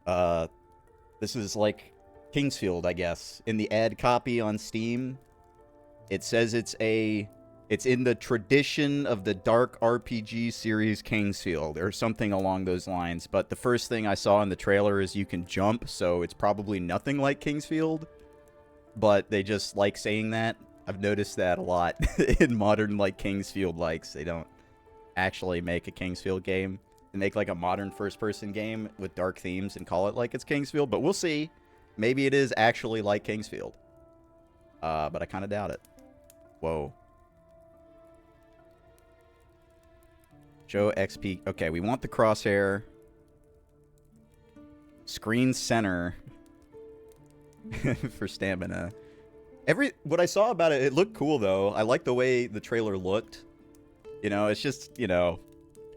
Uh, this is like Kingsfield, I guess. In the ad copy on Steam, it says it's in the tradition of the dark RPG series Kingsfield, or something along those lines. But the first thing I saw in the trailer is you can jump, so it's probably nothing like Kingsfield. But they just like saying that. I've noticed that a lot in modern, like, Kingsfield likes. They don't actually make a Kingsfield game. They make, like, a modern first-person game with dark themes and call it like it's Kingsfield. But we'll see. Maybe it is actually like Kingsfield. But I kind of doubt it. Whoa. Show XP. Okay, we want the crosshair. Screen center. For stamina. What I saw about it, it looked cool, though. I like the way the trailer looked. You know, it's just, you know,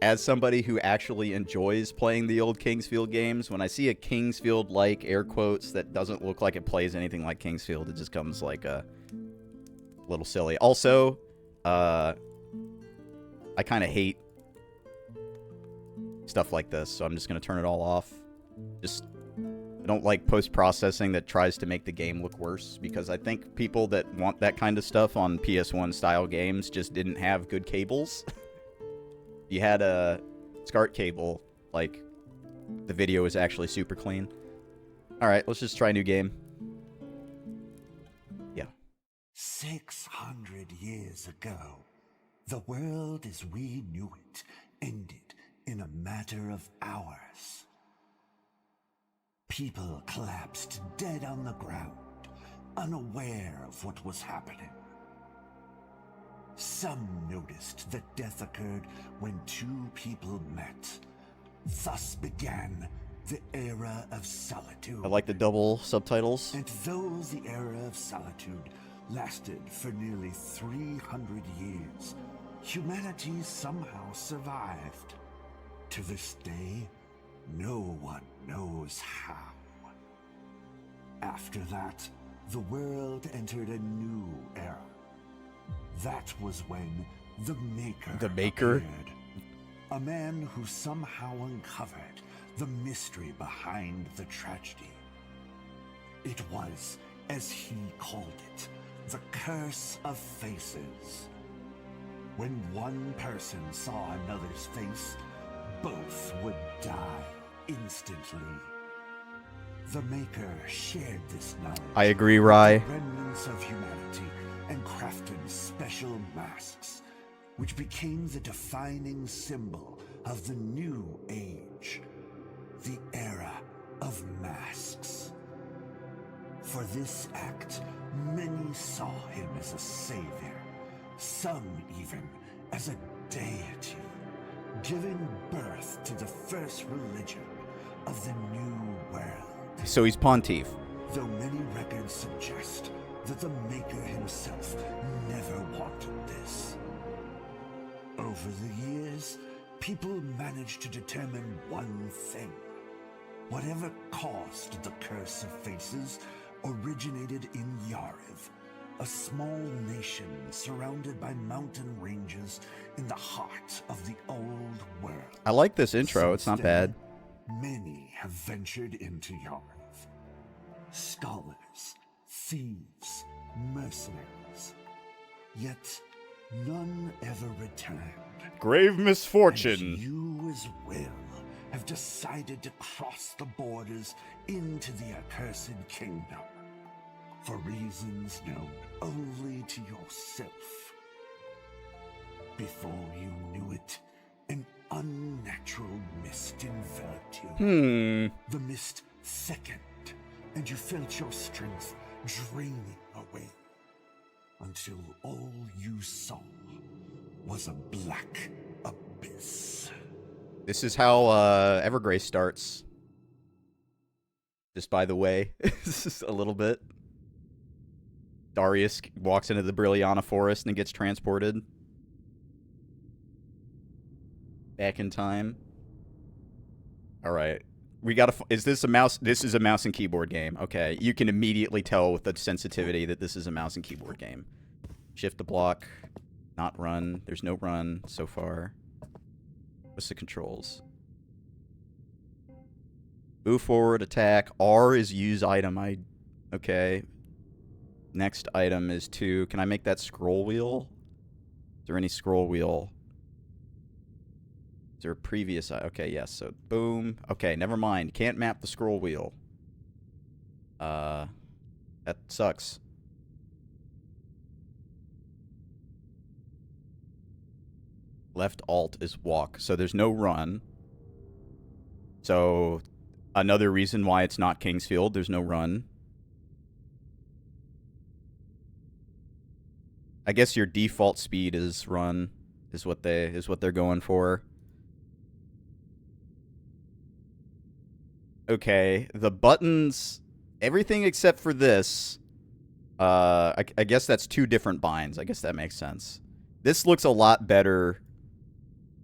as somebody who actually enjoys playing the old Kingsfield games, when I see a Kingsfield-like, air quotes, that doesn't look like it plays anything like Kingsfield, it just comes, like, a little silly. Also, I kind of hate stuff like this, so I'm just going to turn it all off. I don't like post-processing that tries to make the game look worse, because I think people that want that kind of stuff on PS1 style games just didn't have good cables. You had a SCART cable, like, the video is actually super clean. Alright, let's just try a new game. Yeah. 600 years ago, the world as we knew it ended in a matter of hours. People collapsed dead on the ground, unaware of what was happening. Some noticed that death occurred when two people met. Thus began the Era of Solitude. I like the double subtitles. And though the Era of Solitude lasted for nearly 300 years, humanity somehow survived. To this day, no one knows how. After that, the world entered a new era. That was when the Maker appeared. A man who somehow uncovered the mystery behind the tragedy. It was, as he called it, the Curse of Faces. When one person saw another's face, both would die instantly. The Maker shared this knowledge. I agree, Rye. With the remnants of humanity, and crafted special masks, which became the defining symbol of the new age, the Era of Masks. For this act, many saw him as a savior, some even as a deity, giving birth to the first religion of the new world. So he's Pontiff. Though many records suggest that the Maker himself never wanted this. Over the years, people managed to determine one thing. Whatever caused the Curse of Faces originated in Yariv, a small nation surrounded by mountain ranges in the heart of the old world. I like this intro, it's not bad. Many have ventured into Yariv. Scholars, thieves, mercenaries. Yet none ever returned. Grave misfortune. And you as well have decided to cross the borders into the accursed kingdom for reasons known only to yourself. Before you knew it, an unnatural mist enveloped you. The mist thickened, and you felt your strength draining away, until all you saw was a black abyss. This is how Evergrace starts. Just by the way, just a little bit. Darius walks into the Brilliana forest and gets transported back in time. All right. We gotta. Is this a mouse? This is a mouse and keyboard game. Okay, you can immediately tell with the sensitivity that this is a mouse and keyboard game. Shift to block, not run. There's no run so far. What's the controls? Move forward, attack. R is use item. Okay. Next item is 2. Can I make that scroll wheel? Is there any scroll wheel? Is there a previous... Okay, yes. So, boom. Okay, never mind. Can't map the scroll wheel. That sucks. Left alt is walk. So there's no run. So another reason why it's not Kingsfield. There's no run. I guess your default speed is run. Is what they're going for. Okay, the buttons, everything except for this. I guess that's 2 different binds. I guess that makes sense. This looks a lot better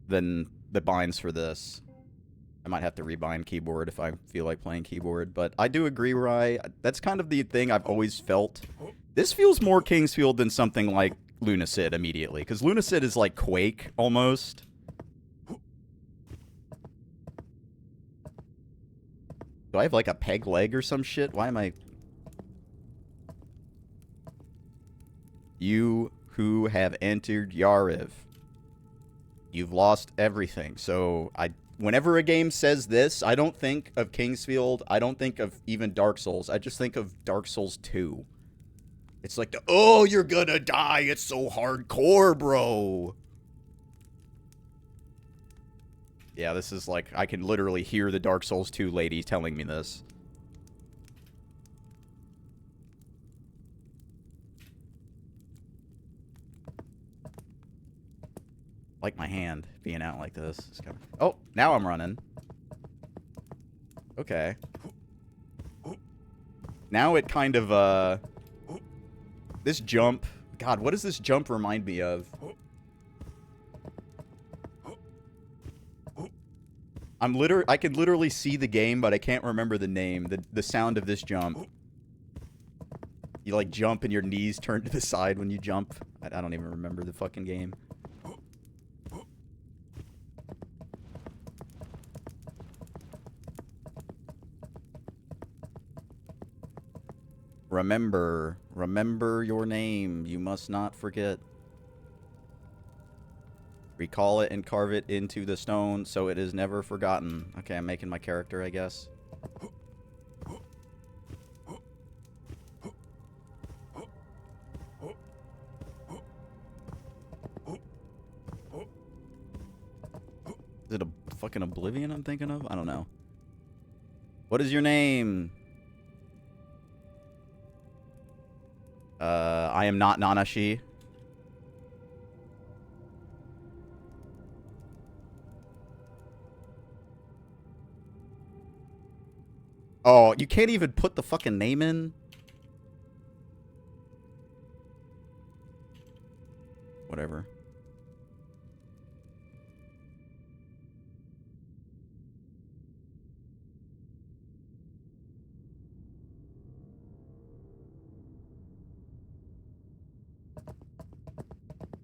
than the binds for this. I might have to rebind keyboard if I feel like playing keyboard, but I do agree, Rye. That's kind of the thing I've always felt. This feels more Kingsfield than something like Lunacid immediately, because Lunacid is like Quake almost. Do I have like a peg leg or some shit? Why am I... You who have entered Yariv. You've lost everything. So whenever a game says this, I don't think of Kingsfield. I don't think of even Dark Souls. I just think of Dark Souls 2. It's like oh, you're gonna die. It's so hardcore, bro. Yeah, this is like, I can literally hear the Dark Souls 2 lady telling me this. Like my hand being out like this. It's kind of... Oh, now I'm running. Okay. Now it kind of, this jump... God, what does this jump remind me of? I can literally see the game, but I can't remember the name. The sound of this jump. You, like, jump and your knees turn to the side when you jump. I don't even remember the fucking game. Remember your name. You must not forget. Recall it and carve it into the stone so it is never forgotten. Okay, I'm making my character, I guess. Is it a fucking Oblivion I'm thinking of? I don't know. What is your name? I am not Nanashi. Oh, you can't even put the fucking name in? Whatever.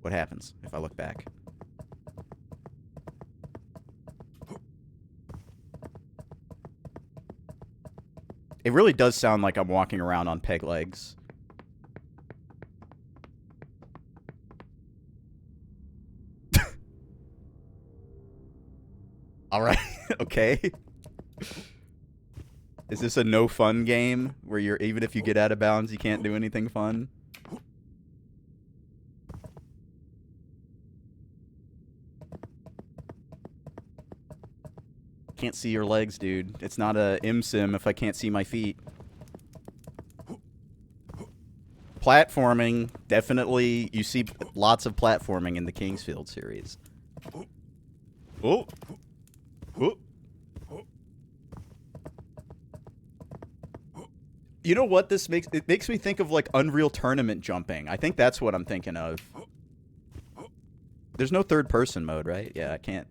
What happens if I look back? It really does sound like I'm walking around on peg legs. Alright, okay. Is this a no fun game where you're, even if you get out of bounds, you can't do anything fun? Can't see your legs, dude. It's not a sim if I can't see my feet. Platforming, definitely. You see lots of platforming in the Kingsfield series. Oh. Oh. You know what this makes? It makes me think of like Unreal Tournament jumping. I think that's what I'm thinking of. There's no third person mode, right? Yeah, I can't.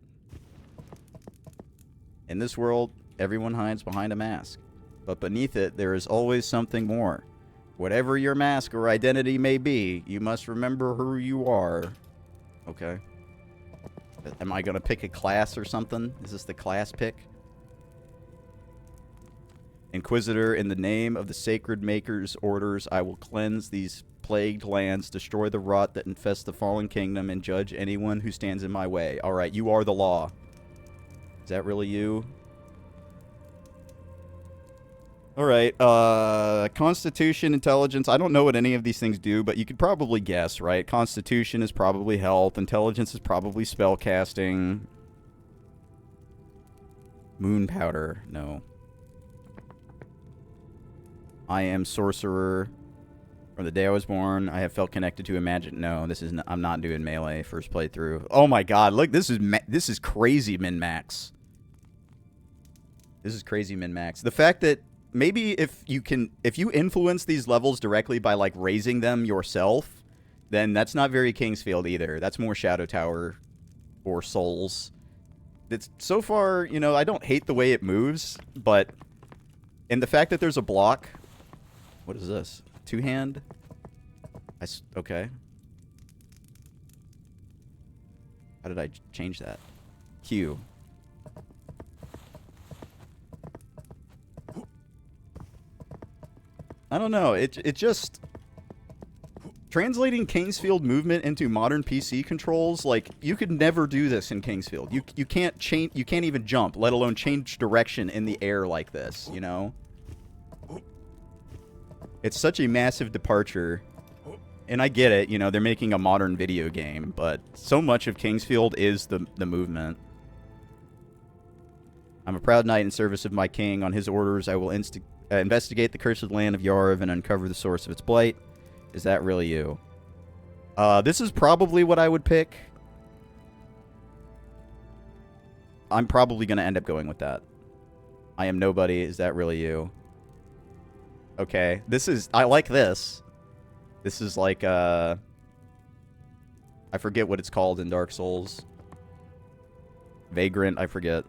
In this world, everyone hides behind a mask. But beneath it, there is always something more. Whatever your mask or identity may be, you must remember who you are. Okay. Am I going to pick a class or something? Is this the class pick? Inquisitor, in the name of the sacred maker's orders, I will cleanse these plagued lands, destroy the rot that infests the fallen kingdom, and judge anyone who stands in my way. All right, you are the law. Is that really you? All right, Constitution, Intelligence. I don't know what any of these things do, but you could probably guess, right? Constitution is probably health. Intelligence is probably spellcasting. Moon powder, no. I am sorcerer. From the day I was born, I have felt connected to a magic. No, this is not, I'm not doing melee first playthrough. Oh my god, look, this is crazy min-max. This is crazy min-max. The fact that maybe if you influence these levels directly by like raising them yourself, then that's not very Kingsfield either. That's more Shadow Tower or Souls. It's so far, you know, I don't hate the way it moves, but and the fact that there's a block. What is this? Two-hand? Okay. How did I change that? Q. I don't know. It just translating Kingsfield movement into modern PC controls, like you could never do this in Kingsfield. You can't change, you can't even jump, let alone change direction in the air like this, you know? It's such a massive departure. And I get it, you know, they're making a modern video game, but so much of Kingsfield is the movement. I'm a proud knight in service of my king. On his orders, I will investigate the cursed land of Yariv and uncover the source of its blight. Is that really you? This is probably what I would pick. I'm probably going to end up going with that. I am nobody. Is that really you? Okay. I like this. This is like, I forget what it's called in Dark Souls. Vagrant, I forget.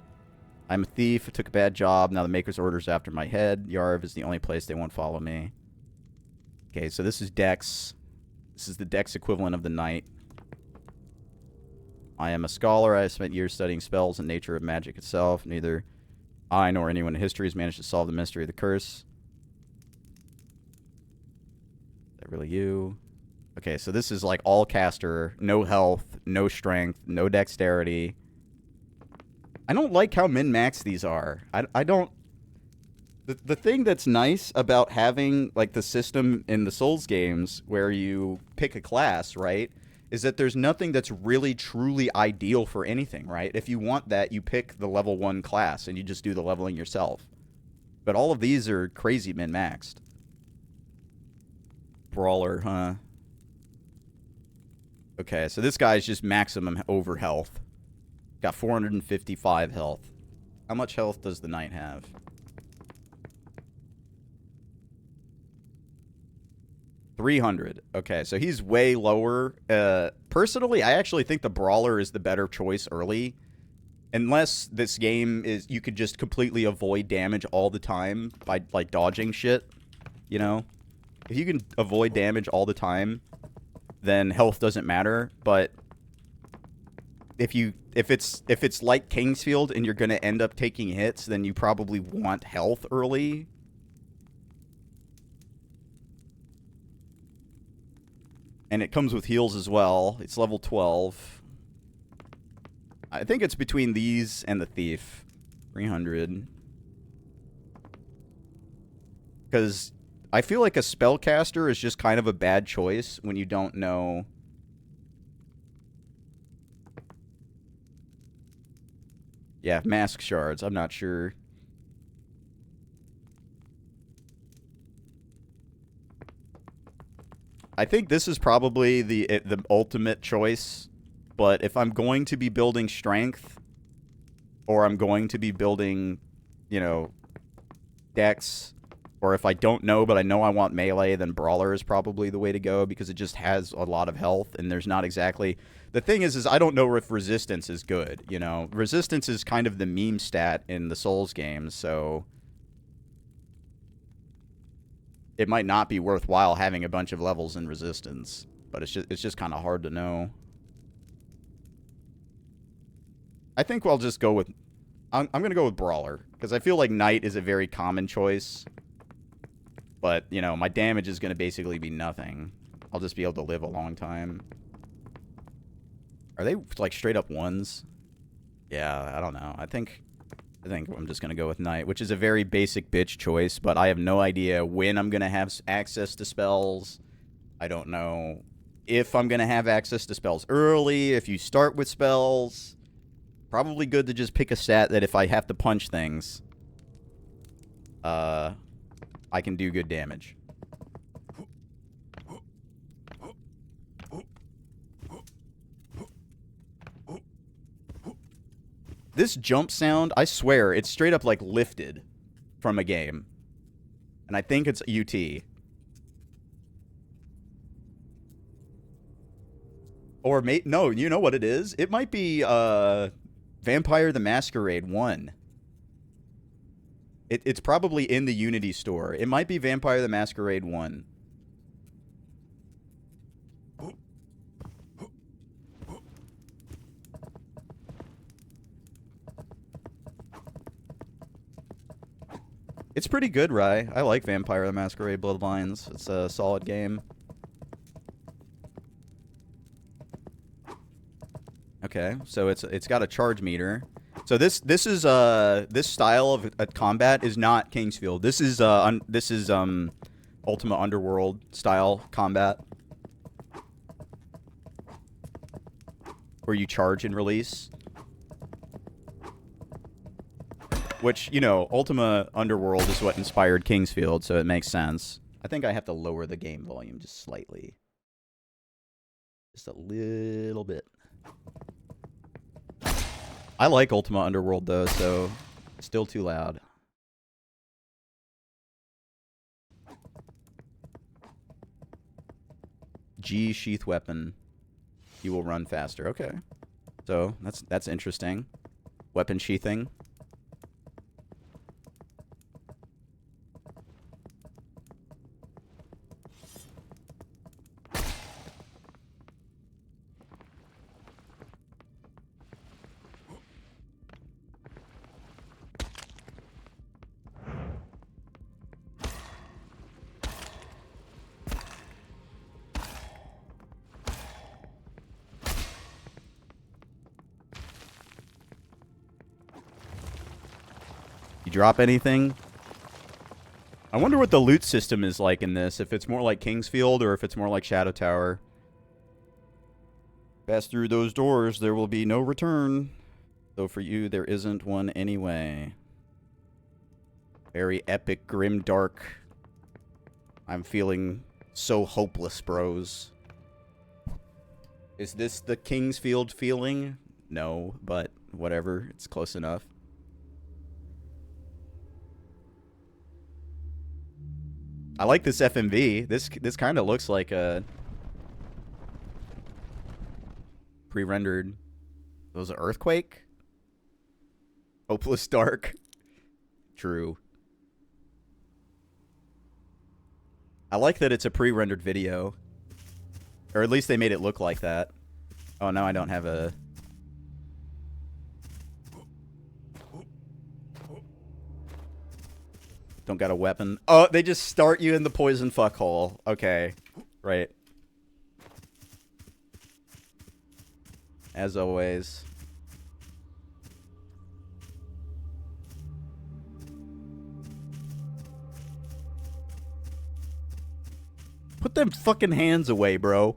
I'm a thief, took a bad job, now the Maker's orders after my head. Yariv is the only place they won't follow me. Okay, so this is Dex. This is the Dex equivalent of the Knight. I am a scholar. I have spent years studying spells and nature of magic itself. Neither I nor anyone in history has managed to solve the mystery of the curse. Is that really you? Okay, so this is like all caster, no health, no strength, no dexterity. I don't like how min-max these are. I don't... The thing that's nice about having, like, the system in the Souls games where you pick a class, right, is that there's nothing that's really, truly ideal for anything, right? If you want that, you pick the level 1 class and you just do the leveling yourself. But all of these are crazy min-maxed. Brawler, huh? Okay, so this guy's just maximum over health. Got 455 health. How much health does the Knight have? $300. Okay, so he's way lower. Personally, I actually think the Brawler is the better choice early. Unless this game is... You could just completely avoid damage all the time by, like, dodging shit. You know? If you can avoid damage all the time, then health doesn't matter. But... If it's like Kingsfield and you're going to end up taking hits, then you probably want health early. And it comes with heals as well. It's level 12. I think it's between these and the Thief. 300. Because I feel like a spellcaster is just kind of a bad choice when you don't know... Yeah, mask shards. I'm not sure. I think this is probably the ultimate choice. But if I'm going to be building strength, or I'm going to be building, you know, dex, or if I don't know but I know I want melee, then Brawler is probably the way to go because it just has a lot of health and there's not exactly... The thing is I don't know if resistance is good, you know? Resistance is kind of the meme stat in the Souls games, so... It might not be worthwhile having a bunch of levels in resistance, but it's just kind of hard to know. I think I'll just go with... I'm gonna go with Brawler, because I feel like Knight is a very common choice. But, you know, my damage is gonna basically be nothing. I'll just be able to live a long time. Are they, like, straight up ones? Yeah, I don't know. I think I'm just gonna go with Knight, which is a very basic bitch choice, but I have no idea when I'm gonna have access to spells. I don't know if I'm gonna have access to spells early, if you start with spells. Probably good to just pick a stat that if I have to punch things, I can do good damage. This jump sound, I swear, it's straight up like lifted from a game. And I think it's UT. Or, no, you know what it is? It might be, Vampire the Masquerade 1. It's probably in the Unity store. It might be Vampire the Masquerade 1. It's pretty good, Rye. I like Vampire the Masquerade Bloodlines. It's a solid game. Okay, so it's got a charge meter. So this style of combat is not Kingsfield. This is Ultima Underworld style combat, where you charge and release. Which, you know, Ultima Underworld is what inspired Kingsfield, so it makes sense. I think I have to lower the game volume just slightly. Just a little bit. I like Ultima Underworld, though, so still too loud. G sheath weapon. You will run faster. Okay. So, that's interesting. Weapon sheathing. Drop anything? I wonder what the loot system is like in this. If it's more like Kingsfield or if it's more like Shadow Tower. Pass through those doors, there will be no return. Though for you, there isn't one anyway. Very epic, grim, dark. I'm feeling so hopeless, bros. Is this the Kingsfield feeling? No, but whatever. It's close enough. I like this FMV. This kind of looks like a pre-rendered. Was it Earthquake? Hopeless Dark. True. I like that it's a pre-rendered video. Or at least they made it look like that. Oh, now I don't have a... Don't got a weapon. Oh, they just start you in the poison fuck hole. Okay. Right. As always. Put them fucking hands away, bro.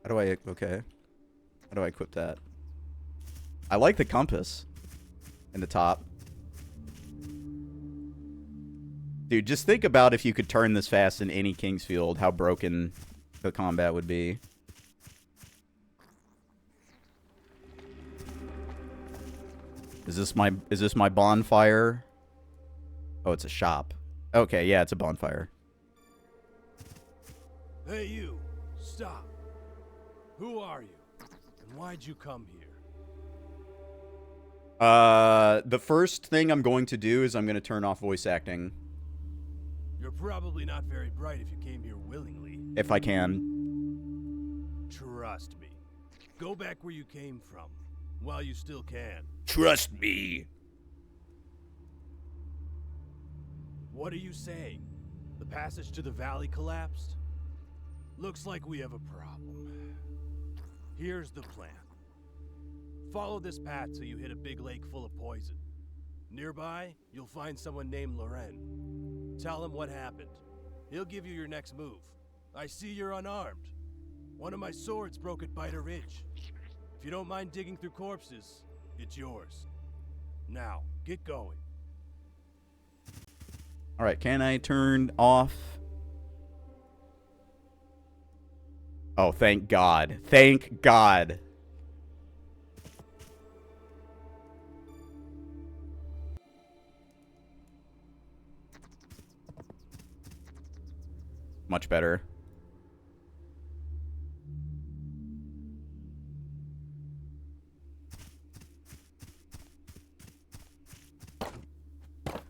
How do I... Okay. How do I equip that? I like the compass in the top. Dude, just think about if you could turn this fast in any Kingsfield, how broken the combat would be. Is this my bonfire? Oh, it's a shop. Okay, yeah, it's a bonfire. Hey, you. Stop. Who are you? And why'd you come here? The first thing I'm going to do is I'm going to turn off voice acting. You're probably not very bright if you came here willingly. If I can. Trust me. Go back where you came from, while you still can. Trust me. What are you saying? The passage to the valley collapsed? Looks like we have a problem. Here's the plan. Follow this path till you hit a big lake full of poison. Nearby, you'll find someone named Loren. Tell him what happened. He'll give you your next move. I see you're unarmed. One of my swords broke at Biter Ridge. If you don't mind digging through corpses, it's yours. Now, get going. Alright, can I turn off? Oh, thank God. Thank God. Much better.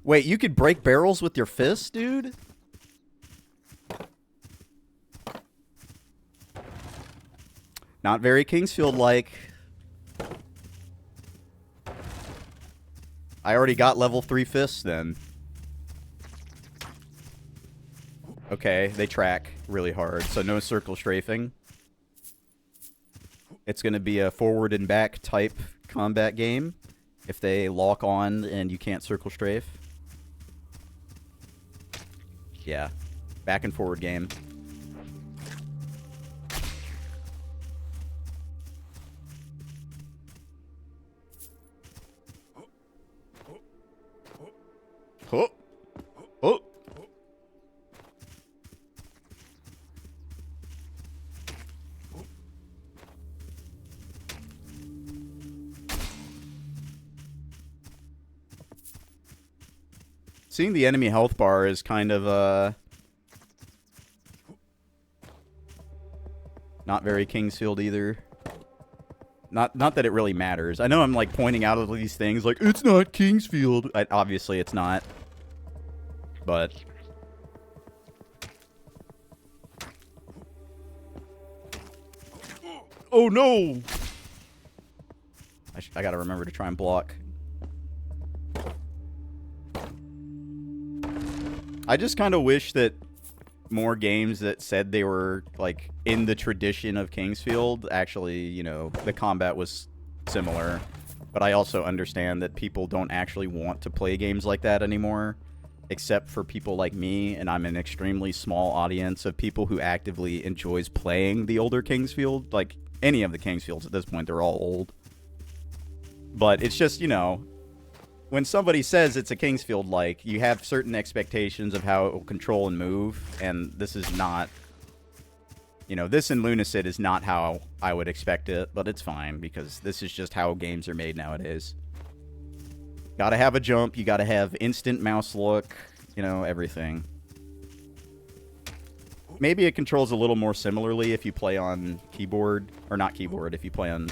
Wait, you could break barrels with your fists, dude? Not very Kingsfield-like. I already got level 3 fists, then. Okay, they track really hard, so no circle strafing. It's going to be a forward and back type combat game if they lock on and you can't circle strafe. Yeah, back and forward game. Oh. Oh. Seeing the enemy health bar is kind of, not very Kingsfield either. Not that it really matters. I know I'm, like, pointing out all these things, like, it's not Kingsfield. Obviously, it's not. But... oh, no! I gotta remember to try and block. I just kind of wish that more games that said they were, like, in the tradition of Kingsfield, actually, you know, the combat was similar. But I also understand that people don't actually want to play games like that anymore, except for people like me, and I'm an extremely small audience of people who actively enjoys playing the older Kingsfield. Like, any of the Kingsfields at this point, they're all old. But it's just, you know, when somebody says it's a Kingsfield-like, you have certain expectations of how it will control and move, and this is not... You know, this in Lunacid is not how I would expect it, but it's fine, because this is just how games are made nowadays. Gotta have a jump, you gotta have instant mouse look, you know, everything. Maybe it controls a little more similarly if you play on keyboard, or not keyboard, if you play on,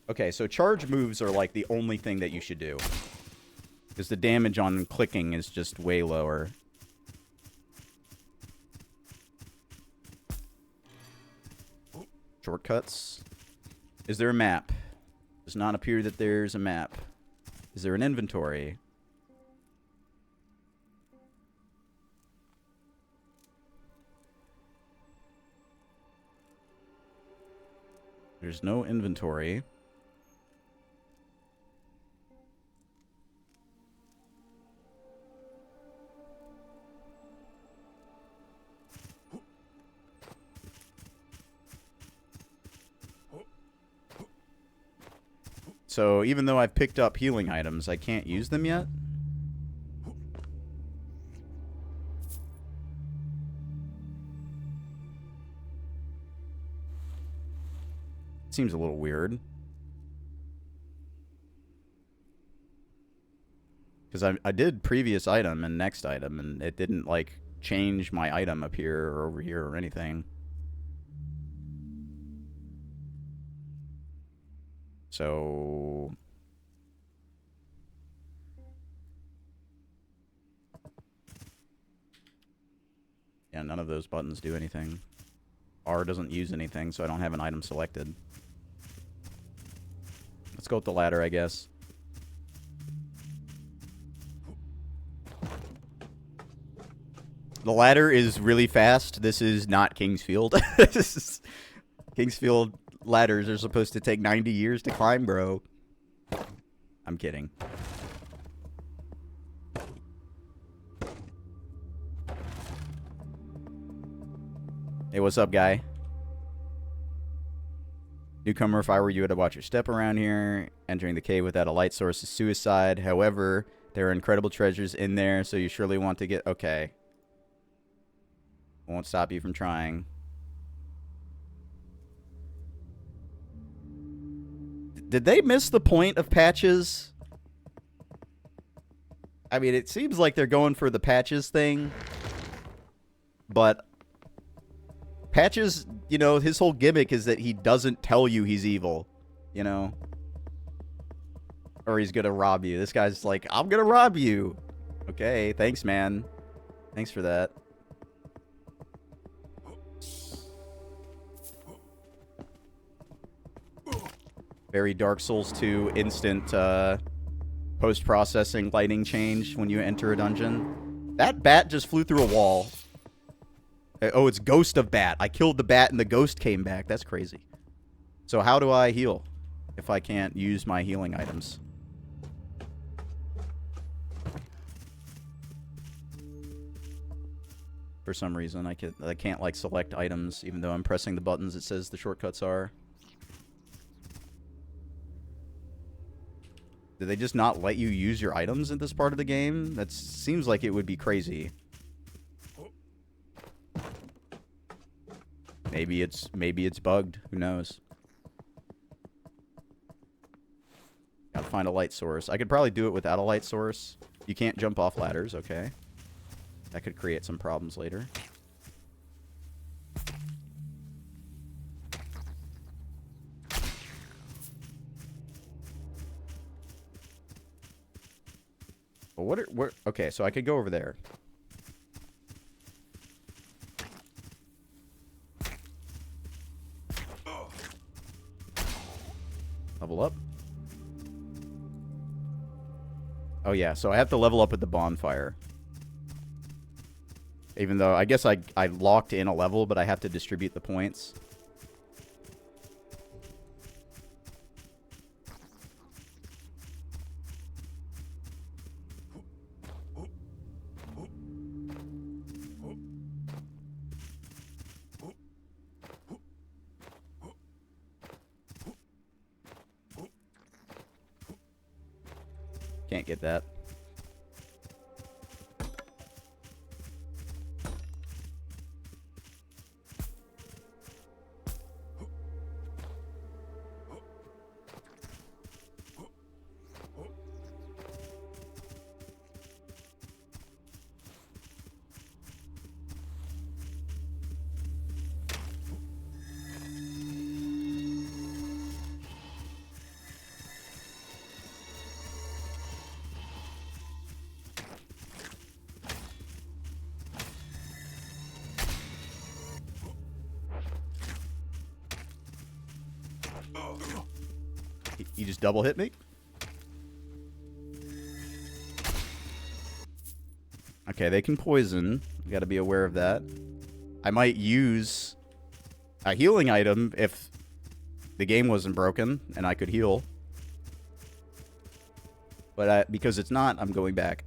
Okay, so charge moves are like the only thing that you should do. Because the damage on clicking is just way lower. Shortcuts. Is there a map? Does not appear that there's a map. Is there an inventory? There's no inventory. So, even though I've picked up healing items, I can't use them yet? Seems a little weird. Because I did previous item and next item, and it didn't, like, change my item up here or over here or anything. So... Yeah, none of those buttons do anything. R doesn't use anything, so I don't have an item selected. Let's go with the ladder, I guess. The ladder is really fast. This is not Kingsfield. Kingsfield ladders are supposed to take 90 years to climb, bro. I'm kidding. Hey, what's up, guy? Newcomer, if I were you, I'd watch your step around here. Entering the cave without a light source is suicide. However, there are incredible treasures in there, so you surely want to get... Okay. Won't stop you from trying. Did they miss the point of patches? I mean, it seems like they're going for the patches thing. But... Patches, you know, his whole gimmick is that he doesn't tell you he's evil, you know? Or he's gonna rob you. This guy's like, I'm gonna rob you. Okay, thanks, man. Thanks for that. Very Dark Souls 2 instant post-processing lighting change when you enter a dungeon. That bat just flew through a wall. Oh, it's Ghost of Bat. I killed the bat and the ghost came back. That's crazy. So how do I heal if I can't use my healing items? For some reason, I can't like select items even though I'm pressing the buttons it says the shortcuts are. Did they just not let you use your items in this part of the game? That seems like it would be crazy. Maybe it's bugged. Who knows? Gotta find a light source. I could probably do it without a light source. You can't jump off ladders, okay. That could create some problems later. But what okay, so I could go over there. Level up. Oh yeah, so I have to level up at the bonfire. Even though I guess I locked in a level, but I have to distribute the points. Can't get that. You just double hit me? Okay, they can poison. You gotta be aware of that. I might use a healing item if the game wasn't broken and I could heal. But because it's not, I'm going back.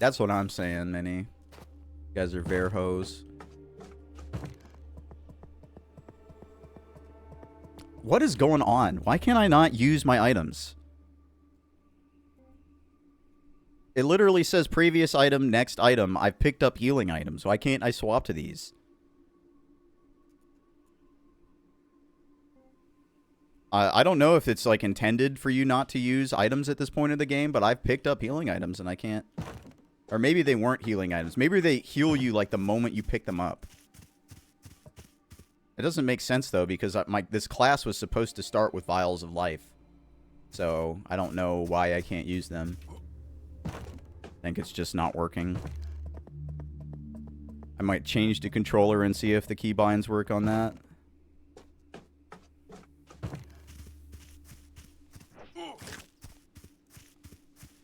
That's what I'm saying, Minnie. You guys are Verhos. What is going on? Why can't I not use my items? It literally says previous item, next item. I've picked up healing items. Why can't I swap to these? I don't know if it's like intended for you not to use items at this point in the game, but I've picked up healing items and I can't. Or maybe they weren't healing items. Maybe they heal you like the moment you pick them up. It doesn't make sense though because this class was supposed to start with vials of life. So I don't know why I can't use them. I think it's just not working. I might change the controller and see if the keybinds work on that.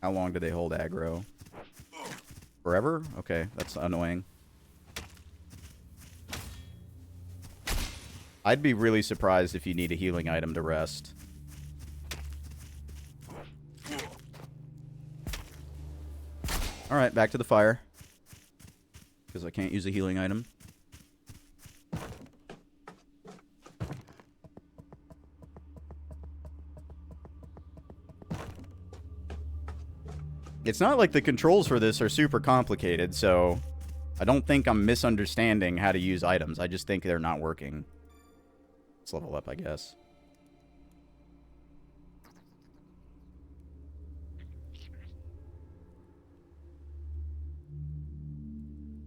How long do they hold aggro? Forever? Okay, that's annoying. I'd be really surprised if you need a healing item to rest. Alright, back to the fire. Because I can't use a healing item. It's not like the controls for this are super complicated, so I don't think I'm misunderstanding how to use items. I just think they're not working. Let's level up, I guess.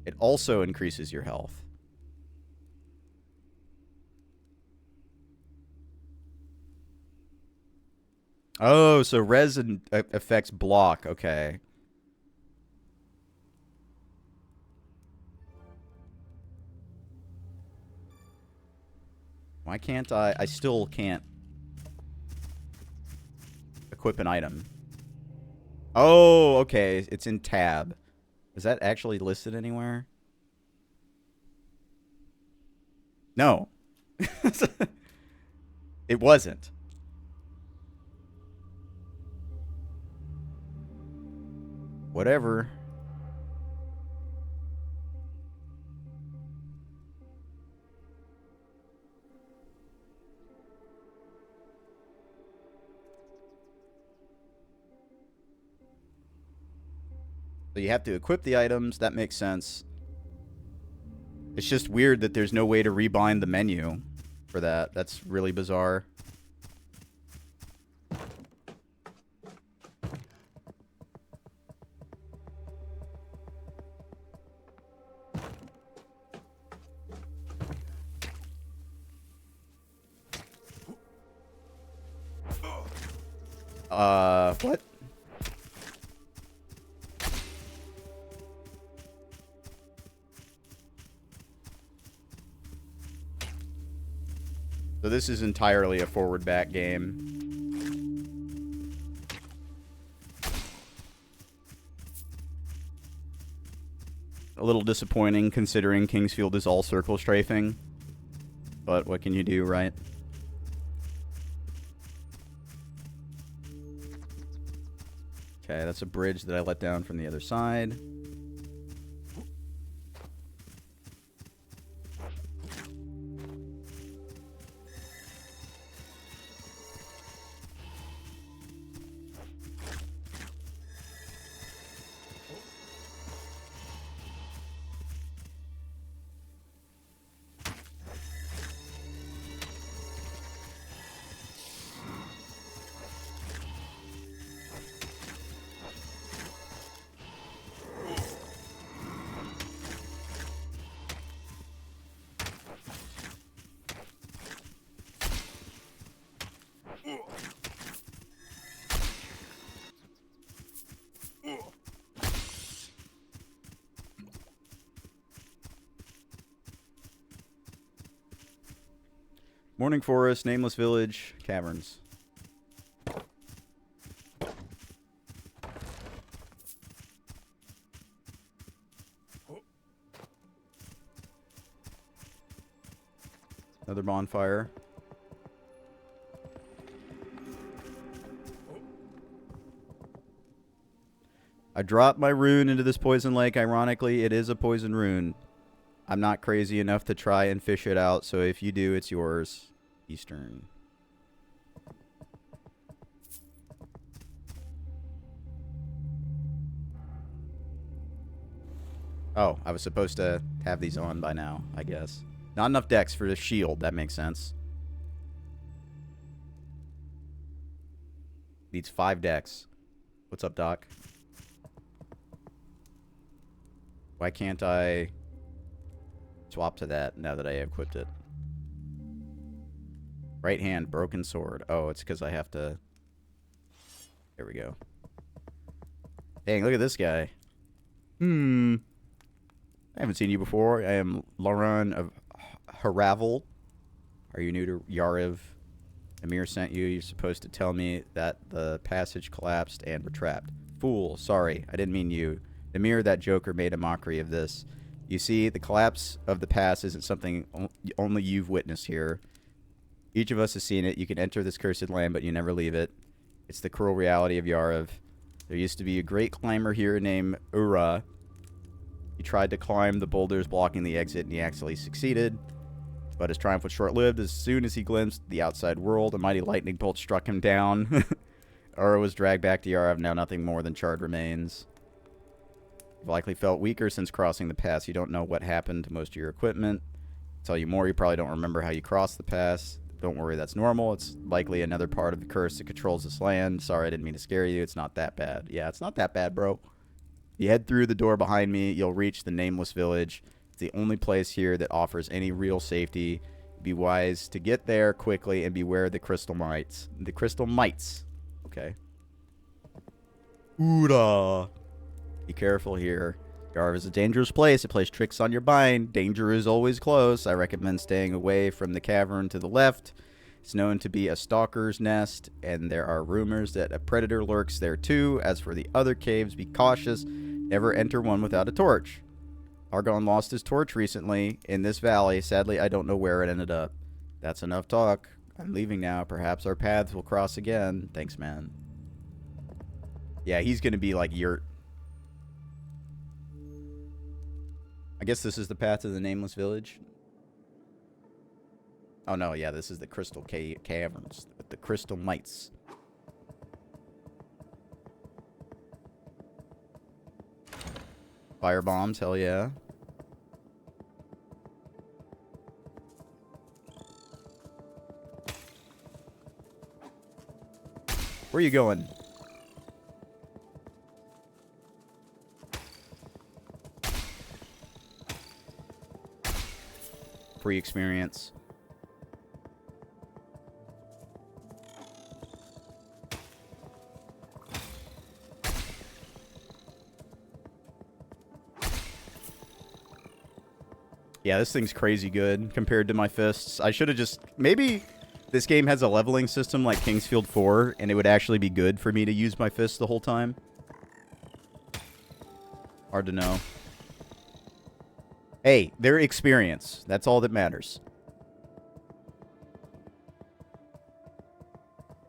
It also increases your health. Oh, so resin affects block. Okay. Why can't I still can't equip an item. Oh, okay. It's in tab. Is that actually listed anywhere? No. It wasn't. Whatever. So you have to equip the items. That makes sense. It's just weird that there's no way to rebind the menu for that. That's really bizarre. What? So this is entirely a forward-back game. A little disappointing considering Kingsfield is all circle strafing. But what can you do, right? Okay, that's a bridge that I let down from the other side. Morning Forest, Nameless Village, Caverns. Another bonfire. I dropped my rune into this poison lake. Ironically, it is a poison rune. I'm not crazy enough to try and fish it out, so if you do, it's yours. Eastern. Oh, I was supposed to have these on by now, I guess. Not enough decks for the shield, that makes sense. Needs 5 decks. What's up, Doc? Why can't I swap to that now that I equipped it? Right hand, broken sword. Oh, it's because I have to There we go. Dang, look at this guy. I haven't seen you before. I am Lauren of Haravel. Are you new to Yariv? Amir sent you. You're supposed to tell me that the passage collapsed and we're trapped. Fool. Sorry. I didn't mean you. Amir, that joker, made a mockery of this. You see, the collapse of the pass isn't something only you've witnessed here. Each of us has seen it. You can enter this cursed land, but you never leave it. It's the cruel reality of Yariv. There used to be a great climber here named Ura. He tried to climb the boulders blocking the exit, and he actually succeeded. But his triumph was short-lived. As soon as he glimpsed the outside world, a mighty lightning bolt struck him down. Ura was dragged back to Yariv, now nothing more than charred remains. You've likely felt weaker since crossing the pass. You don't know what happened to most of your equipment. I'll tell you more, you probably don't remember how you crossed the pass. Don't worry, that's normal. It's likely another part of the curse that controls this land. Sorry, I didn't mean to scare you. It's not that bad. Yeah, it's not that bad, bro. You head through the door behind me, you'll reach the nameless village. It's the only place here that offers any real safety. Be wise to get there quickly and beware the crystal mites. The crystal mites. Okay. Oora. Be careful here. Yariv is a dangerous place. It plays tricks on your mind. Danger is always close. I recommend staying away from the cavern to the left. It's known to be a stalker's nest, and there are rumors that a predator lurks there too. As for the other caves, be cautious. Never enter one without a torch. Argon lost his torch recently in this valley. Sadly, I don't know where it ended up. That's enough talk. I'm leaving now. Perhaps our paths will cross again. Thanks, man. Yeah, he's going to be like Yurt. I guess this is the path to the nameless village. Oh, no, yeah, this is the crystal caverns with the crystal mites. Fire bombs, hell yeah. Where are you going? Free experience. Yeah, this thing's crazy good compared to my fists. I should have just... Maybe this game has a leveling system like Kingsfield 4, and it would actually be good for me to use my fists the whole time. Hard to know. Hey, their experience. That's all that matters.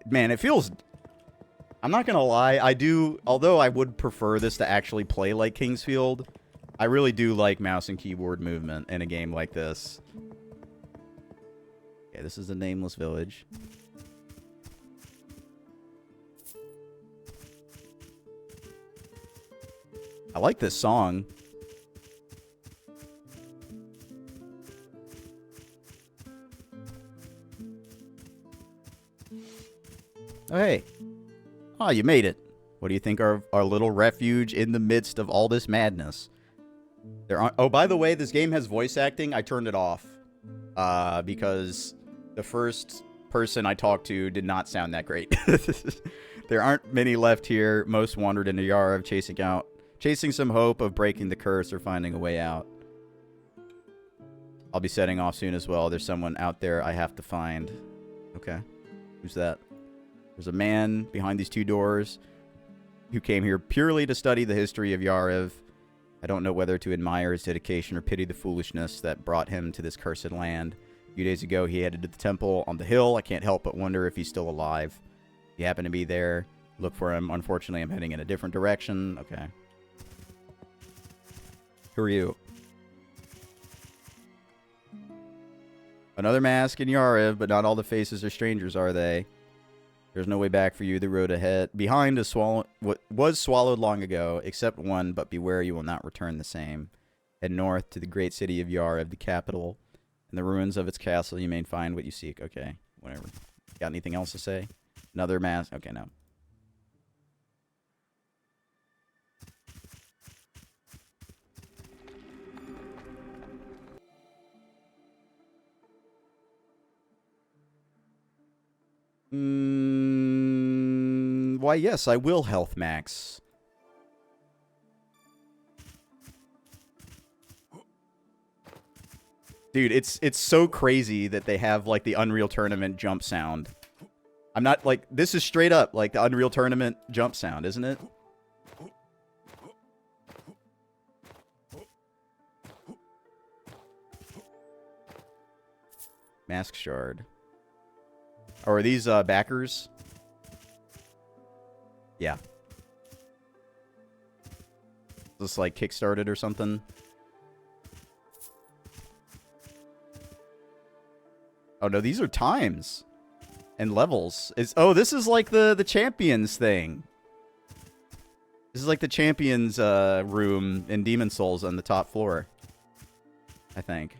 Man, it feels... I'm not gonna lie, I do... Although I would prefer this to actually play like Kingsfield... I really do like mouse and keyboard movement in a game like this. Okay, this is the nameless village. I like this song. Oh, hey. Oh, you made it. What do you think of our little refuge in the midst of all this madness? There aren't... Oh, by the way, this game has voice acting. I turned it off because the first person I talked to did not sound that great. There aren't many left here. Most wandered into Yariv, chasing some hope of breaking the curse or finding a way out. I'll be setting off soon as well. There's someone out there I have to find. Okay. Who's that? There's a man behind these two doors who came here purely to study the history of Yariv. I don't know whether to admire his dedication or pity the foolishness that brought him to this cursed land. A few days ago, he headed to the temple on the hill. I can't help but wonder if he's still alive. If you happen to be there, look for him. Unfortunately, I'm heading in a different direction. Okay. Who are you? Another mask in Yariv, but not all the faces are strangers, are they? There's no way back for you. The road ahead behind is what was swallowed long ago, except one, but beware you will not return the same. Head north to the great city of Yariv, the capital. In the ruins of its castle, you may find what you seek. Okay, whatever. Got anything else to say? Another mask? Okay, no. Why, yes, I will health max. Dude, it's so crazy that they have, like, the Unreal Tournament jump sound. I'm not, like, this is straight up, like, the Unreal Tournament jump sound, isn't it? Mask shard. Oh, are these, backers? Yeah. Is this, like, kickstarted or something? Oh, no, these are times. And levels. Oh, this is like the champions thing. This is like the champions room in Demon Souls on the top floor. I think.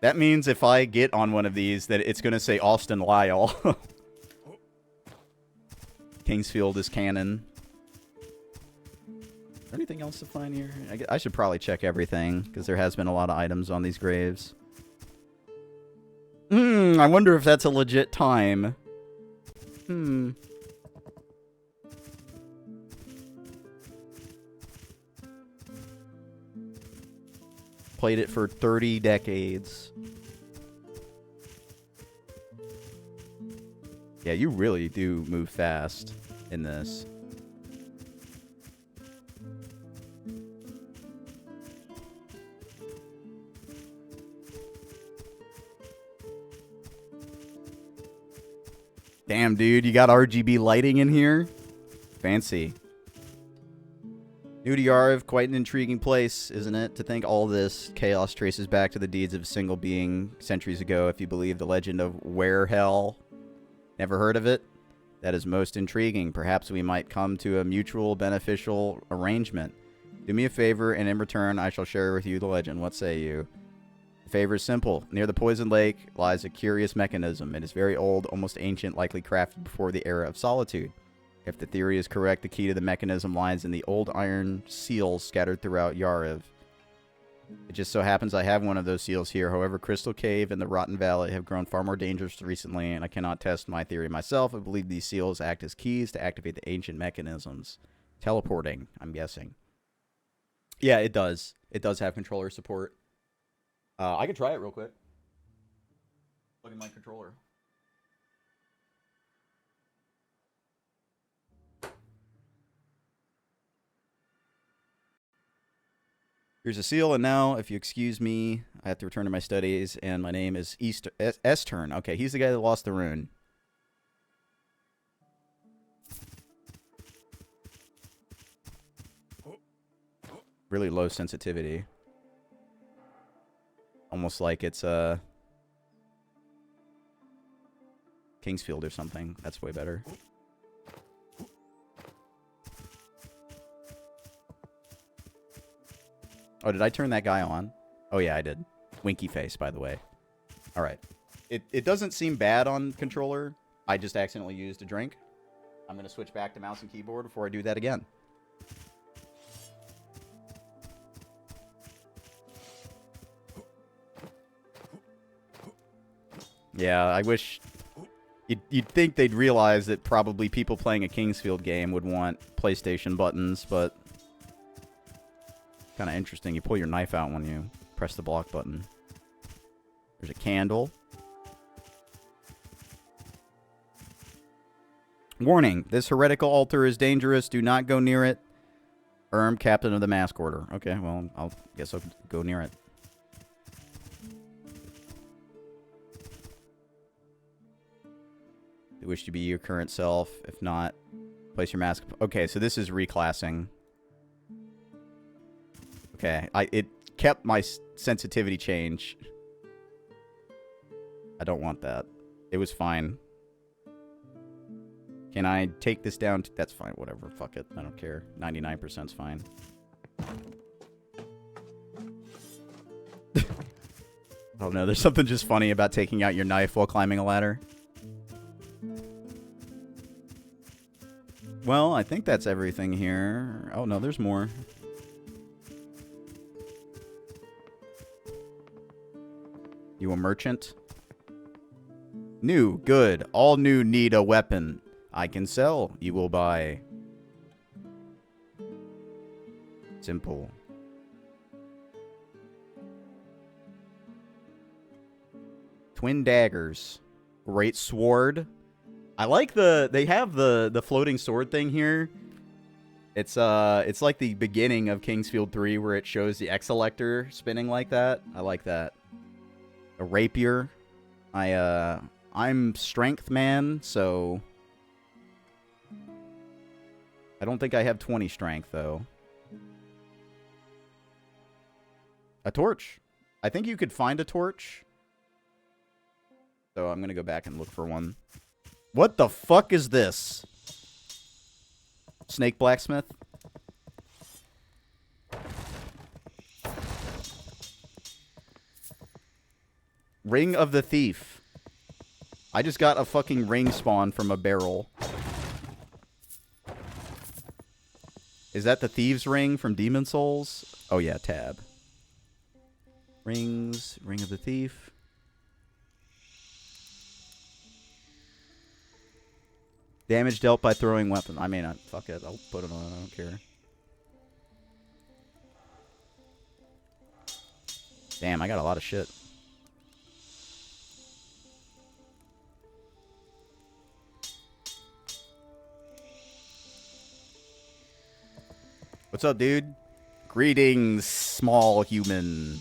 That means if I get on one of these, that it's going to say Austin Lyle. Kingsfield is canon. Is there anything else to find here? I should probably check everything, because there has been a lot of items on these graves. I wonder if that's a legit time. Played it for 30 decades. Yeah, you really do move fast in this. Damn, dude, you got RGB lighting in here? Fancy. New to Yariv, quite an intriguing place, isn't it? To think all this chaos traces back to the deeds of a single being centuries ago, if you believe the legend of Verho. Never heard of it? That is most intriguing. Perhaps we might come to a mutual beneficial arrangement. Do me a favor, and in return, I shall share with you the legend. What say you? The favor is simple. Near the poison lake lies a curious mechanism. It is very old, almost ancient, likely crafted before the Era of Solitude. If the theory is correct, the key to the mechanism lies in the old iron seals scattered throughout Yariv. It just so happens I have one of those seals here. However, Crystal Cave and the Rotten Valley have grown far more dangerous recently, and I cannot test my theory myself. I believe these seals act as keys to activate the ancient mechanisms. Teleporting, I'm guessing. Yeah, it does. It does have controller support. I could try it real quick. Look at my controller. Here's a seal, and now, if you excuse me, I have to return to my studies, and my name is Estern. Okay, he's the guy that lost the rune. Really low sensitivity. Almost like it's Kingsfield or something. That's way better. Oh, did I turn that guy on? Oh, yeah, I did. Winky face, by the way. All right. It doesn't seem bad on controller. I just accidentally used a drink. I'm going to switch back to mouse and keyboard before I do that again. Yeah, I wish... You'd think they'd realize that probably people playing a Kingsfield game would want PlayStation buttons, but... Kind of interesting. You pull your knife out when you press the block button. There's a candle. Warning. This heretical altar is dangerous. Do not go near it. Captain of the Mask Order. Okay, well, guess I'll go near it. You wish to be your current self. If not, place your mask. Okay, so this is reclassing. Okay, it kept my sensitivity change. I don't want that. It was fine. Can I take this down? That's fine, whatever. Fuck it. I don't care. 99%'s fine. Oh no, there's something just funny about taking out your knife while climbing a ladder. Well, I think that's everything here. Oh no, there's more. You a merchant? New, good. All new need a weapon. I can sell. You will buy. Simple. Twin daggers. Great sword. I like they have the floating sword thing here. It's like the beginning of Kingsfield 3 where it shows the X-Elector spinning like that. I like that. A rapier. I'm strength man, so I don't think I have 20 strength though. A torch. I think you could find a torch. So I'm going to go back and look for one. What the fuck is this? Snake blacksmith? Ring of the thief. I just got a fucking ring spawn from a barrel. Is that the thieves ring from Demon Souls? Oh yeah, tab. Rings, ring of the thief. Damage dealt by throwing weapon. I mean, fuck it. I'll put it on. I don't care. Damn, I got a lot of shit. What's up, dude? Greetings, small human.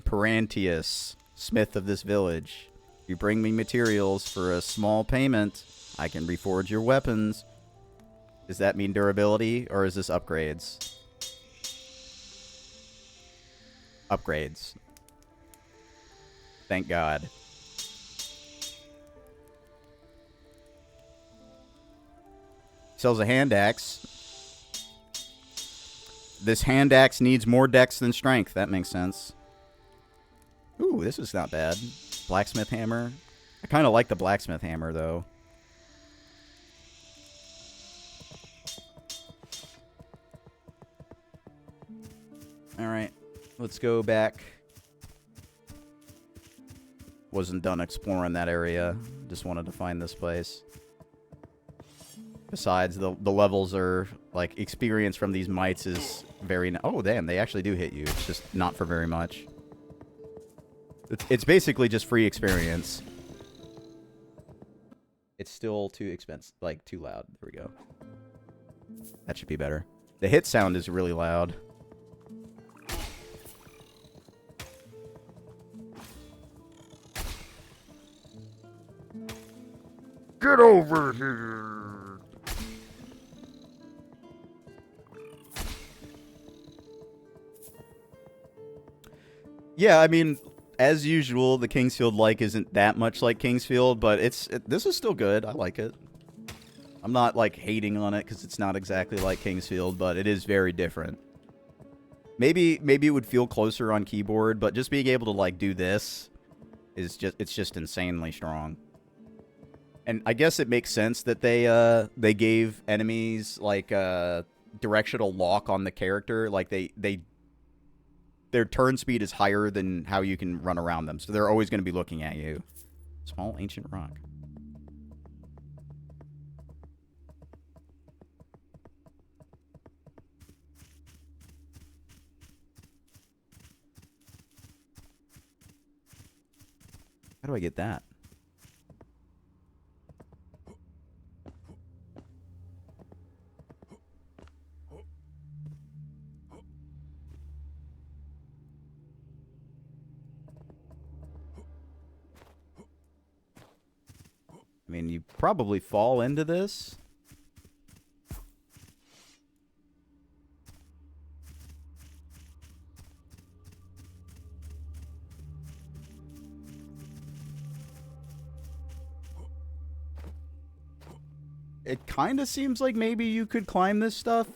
Perantius, smith of this village. You bring me materials for a small payment, I can reforge your weapons. Does that mean durability, or is this upgrades? Upgrades. Thank God. Sells a hand axe. This hand axe needs more dex than strength. That makes sense. Ooh, this is not bad. Blacksmith hammer. I kind of like the blacksmith hammer, though. Alright. Let's go back. Wasn't done exploring that area. Just wanted to find this place. Besides, the levels are, like, experience from these mites is very... Oh, damn, they actually do hit you. It's just not for very much. It's basically just free experience. It's still too expensive, like, too loud. There we go. That should be better. The hit sound is really loud. Get over here! Yeah, I mean, as usual, the Kingsfield like isn't that much like Kingsfield, but this is still good. I like it. I'm not like hating on it because it's not exactly like Kingsfield, but it is very different. Maybe it would feel closer on keyboard, but just being able to like do this is just insanely strong. And I guess it makes sense that they gave enemies like directional lock on the character, like their turn speed is higher than how you can run around them. So they're always going to be looking at you. Small ancient rock. How do I get that? I mean, you probably fall into this. It kind of seems like maybe you could climb this stuff.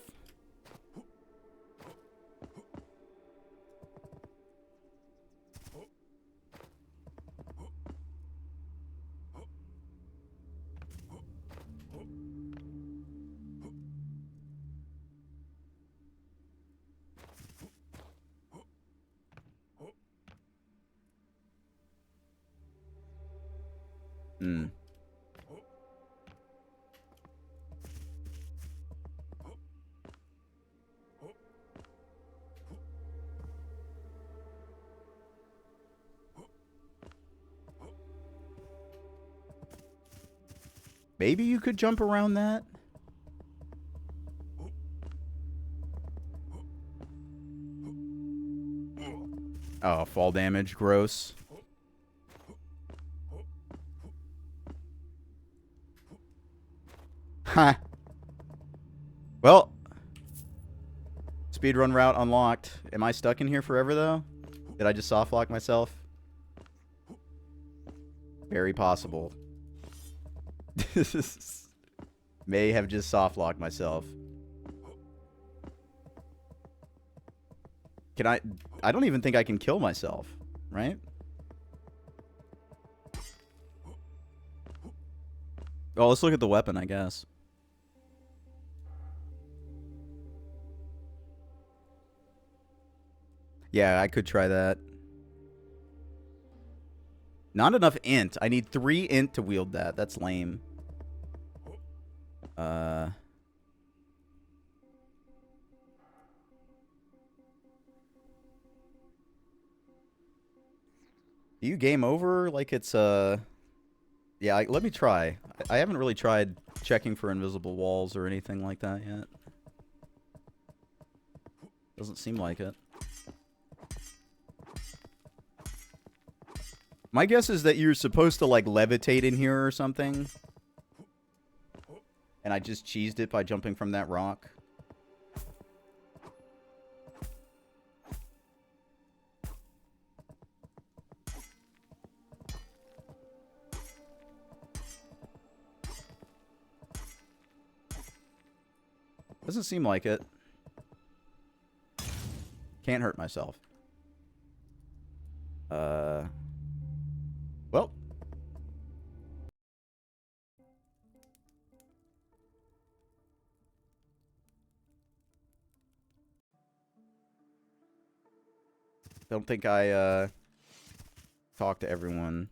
Hmm. Maybe you could jump around that? Oh, fall damage. Gross. Ha! Well. Speedrun route unlocked. Am I stuck in here forever, though? Did I just soft lock myself? Very possible. May have just soft locked myself. Can I don't even think I can kill myself, right? Oh, let's look at the weapon, I guess. Yeah, I could try that. Not enough int. I need 3 int to wield that. That's lame. Do you game over like it's yeah, let me try. I haven't really tried checking for invisible walls or anything like that yet. Doesn't seem like it. My guess is that you're supposed to like levitate in here or something. And I just cheesed it by jumping from that rock. Doesn't seem like it. Can't hurt myself. Well. Don't think I, talked to everyone.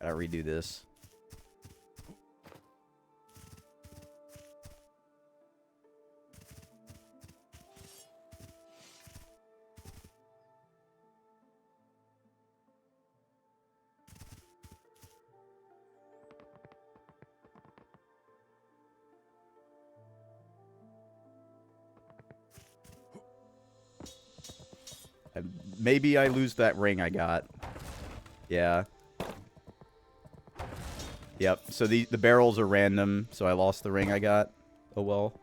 Gotta redo this. Maybe I lose that ring I got. Yeah. Yep. So the barrels are random, so I lost the ring I got. Oh well.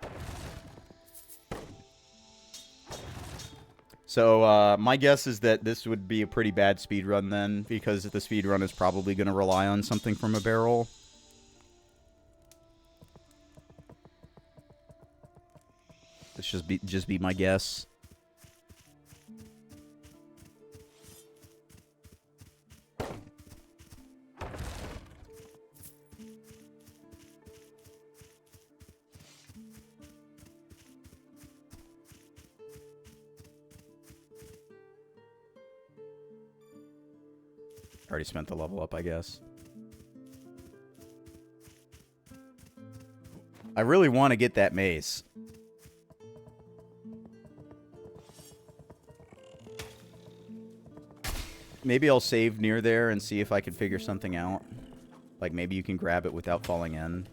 So my guess is that this would be a pretty bad speedrun then, because the speedrun is probably going to rely on something from a barrel. This should just be my guess. Already spent the level up, I guess. I really want to get that mace. Maybe I'll save near there and see if I can figure something out. Like maybe you can grab it without falling in.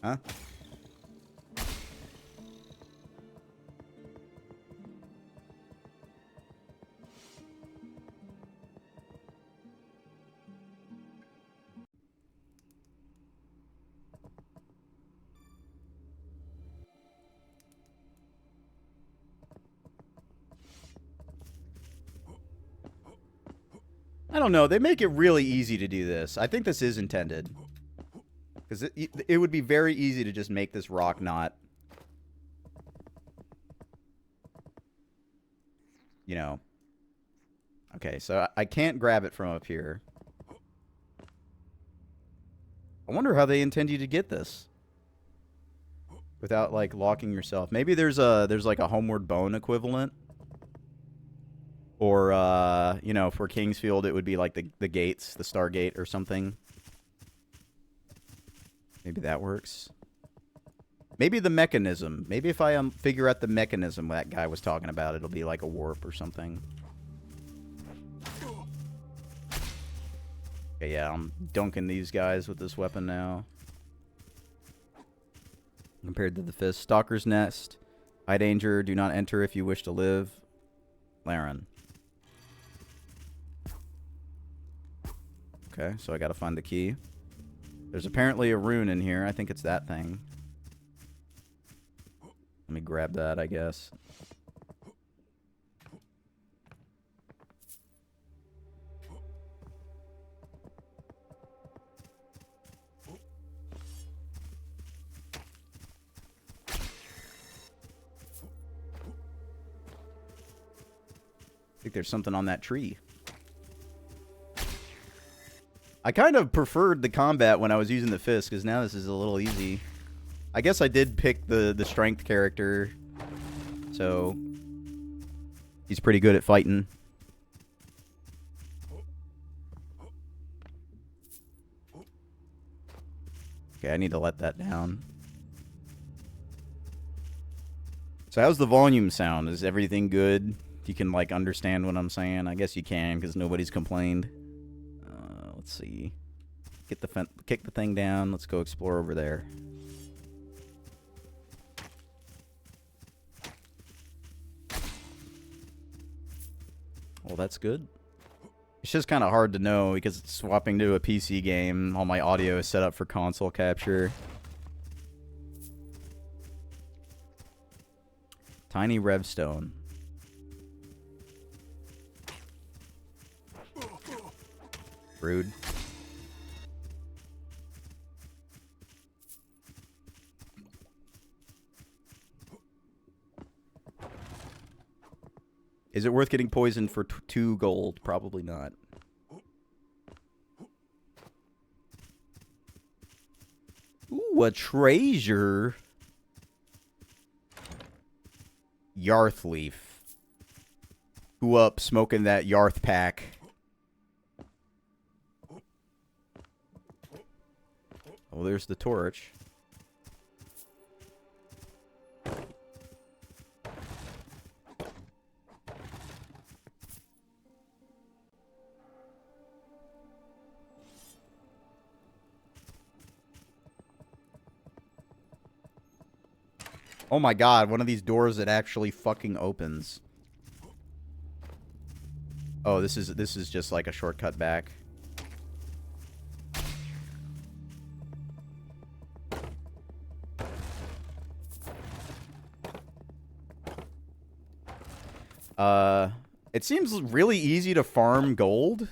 Huh? I don't know. They make it really easy to do this. I think this is intended. Because it would be very easy to just make this rock not... You know. Okay, so I can't grab it from up here. I wonder how they intend you to get this. Without, like, locking yourself. Maybe there's like a Homeward Bone equivalent. Or, you know, for Kingsfield, it would be like the gates, the Stargate or something. Maybe that works. Maybe the mechanism. Maybe if I figure out the mechanism that guy was talking about, it'll be like a warp or something. Okay, yeah, I'm dunking these guys with this weapon now. Compared to the fist. Stalker's Nest. High danger. Do not enter if you wish to live. Laren. Okay, so I gotta find the key. There's apparently a rune in here. I think it's that thing. Let me grab that, I guess. I think there's something on that tree. I kind of preferred the combat when I was using the fist, because now this is a little easy. I guess I did pick the strength character, so he's pretty good at fighting. Okay, I need to let that down. So how's the volume sound? Is everything good? You can, like, understand what I'm saying? I guess you can, because nobody's complained. Let's see. Kick the thing down. Let's go explore over there. Well, that's good. It's just kind of hard to know because it's swapping to a PC game. All my audio is set up for console capture. Tiny Revstone. Rude. Is it worth getting poisoned for 2 gold? Probably not. Ooh, a treasure. Yarth leaf. Who up smoking that Yarth pack? Oh, there's the torch. Oh my god, one of these doors that actually fucking opens. Oh, this is just like a shortcut back. It seems really easy to farm gold.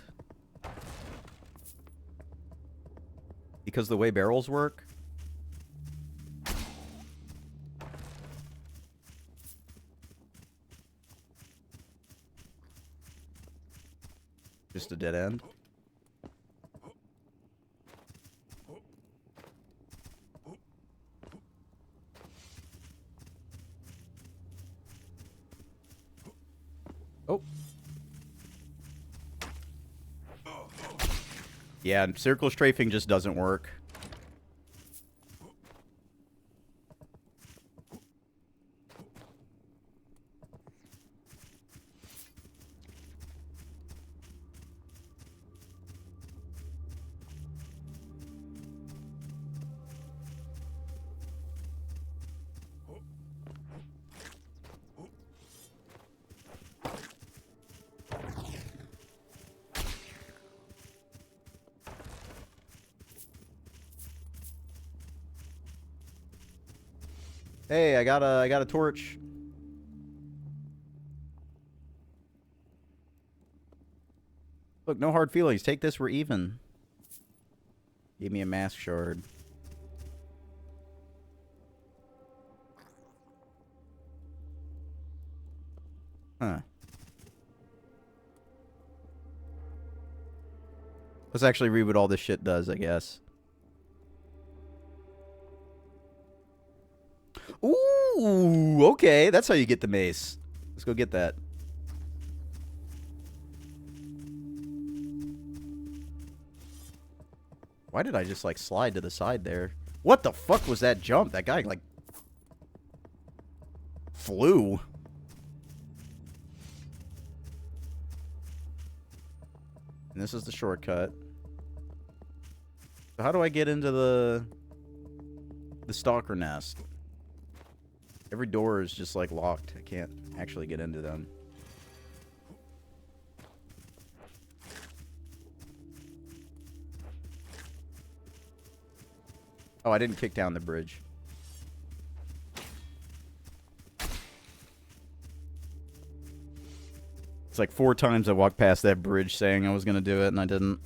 Because the way barrels work. Just a dead end. Oh. Yeah, circle strafing just doesn't work. Hey, I got a torch. Look, Look, no hard feelings. Take this, we're even. Give me a mask shard. Huh. Let's actually read what all this shit does, I guess. Ooh, okay. That's how you get the mace. Let's go get that. Why did I just, like, slide to the side there? What the fuck was that jump? That guy, like, flew. And this is the shortcut. So how do I get into the stalker nest? Every door is just, like, locked. I can't actually get into them. Oh, I didn't kick down the bridge. It's like 4 times I walked past that bridge saying I was going to do it, and I didn't.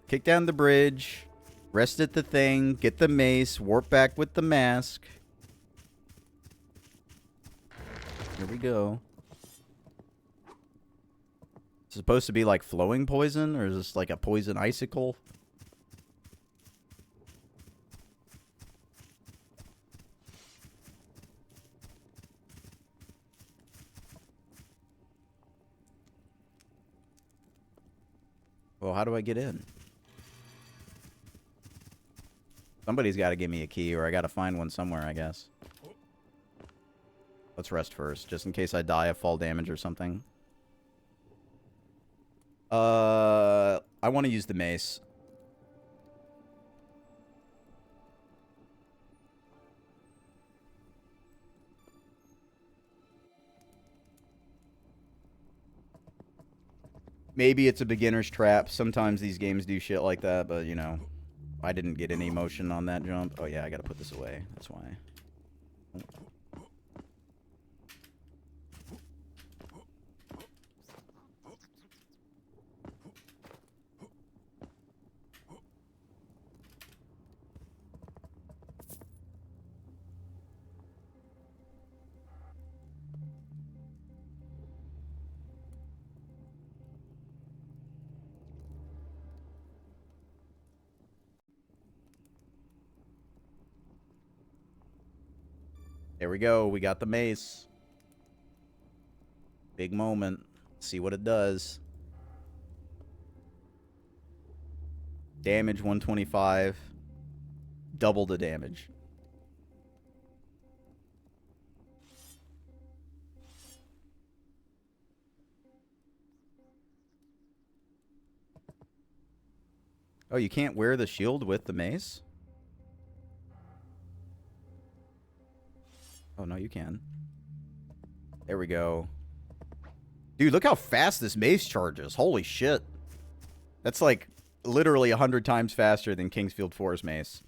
Kick down the bridge. Rest at the thing. Get the mace. Warp back with the mask. Here we go. Is it supposed to be like flowing poison, or is this like a poison icicle? Well, how do I get in? Somebody's got to give me a key, or I got to find one somewhere, I guess. Let's rest first, just in case I die of fall damage or something. I want to use the mace. Maybe it's a beginner's trap. Sometimes these games do shit like that, but, you know, I didn't get any motion on that jump. Oh, yeah, I gotta put this away. That's why. There we go. We got the mace. Big moment. See what it does. Damage 125. Double the damage. Oh, you can't wear the shield with the mace? Oh, no, you can. There we go. Dude, look how fast this mace charges. Holy shit. That's like literally 100 times faster than Kingsfield 4's mace.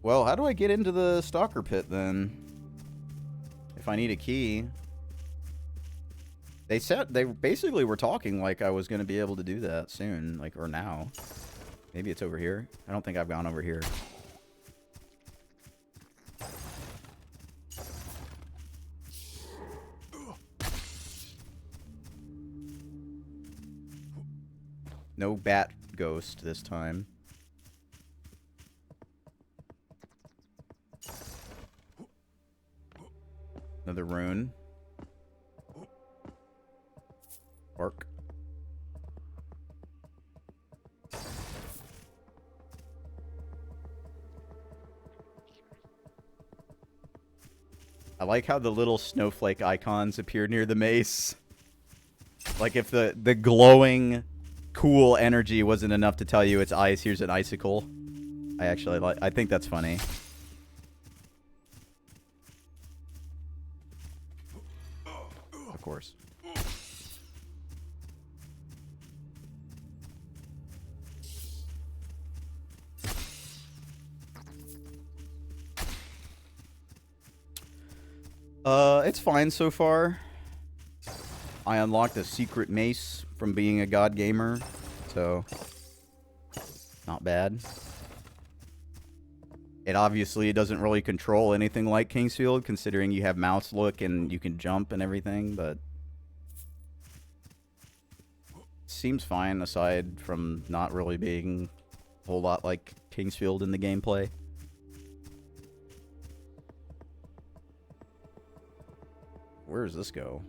Well, how do I get into the stalker pit then? If I need a key. They basically were talking like I was going to be able to do that soon, like, or now. Maybe it's over here. I don't think I've gone over here. No bat ghost this time. Another rune. Bark. I like how the little snowflake icons appear near the mace. Like if the glowing, cool energy wasn't enough to tell you it's ice, here's an icicle. I think that's funny. Of course. It's fine so far. I unlocked a secret mace from being a god gamer, so not bad. It obviously doesn't really control anything like Kingsfield, considering you have mouse look and you can jump and everything, but seems fine aside from not really being a whole lot like Kingsfield in the gameplay. Where does this go?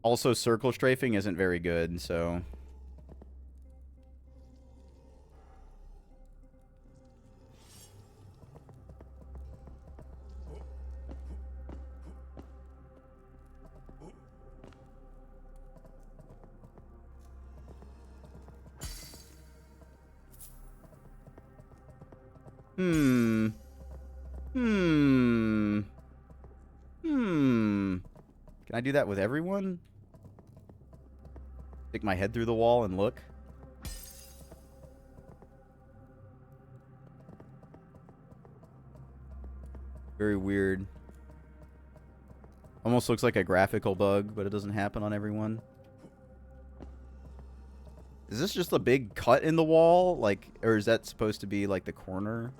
Also, circle strafing isn't very good, so... Can I do that with everyone? Stick my head through the wall and look? Very weird. Almost looks like a graphical bug, but it doesn't happen on everyone. Is this just a big cut in the wall? Like, or is that supposed to be like the corner?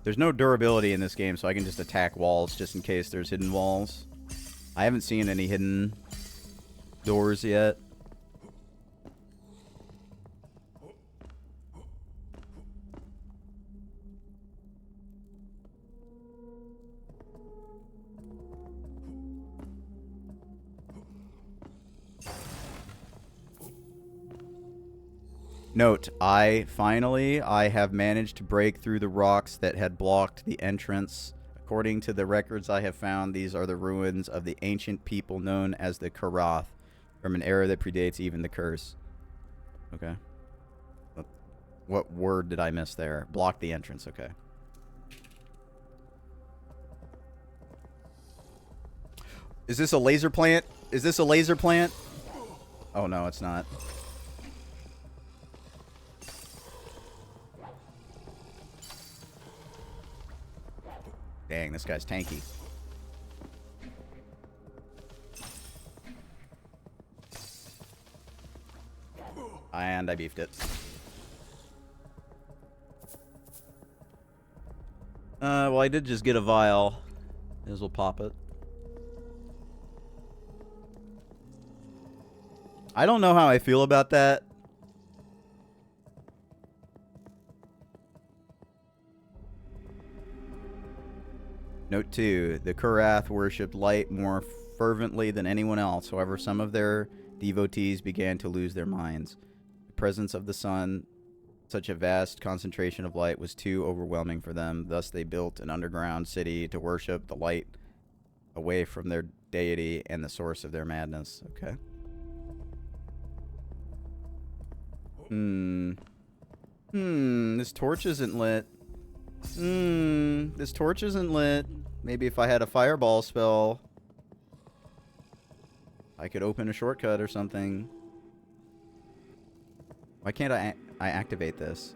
There's no durability in this game, so I can just attack walls just in case there's hidden walls. I haven't seen any hidden doors yet. Note, I have managed to break through the rocks that had blocked the entrance. According to the records I have found, these are the ruins of the ancient people known as the Karath, from an era that predates even the curse. Okay. What word did I miss there? Block the entrance, okay. Is this a laser plant? Is this a laser plant? Oh no, it's not. Dang, this guy's tanky. And I beefed it. Well, I did just get a vial. May as well pop it. I don't know how I feel about that. Note 2, the Karath worshipped light more fervently than anyone else. However, some of their devotees began to lose their minds. The presence of the sun, such a vast concentration of light, was too overwhelming for them. Thus, they built an underground city to worship the light away from their deity and the source of their madness. Okay. This torch isn't lit. This torch isn't lit. Maybe if I had a fireball spell, I could open a shortcut or something. Why can't I activate this?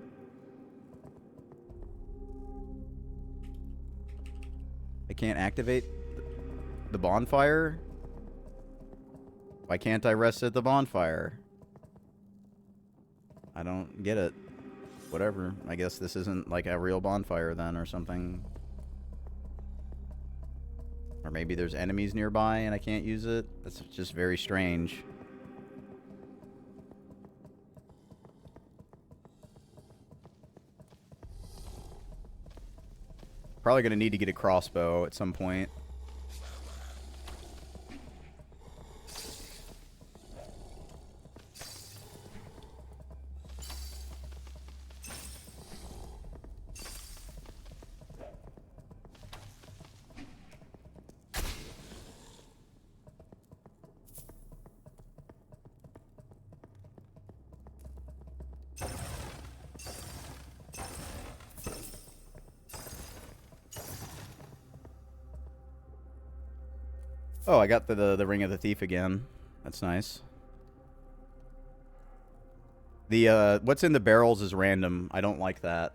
I can't activate the bonfire? Why can't I rest at the bonfire? I don't get it. Whatever. I guess this isn't like a real bonfire then or something. Or maybe there's enemies nearby and I can't use it. That's just very strange. Probably gonna need to get a crossbow at some point. Oh, I got the Ring of the Thief again. That's nice. The what's in the barrels is random. I don't like that.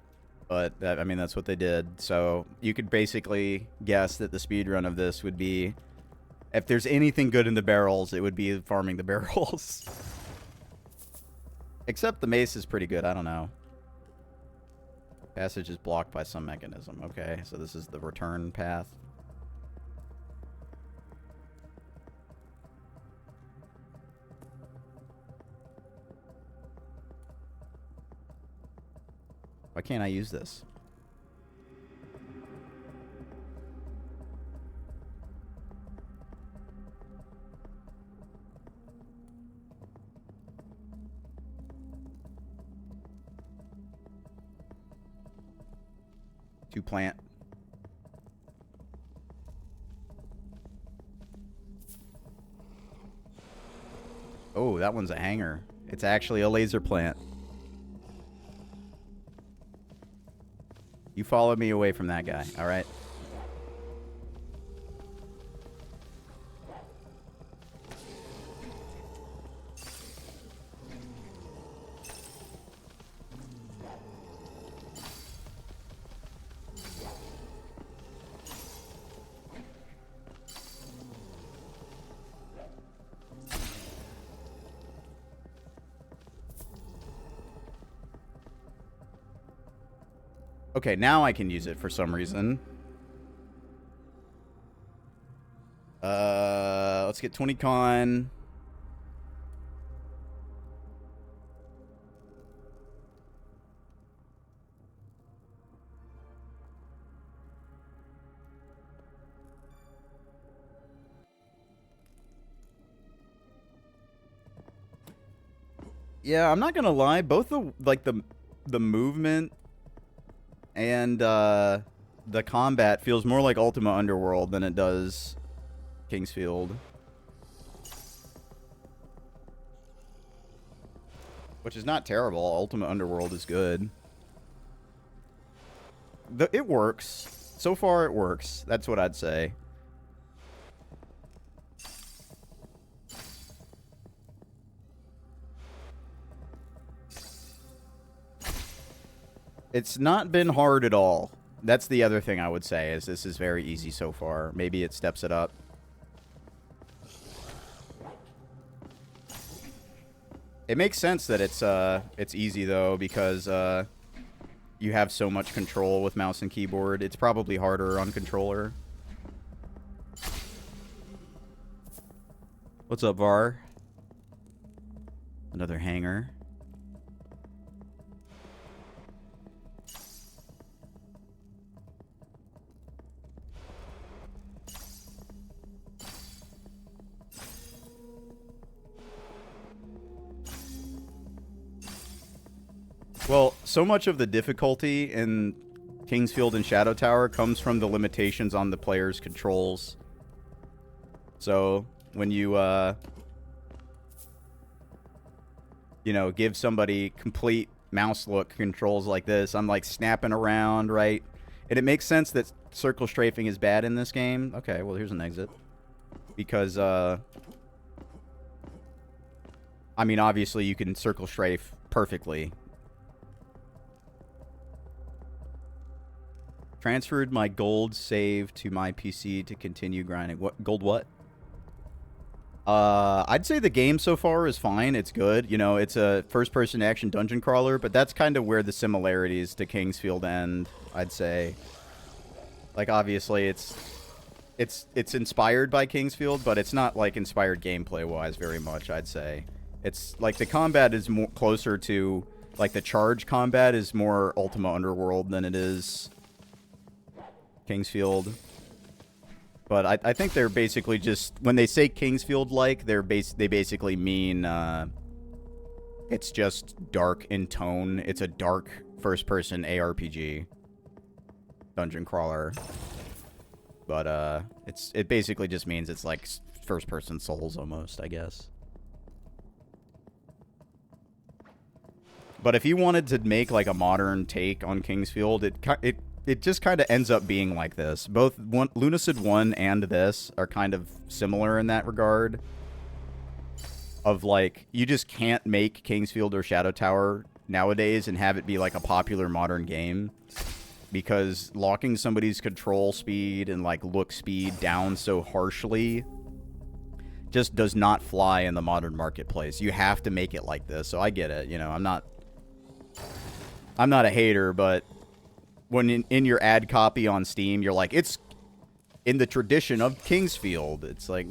But, I mean, that's what they did. So, you could basically guess that the speedrun of this would be... If there's anything good in the barrels, it would be farming the barrels. Except the mace is pretty good. I don't know. Passage is blocked by some mechanism. Okay, so this is the return path. Why can't I use this? To plant. Oh, that one's a hanger. It's actually a laser plant. You follow me away from that guy, all right? Okay, now I can use it for some reason. Let's get 20 con. Yeah, I'm not gonna lie. Both the movement and the combat feels more like Ultima Underworld than it does Kingsfield. Which is not terrible. Ultima Underworld is good. It works. So far it works. That's what I'd say. It's not been hard at all. That's the other thing I would say, is this is very easy so far. Maybe it steps it up. It makes sense that it's easy though, because you have so much control with mouse and keyboard. It's probably harder on controller. What's up, Var? Another hanger. Well, so much of the difficulty in Kingsfield and Shadow Tower comes from the limitations on the player's controls. So, when you, you know, give somebody complete mouse look controls like this, I'm like snapping around, right? And it makes sense that circle strafing is bad in this game. Okay, well, here's an exit. Because, I mean, obviously you can circle strafe perfectly. Transferred my gold save to my PC to continue grinding. What gold? What? I'd say the game so far is fine. It's good. You know, it's a first-person action dungeon crawler, but that's kind of where the similarities to Kingsfield end. I'd say. Like, obviously, it's inspired by Kingsfield, but it's not like inspired gameplay-wise very much. I'd say it's like the combat is more closer to like the charge combat is more Ultima Underworld than it is Kingsfield. But I think they're basically just, when they say Kingsfield-like, they basically mean it's just dark in tone. It's a dark first-person ARPG dungeon crawler. But it basically just means it's like first-person Souls almost, I guess. But if you wanted to make like a modern take on Kingsfield, it just kind of ends up being like this. Both Lunacid 1 and this are kind of similar in that regard. of like, you just can't make Kingsfield or Shadow Tower nowadays and have it be like a popular modern game, because locking somebody's control speed and like look speed down so harshly just does not fly in the modern marketplace. You have to make it like this. So I get it. You know, I'm not a hater, but when in your ad copy on Steam, you're like, it's in the tradition of Kingsfield. It's like,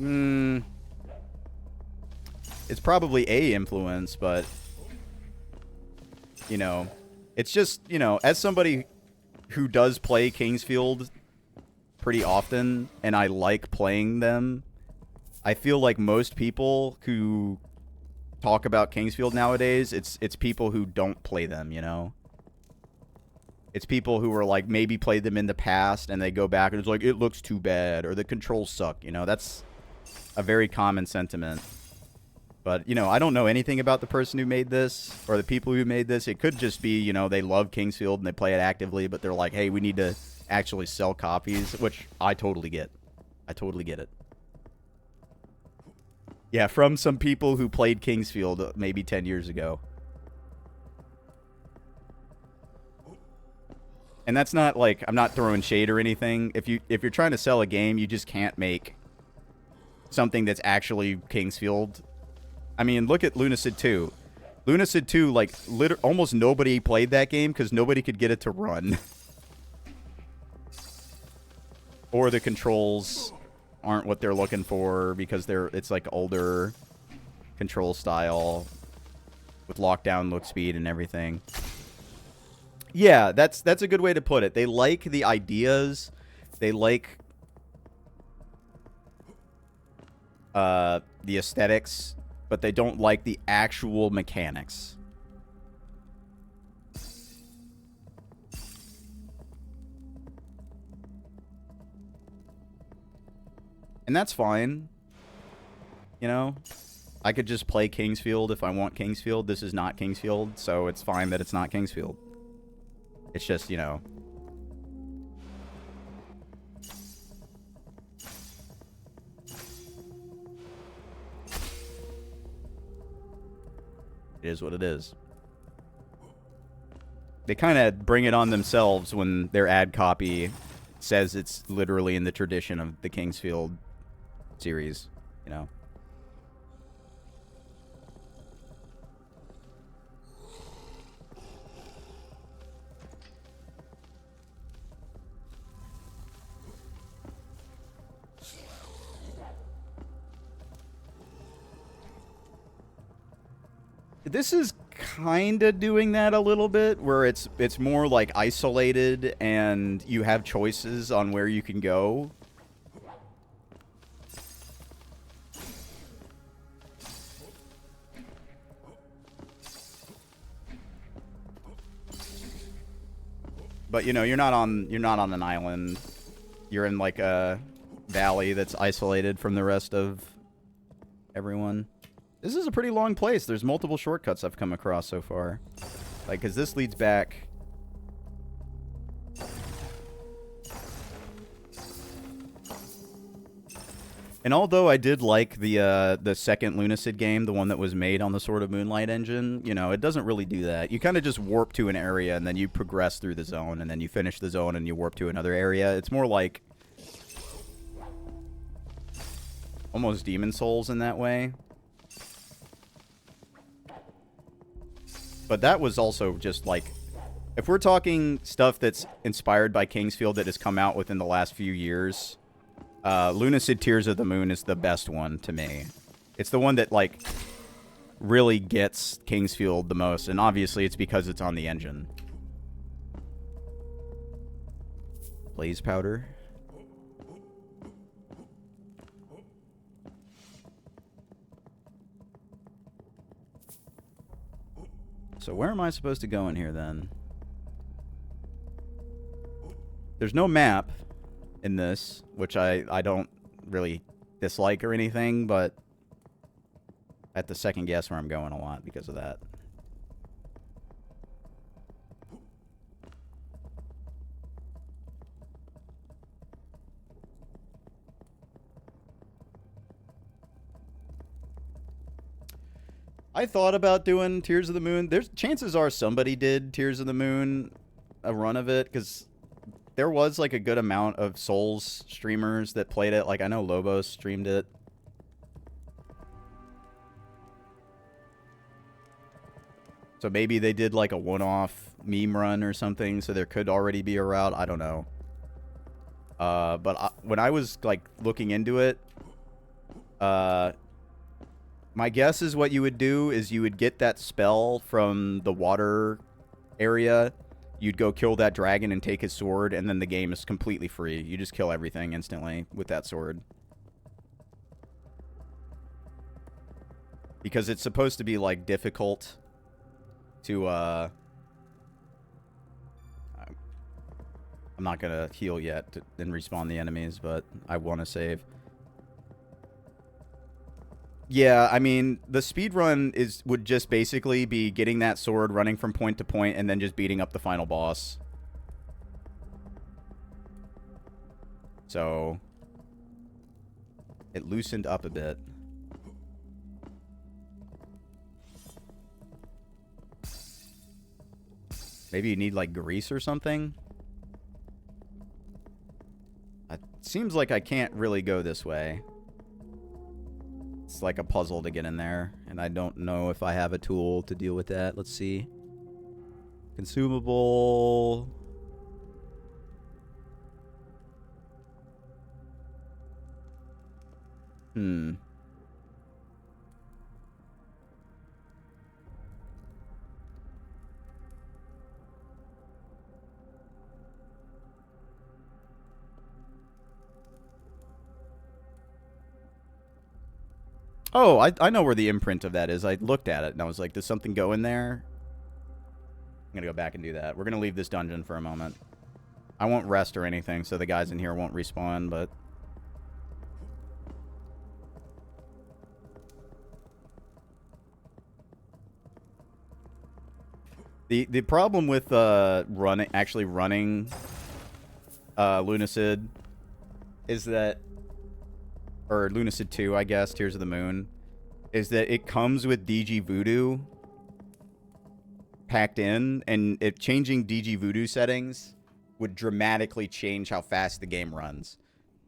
it's probably a influence, but, you know, it's just, you know, as somebody who does play Kingsfield pretty often, and I like playing them, I feel like most people who talk about Kingsfield nowadays, it's people who don't play them, you know? It's people who are like, maybe played them in the past, and they go back and it's like, it looks too bad, or the controls suck, you know? That's a very common sentiment. But, you know, I don't know anything about the person who made this, or the people who made this. It could just be, you know, they love Kingsfield and they play it actively, but they're like, hey, we need to actually sell copies, which I totally get. I totally get it. Yeah, from some people who played Kingsfield maybe 10 years ago. And that's not like, I'm not throwing shade or anything. If you're trying to sell a game, you just can't make something that's actually Kingsfield. I mean, look at Lunacid 2. Lunacid 2, like, almost nobody played that game because nobody could get it to run. Or the controls aren't what they're looking for because it's like older control style with lockdown look speed and everything. Yeah, that's a good way to put it. They like the ideas. They like the aesthetics, but they don't like the actual mechanics. And that's fine. You know? I could just play Kingsfield if I want Kingsfield. This is not Kingsfield, so it's fine that it's not Kingsfield. It's just, you know... It is what it is. They kind of bring it on themselves when their ad copy says it's literally in the tradition of the Kingsfield series, you know. This is kind of doing that a little bit, where it's more like isolated and you have choices on where you can go. But you know, you're not on an island. You're in like a valley that's isolated from the rest of everyone. This is a pretty long place. There's multiple shortcuts I've come across so far. Like, because this leads back... And although I did like the second Lunacid game, the one that was made on the Sword of Moonlight engine, you know, it doesn't really do that. You kind of just warp to an area, and then you progress through the zone, and then you finish the zone, and you warp to another area. It's more like... almost Demon Souls in that way. But that was also just like, if we're talking stuff that's inspired by Kingsfield that has come out within the last few years, Lunacid Tears of the Moon is the best one to me. It's the one that like really gets Kingsfield the most, and obviously it's because it's on the engine. Blaze powder. So where am I supposed to go in here, then? There's no map in this, which I don't really dislike or anything, but I have to second guess where I'm going a lot because of that. I thought about doing Tears of the Moon. There's chances are somebody did Tears of the Moon, a run of it, because there was like a good amount of Souls streamers that played it. Like I know Lobos streamed it. So maybe they did like a one-off meme run or something, so there could already be a route. I don't know. But when I was like looking into it, my guess is what you would do is you would get that spell from the water area. You'd go kill that dragon and take his sword, and then the game is completely free. You just kill everything instantly with that sword. Because it's supposed to be, like, difficult to, I'm not going to heal yet and respawn the enemies, but I want to save. Yeah, I mean, the speedrun would just basically be getting that sword, running from point to point, and then just beating up the final boss. So, it loosened up a bit. Maybe you need, like, grease or something? It seems like I can't really go this way. It's like a puzzle to get in there, and I don't know if I have a tool to deal with that. Let's see. Consumable. Oh, I know where the imprint of that is. I looked at it, and I was like, does something go in there? I'm going to go back and do that. We're going to leave this dungeon for a moment. I won't rest or anything, so the guys in here won't respawn, but... The problem with actually running Lunacid is that... or Lunacid 2, I guess, Tears of the Moon, is that it comes with DG Voodoo packed in, and changing DG Voodoo settings would dramatically change how fast the game runs.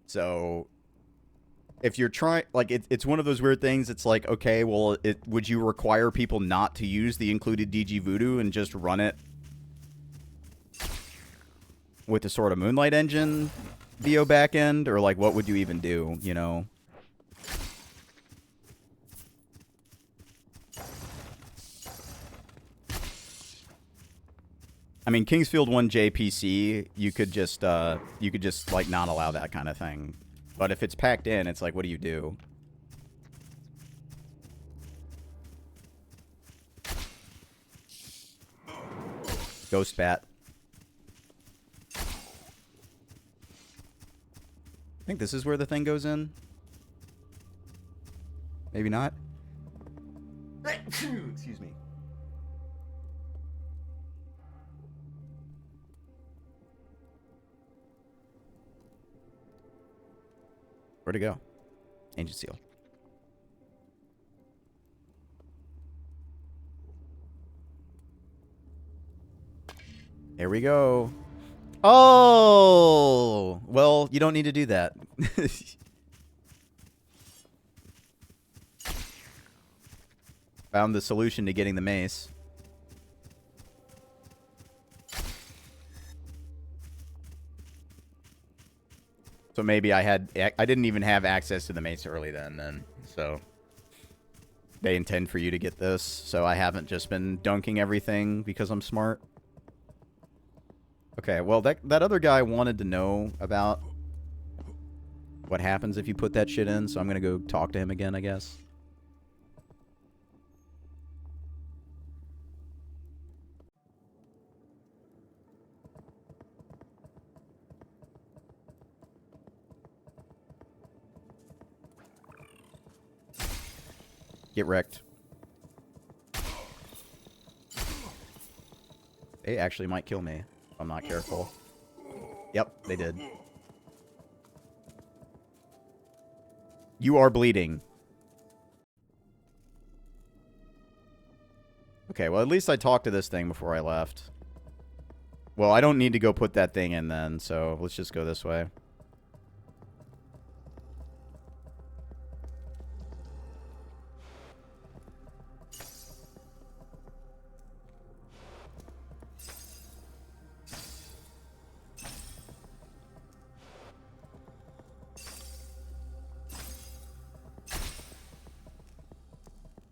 So, if you're trying, like, it's one of those weird things, it's like, okay, well, would you require people not to use the included DG Voodoo and just run it with the Sword of Moonlight engine VO backend, or, like, what would you even do, you know? I mean, Kingsfield 1 JPC, you could just like not allow that kind of thing. But if it's packed in, it's like, what do you do? Ghost bat. I think this is where the thing goes in. Maybe not. Excuse me. Where'd it go? Ancient Seal. Here we go. Oh! Well, you don't need to do that. Found the solution to getting the mace. So maybe I didn't even have access to the mace early then. So they intend for you to get this. So I haven't just been dunking everything because I'm smart. Okay, well, that other guy wanted to know about what happens if you put that shit in. So I'm going to go talk to him again, I guess. Get wrecked. They actually might kill me if I'm not careful. Yep, they did. You are bleeding. Okay, well, at least I talked to this thing before I left. Well, I don't need to go put that thing in then, so let's just go this way.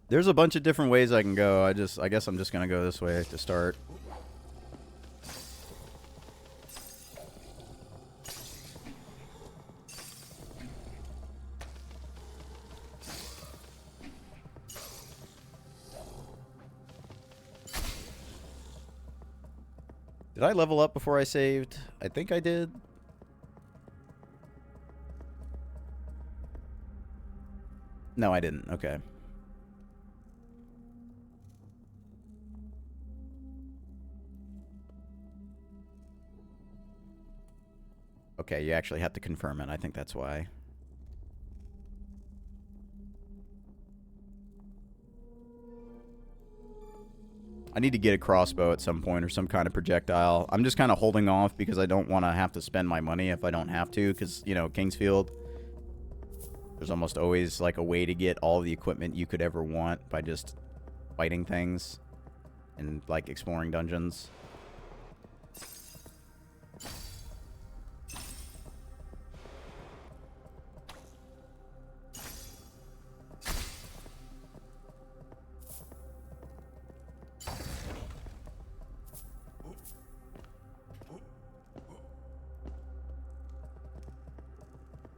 There's a bunch of different ways I can go. I guess I'm just gonna go this way to start. Did I level up before I saved? I think I did. No, I didn't. Okay. Okay, you actually have to confirm it. I think that's why. I need to get a crossbow at some point or some kind of projectile. I'm just kind of holding off because I don't want to have to spend my money if I don't have to. Because, you know, Kingsfield, there's almost always like a way to get all the equipment you could ever want by just fighting things and like exploring dungeons.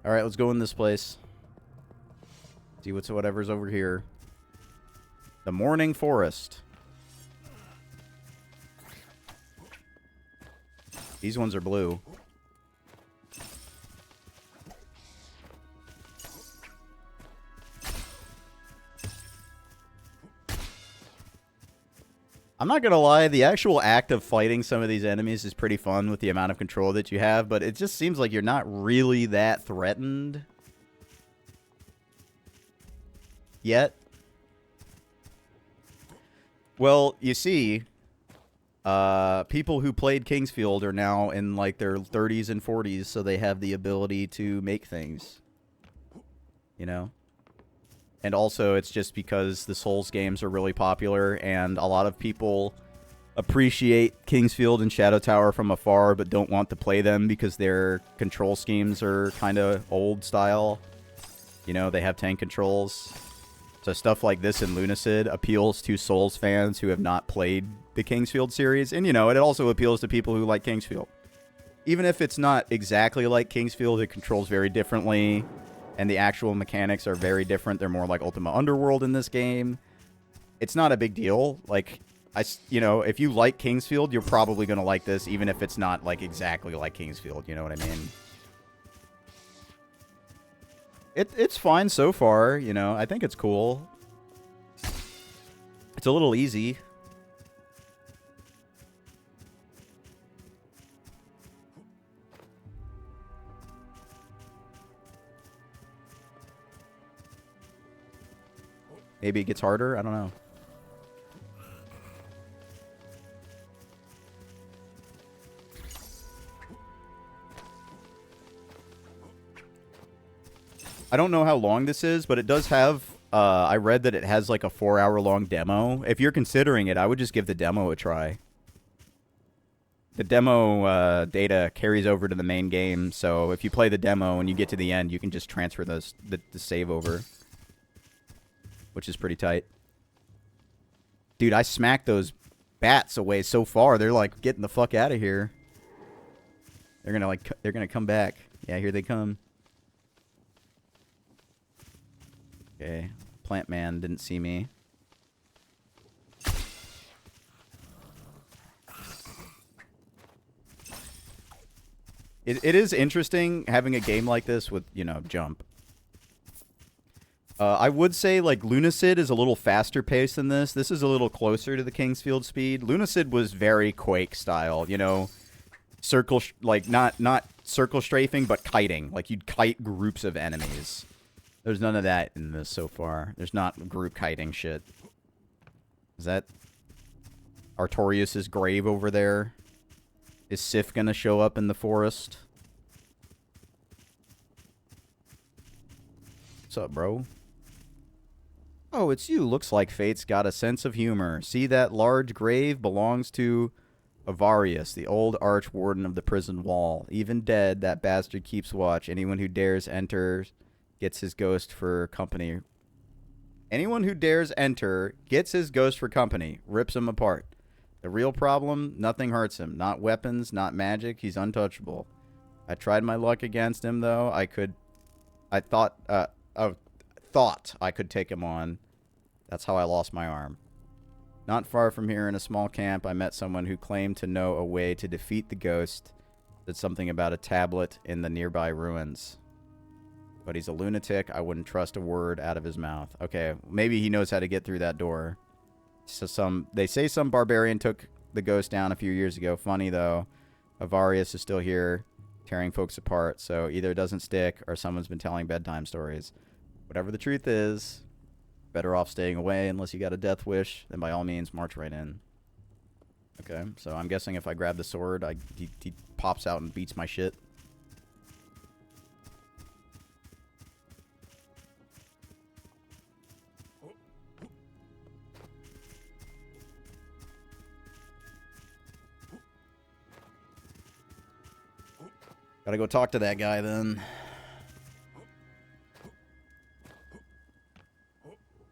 Alright, let's go in this place. See whatever's over here. The Morning Forest. These ones are blue. I'm not gonna lie, the actual act of fighting some of these enemies is pretty fun with the amount of control that you have, but it just seems like you're not really that threatened yet. Well, you see, people who played Kingsfield are now in like their 30s and 40s, so they have the ability to make things, you know? And also, it's just because the Souls games are really popular, and a lot of people appreciate Kingsfield and Shadow Tower from afar, but don't want to play them because their control schemes are kind of old style. You know, they have tank controls. So stuff like this in Lunacid appeals to Souls fans who have not played the Kingsfield series. And, you know, it also appeals to people who like Kingsfield. Even if it's not exactly like Kingsfield, it controls very differently. And the actual mechanics are very different. They're more like Ultima Underworld in this game. It's not a big deal. Like, you know, if you like Kingsfield, you're probably going to like this, even if it's not like exactly like Kingsfield. You know what I mean? It's fine so far, you know. I think it's cool. It's a little easy. Maybe it gets harder. I don't know. I don't know how long this is, but it does have... I read that it has like a 4-hour-long demo. If you're considering it, I would just give the demo a try. The demo data carries over to the main game, so if you play the demo and you get to the end, you can just transfer the save over. Which is pretty tight. Dude, I smacked those bats away so far. They're like getting the fuck out of here. They're gonna come back. Yeah, here they come. Okay. Plant man didn't see me. It is interesting having a game like this with, you know, jump. I would say, like, Lunacid is a little faster paced than this. This is a little closer to the Kingsfield speed. Lunacid was very Quake style, you know, like, not circle strafing, but kiting. Like, you'd kite groups of enemies. There's none of that in this so far. There's not group kiting shit. Is that Artorias' grave over there. Is Sif gonna show up in the forest? What's up, bro? Oh, it's you. Looks like fate's got a sense of humor. See, that large grave belongs to Avarius, the old archwarden of the prison wall. Even dead, that bastard keeps watch. Anyone who dares enter gets his ghost for company. Anyone who dares enter gets his ghost for company. Rips him apart. The real problem, nothing hurts him. Not weapons, not magic. He's untouchable. I tried my luck against him, though. I thought I could take him on. That's how I lost my arm. Not far from here in a small camp, I met someone who claimed to know a way to defeat the ghost. Said something about a tablet in the nearby ruins. But he's a lunatic. I wouldn't trust a word out of his mouth. Okay, maybe he knows how to get through that door. So they say some barbarian took the ghost down a few years ago. Funny, though. Avarius is still here, tearing folks apart. So either it doesn't stick or someone's been telling bedtime stories. Whatever the truth is, better off staying away unless you got a death wish. Then by all means, march right in. Okay, so I'm guessing if I grab the sword, he pops out and beats my shit. Gotta go talk to that guy then.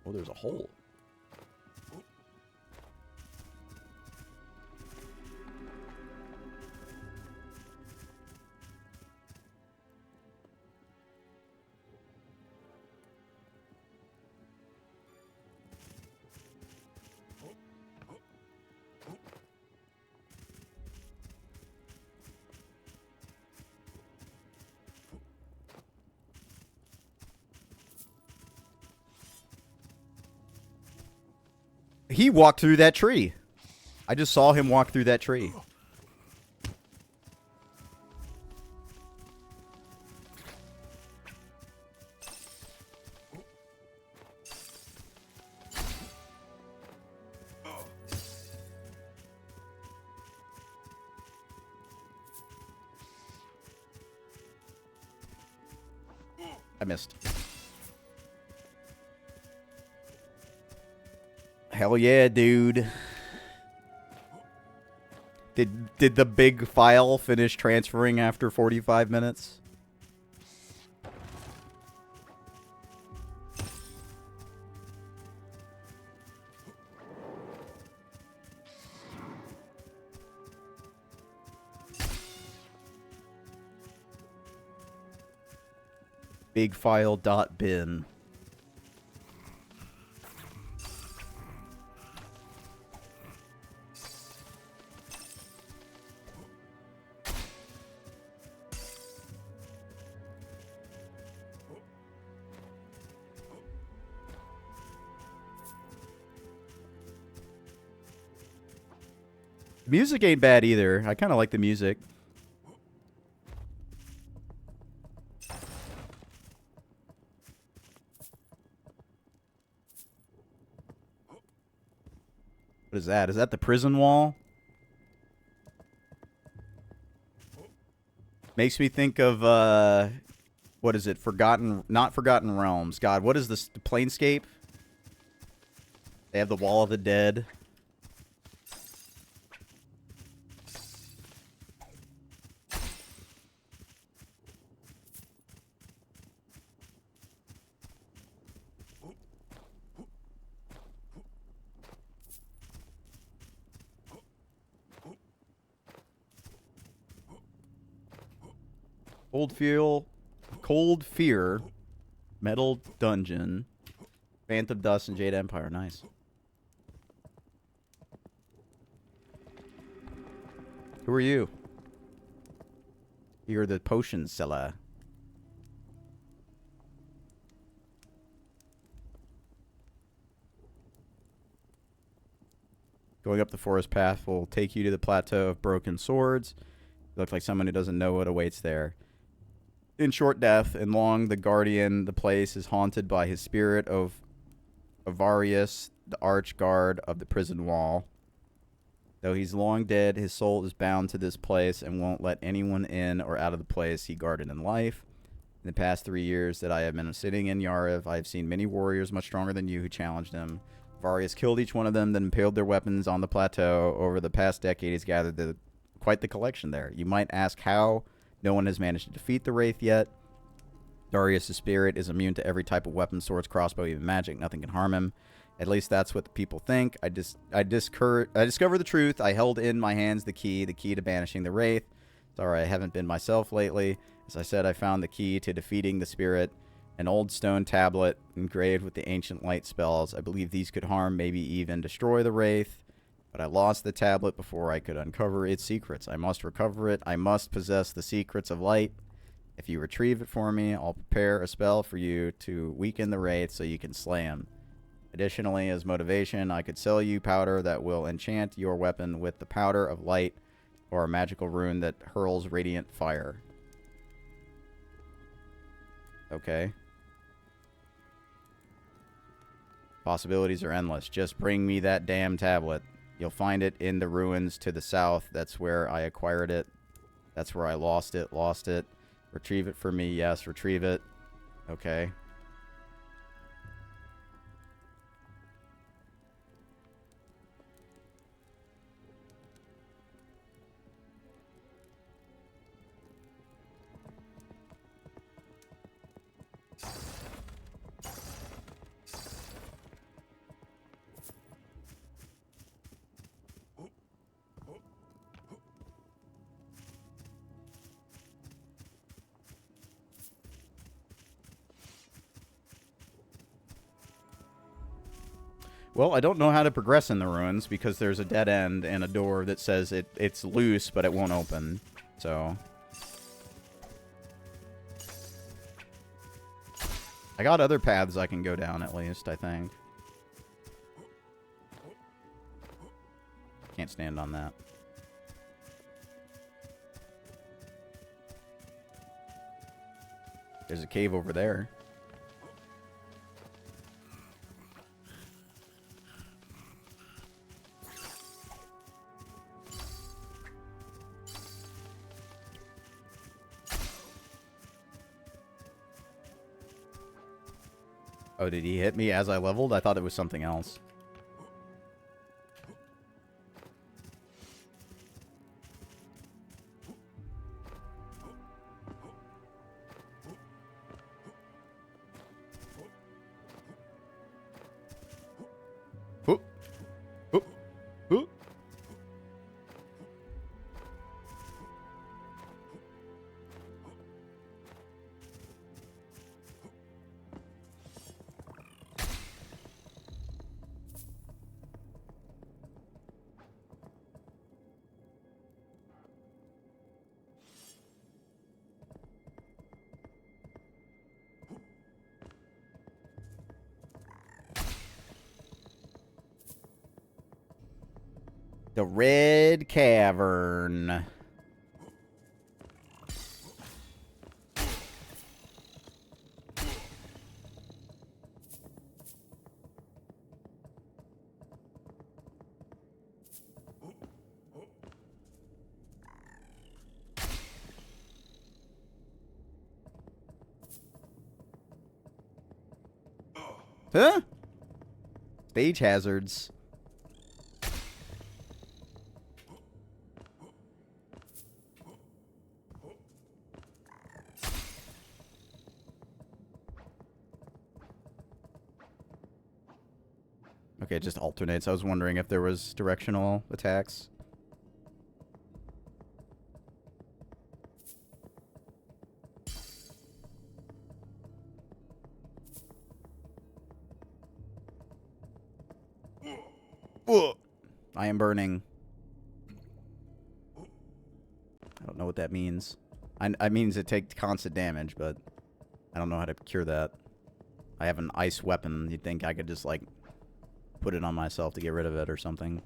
Oh, there's a hole. He walked through that tree. I just saw him walk through that tree. I missed. Hell yeah, dude. Did the big file finish transferring after 45 minutes? Bigfile.bin. Music ain't bad either. I kind of like the music. What is that? Is that the prison wall? Makes me think of, what is it? Not Forgotten Realms. God, what is this? The Planescape? They have the Wall of the Dead. Cold Fear, Metal Dungeon, Phantom Dust, and Jade Empire. Nice. Who are you? You're the potion seller. Going up the forest path will take you to the plateau of broken swords. You look like someone who doesn't know what awaits there. In short death, and long the guardian, the place is haunted by his spirit of Avarius, the arch guard of the prison wall. Though he's long dead, his soul is bound to this place and won't let anyone in or out of the place he guarded in life. In the past 3 years that I have been sitting in Yariv, I have seen many warriors much stronger than you who challenged him. Vari has killed each one of them, then impaled their weapons on the plateau. Over the past decade, he's gathered quite the collection there. You might ask how no one has managed to defeat the Wraith yet. Darius' spirit is immune to every type of weapon, swords, crossbow, even magic. Nothing can harm him. At least that's what the people think. I discovered the truth. I held in my hands the key to banishing the Wraith. Sorry, I haven't been myself lately. As I said, I found the key to defeating the spirit. An old stone tablet engraved with the ancient light spells. I believe these could harm, maybe even destroy the Wraith. But I lost the tablet before I could uncover its secrets. I must recover it. I must possess the secrets of light. If you retrieve it for me, I'll prepare a spell for you to weaken the Wraith so you can slay him. Additionally, as motivation, I could sell you powder that will enchant your weapon with the powder of light or a magical rune that hurls radiant fire. Okay. Possibilities are endless. Just bring me that damn tablet. You'll find it in the ruins to the south. That's where I acquired it. That's where I lost it. Retrieve it for me. Yes, retrieve it. Okay. Well, I don't know how to progress in the ruins because there's a dead end and a door that says it's loose, but it won't open. So I got other paths I can go down at least, I think. Can't stand on that. There's a cave over there. Oh, did he hit me as I leveled? I thought it was something else. Whoop. Whoop. Whoop. The Red Cavern. Huh? Stage hazards. Okay, it just alternates. I was wondering if there was directional attacks. I am burning. I don't know what that means. I means it takes constant damage, but I don't know how to cure that. I have an ice weapon. You'd think I could just, like, put it on myself to get rid of it or something.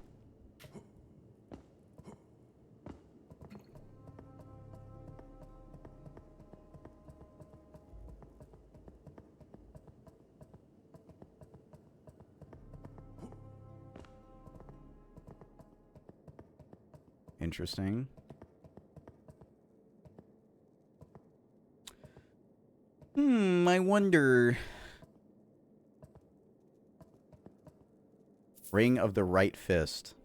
interesting. I wonder... Ring of the Right Fist.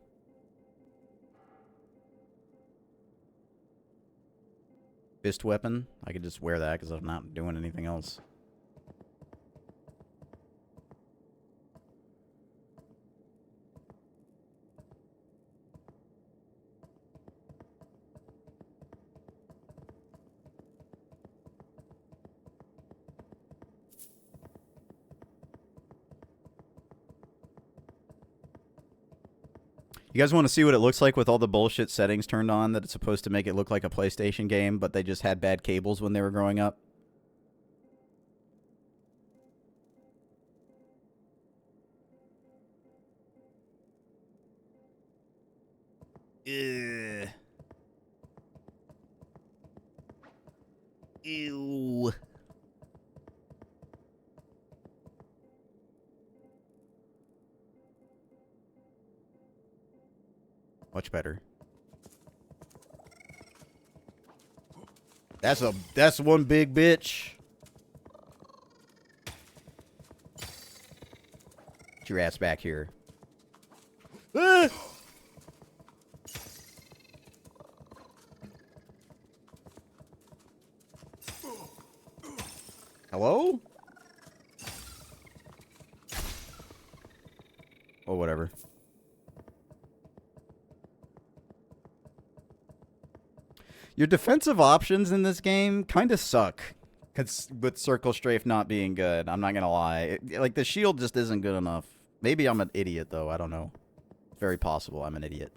Fist weapon? I could just wear that because I'm not doing anything else. You guys want to see what it looks like with all the bullshit settings turned on that it's supposed to make it look like a PlayStation game, but they just had bad cables when they were growing up? Ugh. Ew. Much better. That's one big bitch. Get your ass back here. Ah! Hello? Oh, whatever. Your defensive options in this game kind of suck. With Circle Strafe not being good, I'm not gonna lie. Like, the shield just isn't good enough. Maybe I'm an idiot, though. I don't know. Very possible I'm an idiot.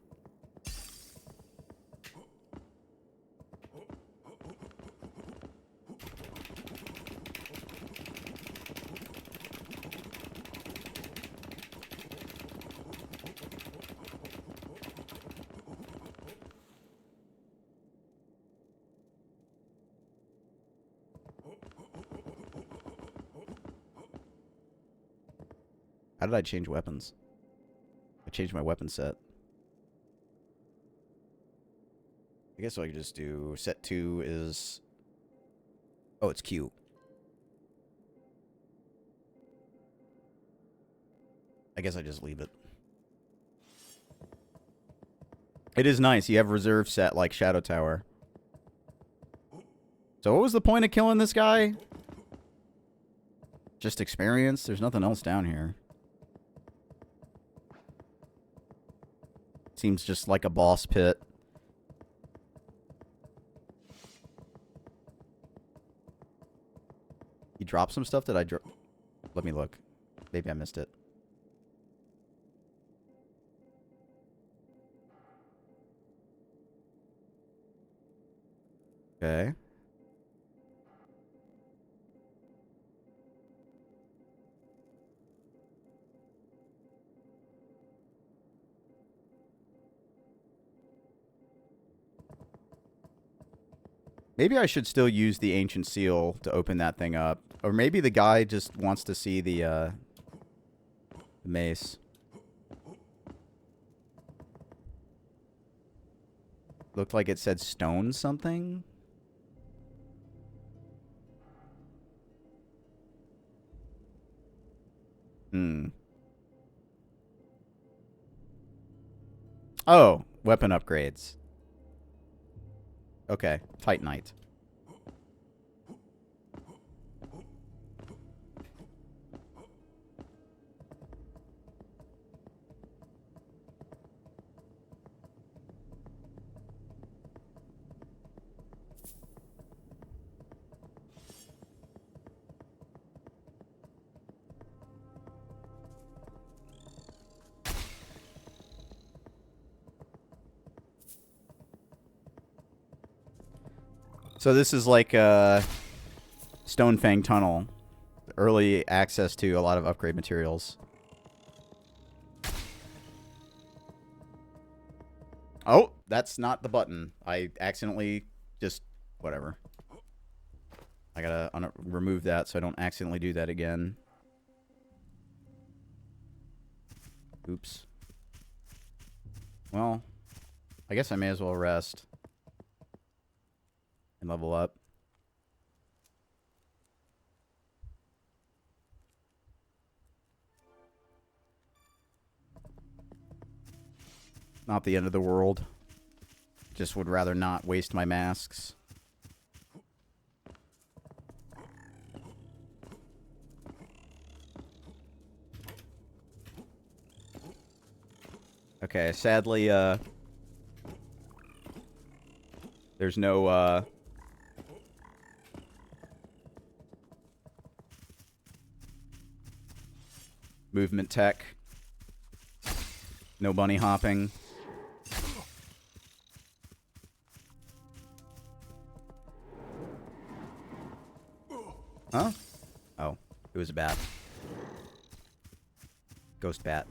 How did I change weapons? I changed my weapon set. I guess I could just do set 2 is... Oh, it's Q. I guess I just leave it. It is nice. You have reserve set like Shadow Tower. So what was the point of killing this guy? Just experience? There's nothing else down here. Seems just like a boss pit. He dropped some stuff? Did I drop? Let me look. Maybe I missed it. Okay. Maybe I should still use the ancient seal to open that thing up. Or maybe the guy just wants to see the mace. Looked like it said stone something. Oh, weapon upgrades. Okay, Titanite. So this is like Stonefang Tunnel. Early access to a lot of upgrade materials. Oh, that's not the button. I accidentally just... whatever. I gotta remove that so I don't accidentally do that again. Oops. Well, I guess I may as well rest. And level up. Not the end of the world. Just would rather not waste my masks. Okay, sadly, there's no, movement tech. No bunny hopping. Huh? Oh, it was a bat. Ghost bat.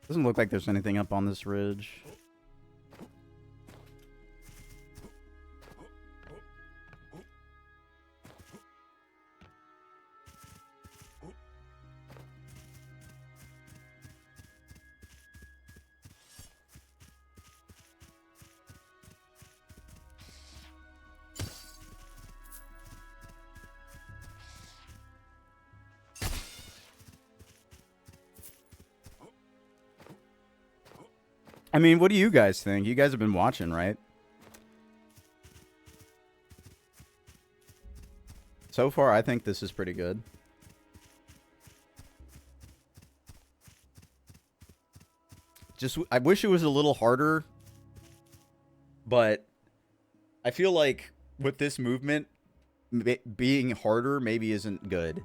Doesn't look like there's anything up on this ridge. I mean, what do you guys think? You guys have been watching, right? So far, I think this is pretty good. Just, I wish it was a little harder, but I feel like with this movement, being harder maybe isn't good.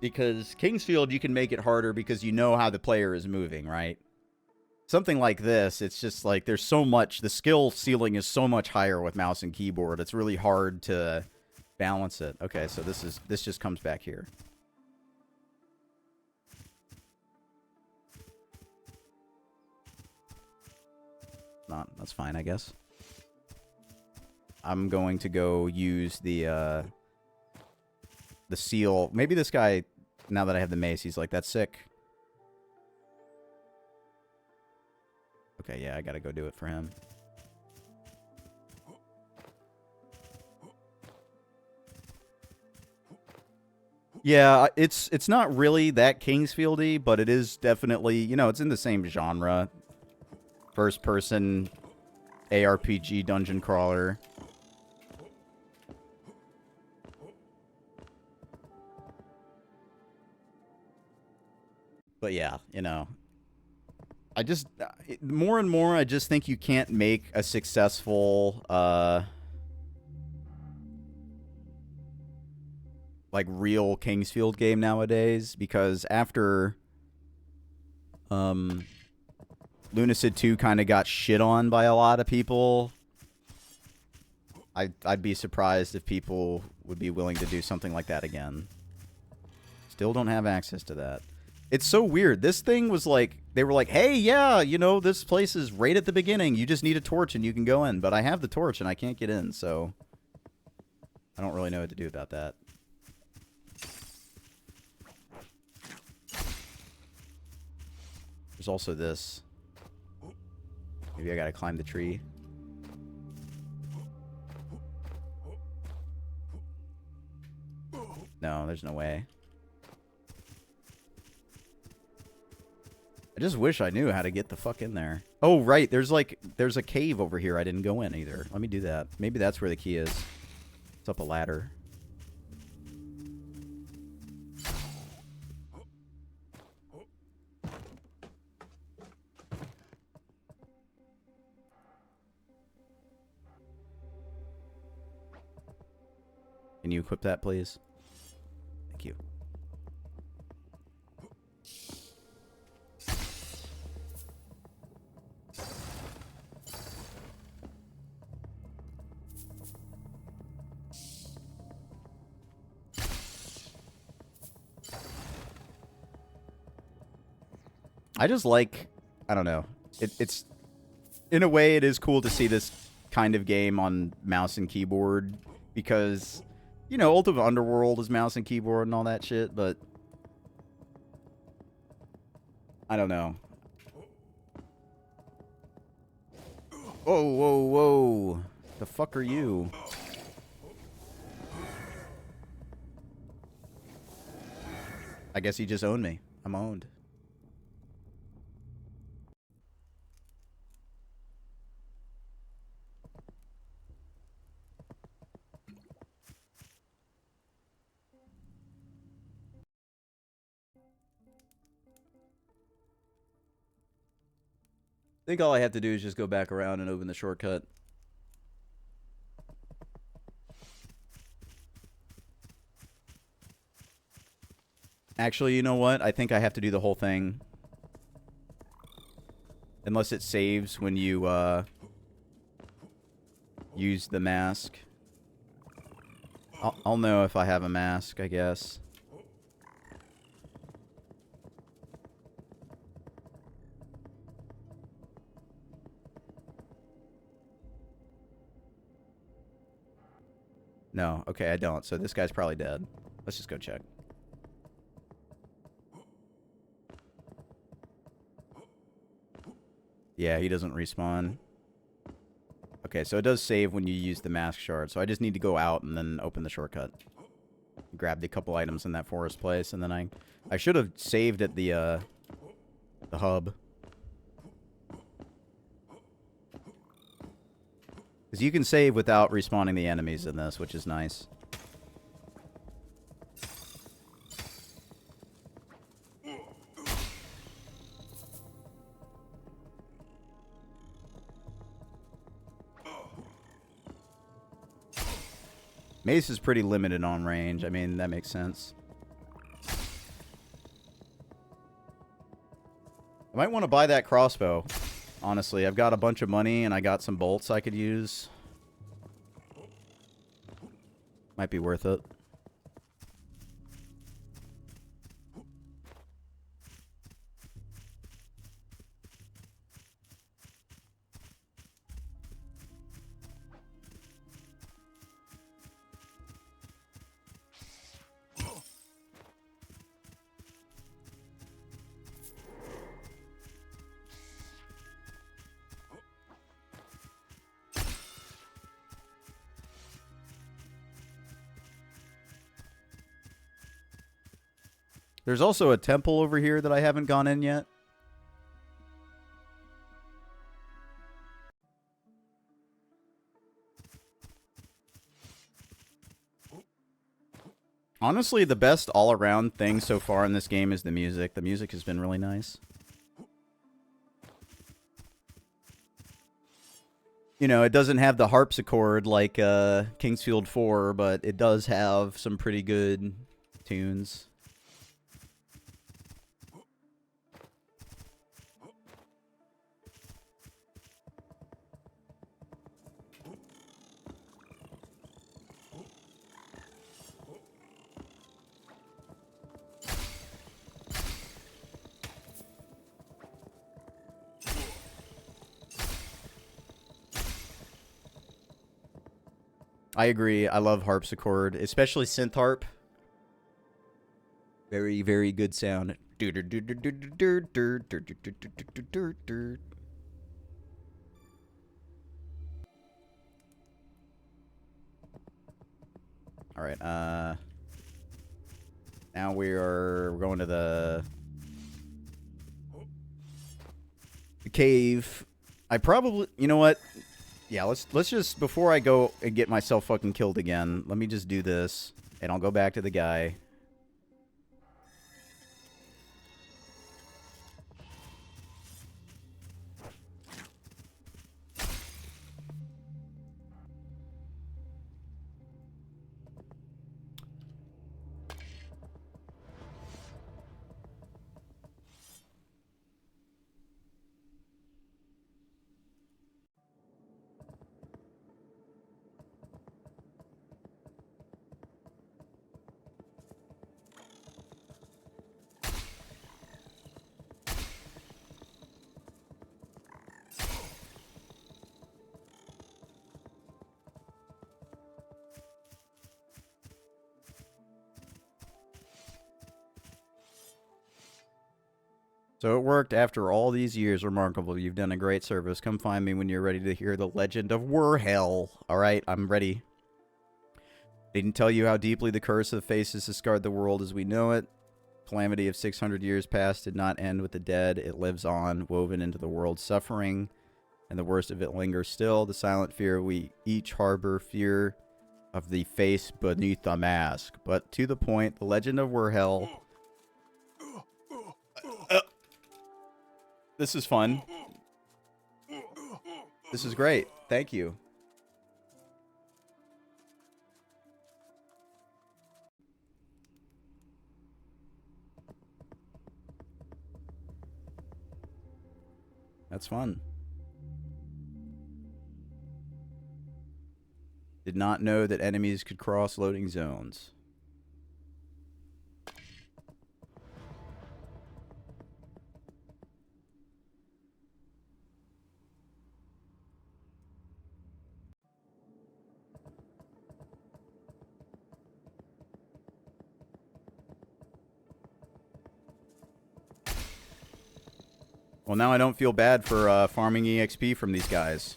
Because Kingsfield, you can make it harder because you know how the player is moving, right? Something like this, it's just like there's so much, the skill ceiling is so much higher with mouse and keyboard. It's really hard to balance it. Okay, so this just comes back here. That's fine, I guess. I'm going to go use the seal. Maybe this guy, now that I have the mace, he's like, that's sick. Okay, yeah, I gotta go do it for him. Yeah, it's not really that Kingsfield-y, but it is definitely, you know, it's in the same genre. First-person ARPG dungeon crawler. But yeah, you know, I just, more and more, I just think you can't make a successful, like, real Kingsfield game nowadays, because after, Lunacid 2 kind of got shit on by a lot of people, I'd be surprised if people would be willing to do something like that again. Still don't have access to that. It's so weird. This thing was like, they were like, hey, yeah, you know, this place is right at the beginning. You just need a torch and you can go in. But I have the torch and I can't get in, so I don't really know what to do about that. There's also this. Maybe I gotta climb the tree. No, there's no way. I just wish I knew how to get the fuck in there. Oh, right. There's a cave over here I didn't go in either. Let me do that. Maybe that's where the key is. It's up a ladder. Can you equip that, please? Thank you. I just like, I don't know. It's in a way it is cool to see this kind of game on mouse and keyboard because, you know, Ultimate Underworld is mouse and keyboard and all that shit, but I don't know. Whoa, whoa, whoa. The fuck are you? I guess he just owned me. I'm owned. I think all I have to do is just go back around and open the shortcut. Actually, you know what? I think I have to do the whole thing. Unless it saves when you, use the mask. I'll know if I have a mask, I guess. No, okay, I don't. So this guy's probably dead. Let's just go check. Yeah, he doesn't respawn. Okay, so it does save when you use the mask shard. So I just need to go out and then open the shortcut. Grab the couple items in that forest place, and then I should have saved at the hub. Because you can save without respawning the enemies in this, which is nice. Mace is pretty limited on range. I mean, that makes sense. I might want to buy that crossbow. Honestly, I've got a bunch of money and I got some bolts I could use. Might be worth it. There's also a temple over here that I haven't gone in yet. Honestly, the best all-around thing so far in this game is the music. The music has been really nice. You know, it doesn't have the harpsichord like Kingsfield 4, but it does have some pretty good tunes. I agree. I love harpsichord, especially synth harp. Very, very good sound. All right. Now we're going to the cave. I probably, you know what? Yeah, let's just, before I go and get myself fucking killed again, let me just do this, and I'll go back to the guy. So it worked after all these years. Remarkable. You've done a great service. Come find me when you're ready to hear the legend of Verho. All right, I'm ready. Didn't tell you how deeply the curse of the faces has scarred the world as we know it. Calamity of 600 years past did not end with the dead. It lives on, woven into the world's suffering, and the worst of it lingers still. The silent fear we each harbor, fear of the face beneath the mask. But to the point, the legend of Verho. This is fun. This is great. Thank you. That's fun. Did not know that enemies could cross loading zones. Well, now I don't feel bad for farming EXP from these guys.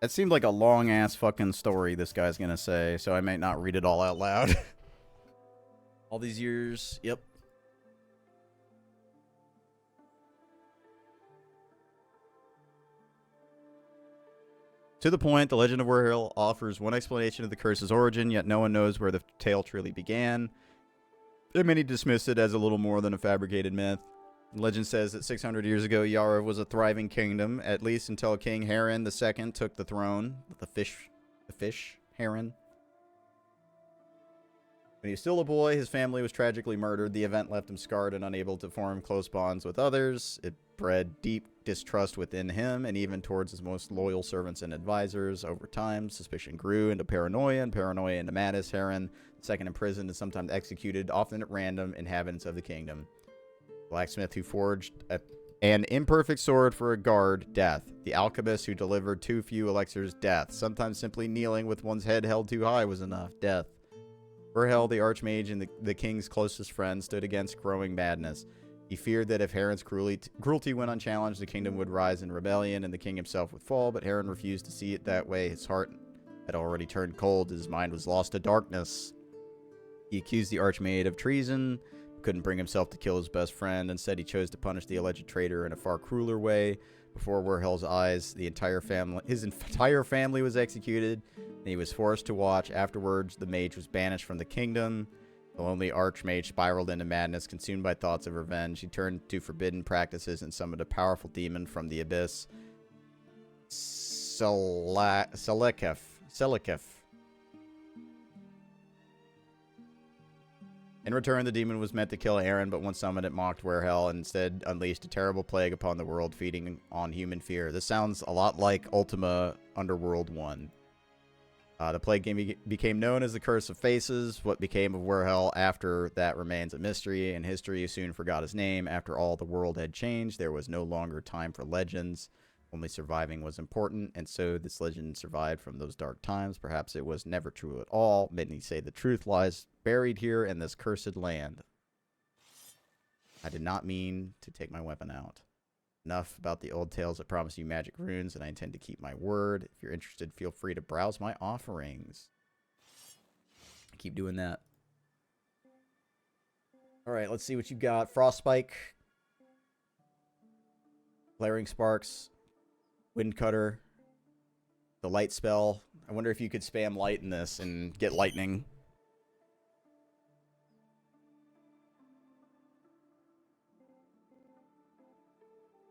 That seemed like a long-ass fucking story this guy's gonna say, so I might not read it all out loud. All these years, yep. To the point, the legend of Verho offers one explanation of the curse's origin, yet no one knows where the tale truly began. And many dismiss it as a little more than a fabricated myth. Legend says that 600 years ago, Yariv was a thriving kingdom, at least until King Heron II took the throne. The fish Heron. When he was still a boy, his family was tragically murdered. The event left him scarred and unable to form close bonds with others. It bred deep distrust within him and even towards his most loyal servants and advisors. Over time, suspicion grew into paranoia, and paranoia into madness. Heron, second imprisoned and sometimes executed, often at random, inhabitants of the kingdom. Blacksmith who forged an imperfect sword for a guard, death. The alchemist who delivered too few elixirs, death. Sometimes simply kneeling with one's head held too high was enough, death. Verho, the archmage and the king's closest friend, stood against growing madness. He feared that if Heron's cruelty went unchallenged, the kingdom would rise in rebellion and the king himself would fall, but Heron refused to see it that way. His heart had already turned cold. His mind was lost to darkness. He accused the archmage of treason, couldn't bring himself to kill his best friend. Instead, he chose to punish the alleged traitor in a far crueler way. Before Verho's eyes, his entire family was executed, and he was forced to watch. Afterwards, the mage was banished from the kingdom. The lonely archmage spiraled into madness, consumed by thoughts of revenge. He turned to forbidden practices and summoned a powerful demon from the abyss, Selikef. In return, the demon was meant to kill Aaron, but once summoned, it mocked Verho and instead unleashed a terrible plague upon the world, feeding on human fear. This sounds a lot like Ultima Underworld 1. The plague became known as the Curse of Faces. What became of Verho after that remains a mystery, and history soon forgot his name. After all, the world had changed. There was no longer time for legends. Only surviving was important, and so this legend survived from those dark times. Perhaps it was never true at all. Many say the truth lies buried here in this cursed land. I did not mean to take my weapon out. Enough about the old tales that promise you magic runes, and I intend to keep my word. If you're interested, feel free to browse my offerings. I keep doing that. Alright, let's see what you got. Frostspike. Glaring Sparks. Wind Cutter. The light spell. I wonder if you could spam light in this and get lightning.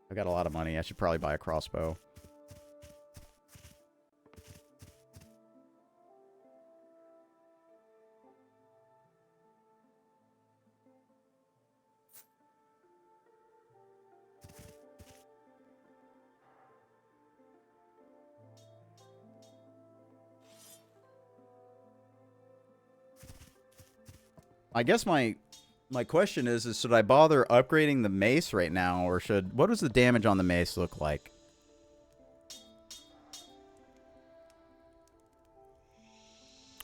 I got a lot of money. I should probably buy a crossbow. I guess my My question is should I bother upgrading the mace right now, or what does the damage on the mace look like?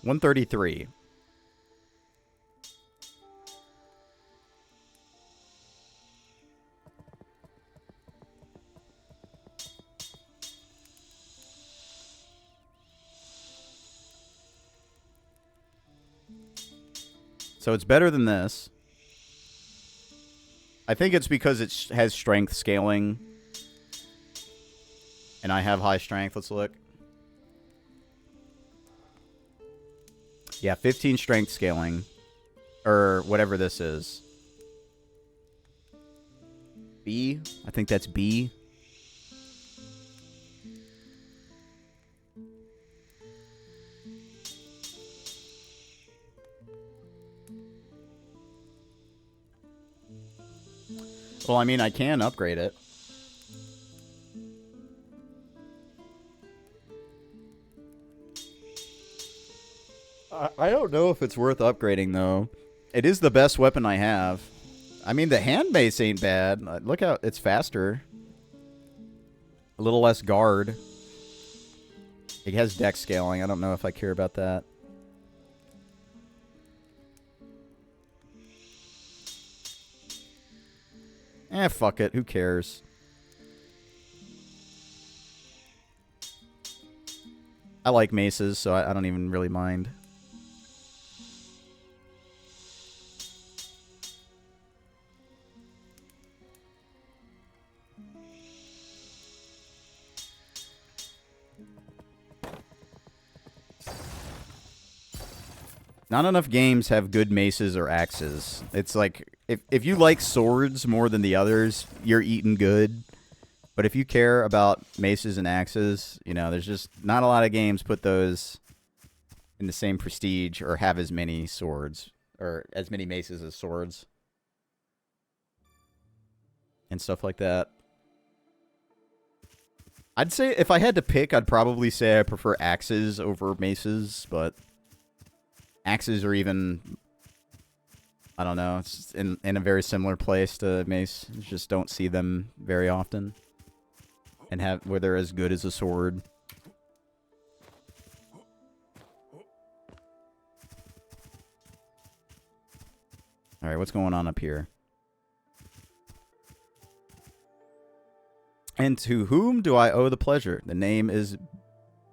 $133. So it's better than this. I think it's because it has strength scaling. And I have high strength. Let's look. Yeah, 15 strength scaling. Or whatever this is. B? I think that's B. Well, I mean, I can upgrade it. I don't know if it's worth upgrading, though. It is the best weapon I have. I mean, the hand mace ain't bad. Look how it's faster. A little less guard. It has dex scaling. I don't know if I care about that. Fuck it. Who cares? I like maces, so I don't even really mind. Not enough games have good maces or axes. It's like, if you like swords more than the others, you're eating good. But if you care about maces and axes, you know, there's just not a lot of games put those in the same prestige or have as many swords, or as many maces as swords. And stuff like that. I'd say, if I had to pick, I'd probably say I prefer axes over maces, but axes are even, I don't know, it's in a very similar place to mace. You just don't see them very often. And where they're as good as a sword. Alright, what's going on up here? And to whom do I owe the pleasure? The name is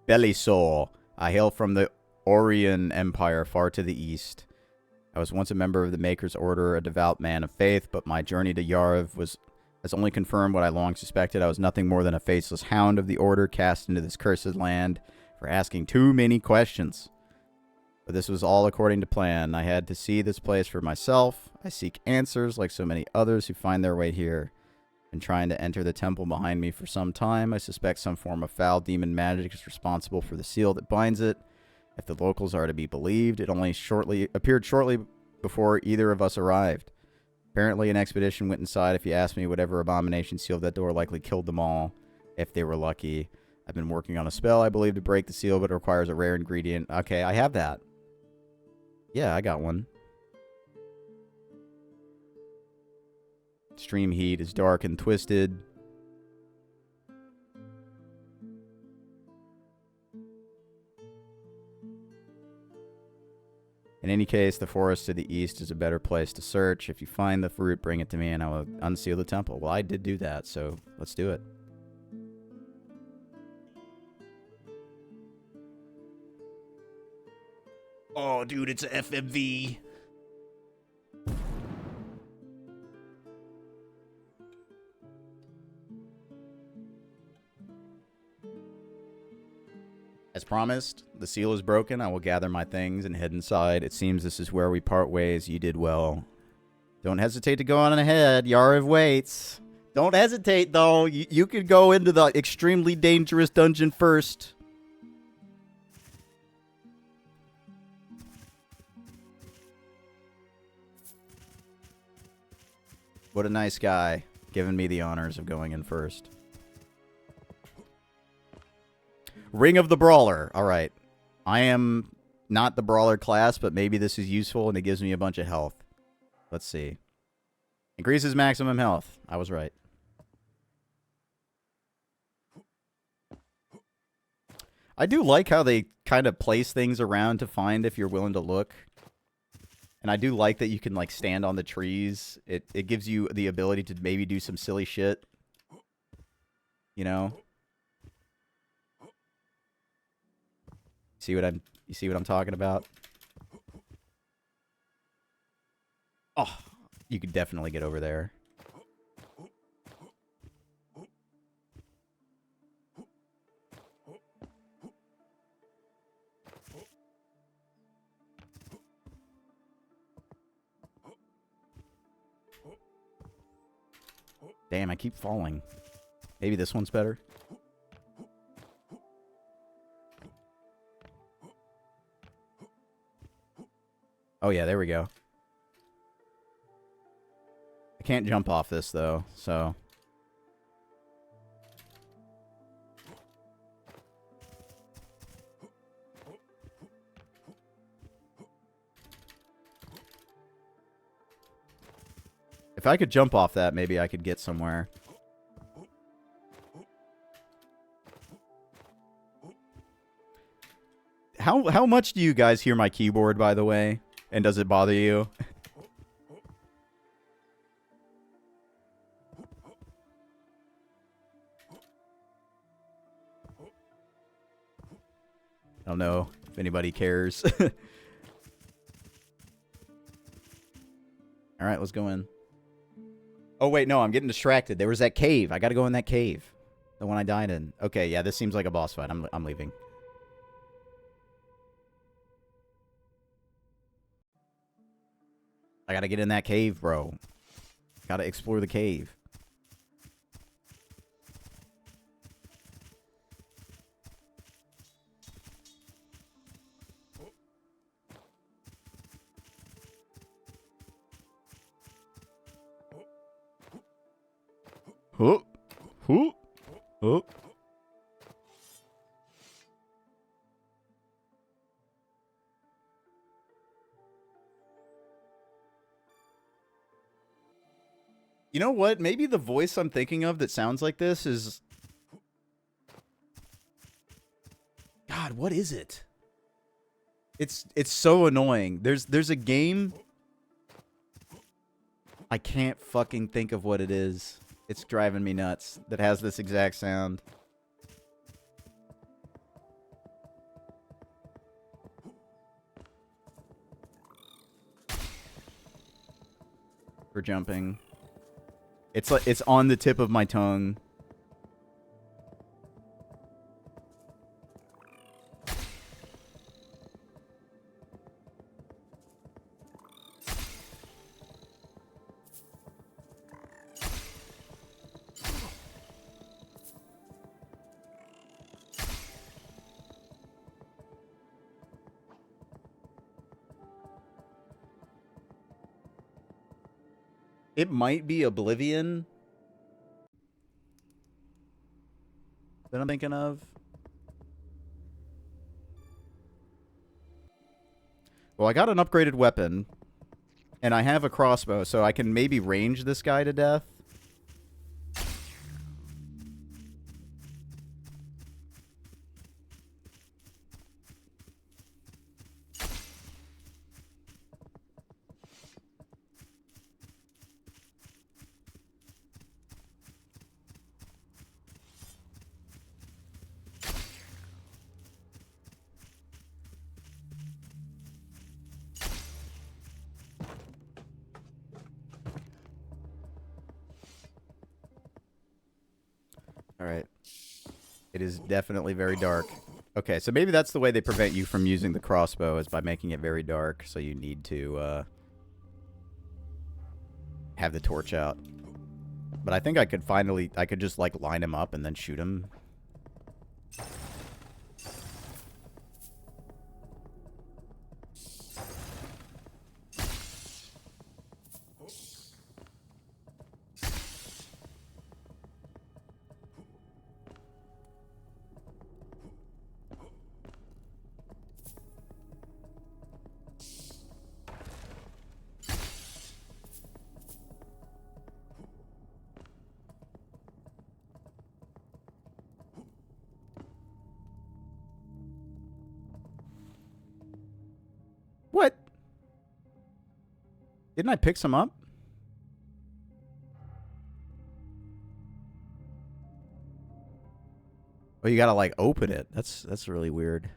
Belisol. I hail from the Orion Empire, far to the east. I was once a member of the Maker's Order, a devout man of faith, but my journey to Yariv has only confirmed what I long suspected. I was nothing more than a faceless hound of the Order cast into this cursed land for asking too many questions. But this was all according to plan. I had to see this place for myself. I seek answers like so many others who find their way here. Been trying to enter the temple behind me for some time. I suspect some form of foul demon magic is responsible for the seal that binds it. If the locals are to be believed, it only appeared shortly before either of us arrived. Apparently, an expedition went inside. If you ask me, whatever abomination sealed that door likely killed them all, if they were lucky. I've been working on a spell, I believe, to break the seal, but it requires a rare ingredient. Okay, I have that. Yeah, I got one. Extreme heat is dark and twisted. In any case, the forest to the east is a better place to search. If you find the fruit, bring it to me and I will unseal the temple. Well, I did do that, so let's do it. Oh, dude, it's a FMV. As promised, the seal is broken. I will gather my things and head inside. It seems this is where we part ways. You did well. Don't hesitate to go on ahead. Yariv waits. Don't hesitate, though. You could go into the extremely dangerous dungeon first. What a nice guy, giving me the honors of going in first. Ring of the Brawler. All right. I am not the Brawler class, but maybe this is useful and it gives me a bunch of health. Let's see. Increases maximum health. I was right. I do like how they kind of place things around to find if you're willing to look. And I do like that you can, like, stand on the trees. It gives you the ability to maybe do some silly shit. You know? You see what I'm talking about? Oh, you could definitely get over there. Damn, I keep falling. Maybe this one's better. Oh yeah, there we go. I can't jump off this though, so... If I could jump off that, maybe I could get somewhere. How much do you guys hear my keyboard, by the way? And does it bother you? I don't know if anybody cares. Alright, let's go in. Oh, wait, no, I'm getting distracted. There was that cave. I gotta go in that cave. The one I died in. Okay, yeah, this seems like a boss fight. I'm leaving. I gotta get in that cave, bro. Gotta explore the cave. Oh, oh, oh. You know what? Maybe the voice I'm thinking of that sounds like this is... God, what is it? It's so annoying. There's a game... I can't fucking think of what it is. It's driving me nuts. That has this exact sound. For jumping. It's like it's on the tip of my tongue. It might be Oblivion that I'm thinking of. Well, I got an upgraded weapon, and I have a crossbow, so I can maybe range this guy to death. Alright. It is definitely very dark. Okay, so maybe that's the way they prevent you from using the crossbow, is by making it very dark, so you need to, have the torch out. But I think I could just, like, line him up and then shoot him. Didn't I pick some up? Oh, you gotta like open it. That's really weird.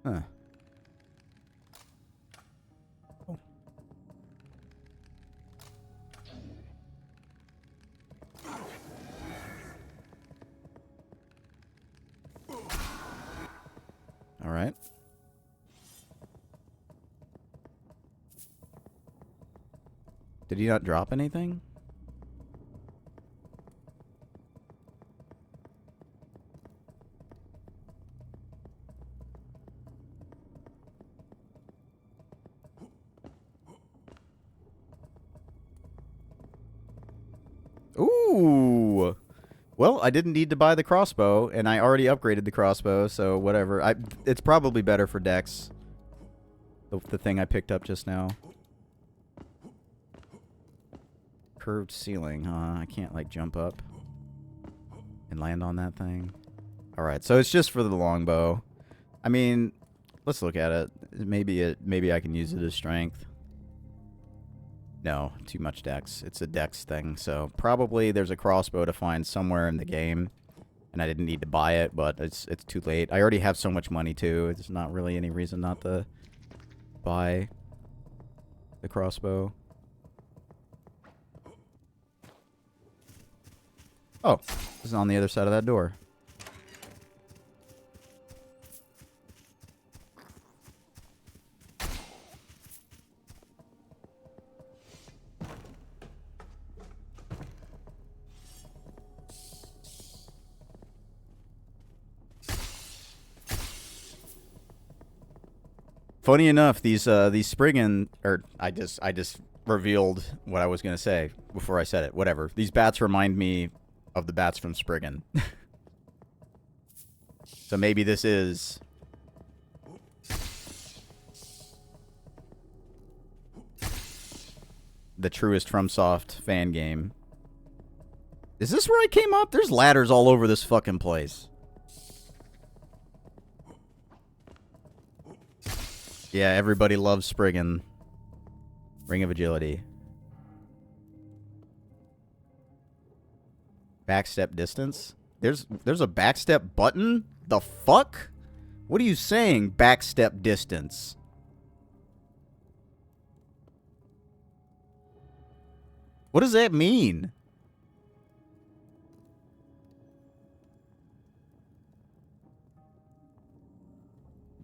Huh. Oh. All right. Did he not drop anything? Ooh. Well, I didn't need to buy the crossbow, and I already upgraded the crossbow, so whatever. It's probably better for Dex. The thing I picked up just now. Curved ceiling, huh? I can't, like, jump up and land on that thing. Alright, so it's just for the longbow. I mean, let's look at it. Maybe I can use it as strength. No, too much dex. It's a dex thing, so probably there's a crossbow to find somewhere in the game, and I didn't need to buy it, but it's too late. I already have so much money too. There's not really any reason not to buy the crossbow. Oh, this is on the other side of that door. Funny enough, these Spriggan, or I just revealed what I was gonna say before I said it. Whatever. These bats remind me of the bats from Spriggan. So maybe this is the truest FromSoft fan game. Is this where I came up? There's ladders all over this fucking place. Yeah, everybody loves Spriggan. Ring of Agility. Backstep distance? There's a backstep button? The fuck? What are you saying, backstep distance? What does that mean?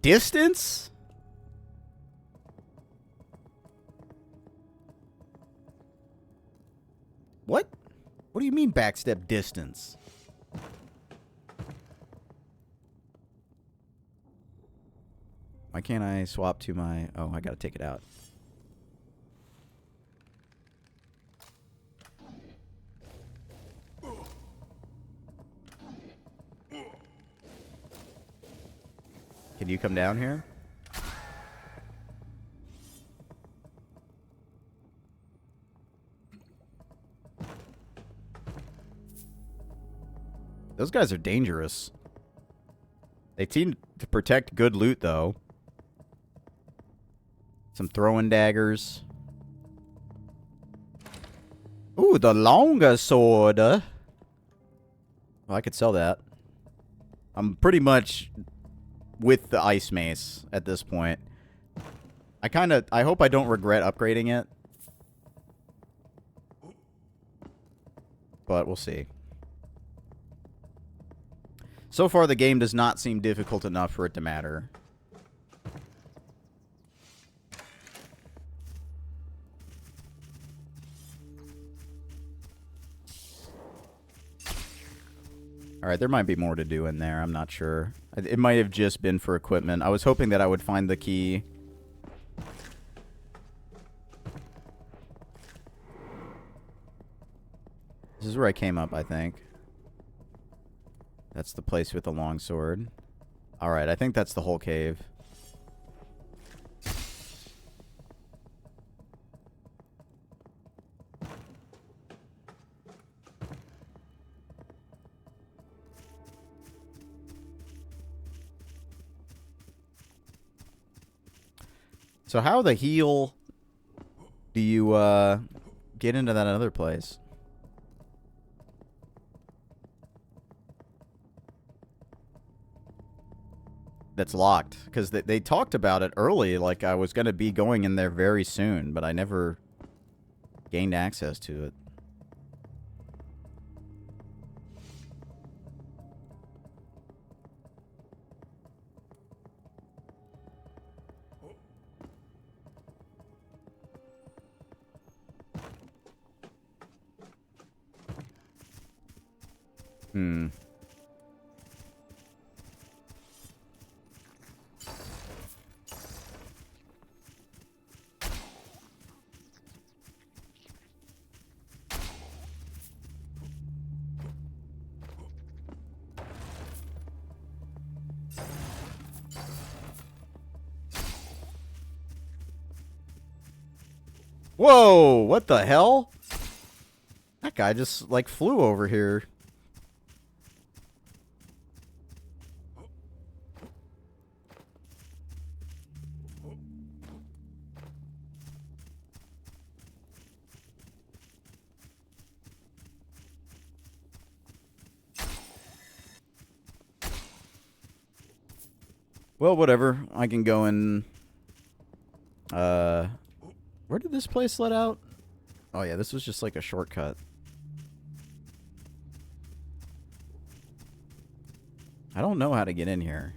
Distance? What? What do you mean backstep distance? Why can't I swap to my... Oh, I gotta take it out. Can you come down here? Those guys are dangerous. They seem to protect good loot, though. Some throwing daggers. Ooh, the longer sword. Well, I could sell that. I'm pretty much with the ice mace at this point. I hope I don't regret upgrading it. But we'll see. So far, the game does not seem difficult enough for it to matter. Alright, there might be more to do in there. I'm not sure. It might have just been for equipment. I was hoping that I would find the key. This is where I came up, I think. That's the place with the longsword. Alright, I think that's the whole cave. So how the hell do you get into that other place? That's locked, because they talked about it early, like I was going to be going in there very soon, but I never gained access to it. Hmm. Whoa, what the hell? That guy just, like, flew over here. Well, whatever. I can go and... Where did this place let out? Oh, yeah, this was just like a shortcut. I don't know how to get in here.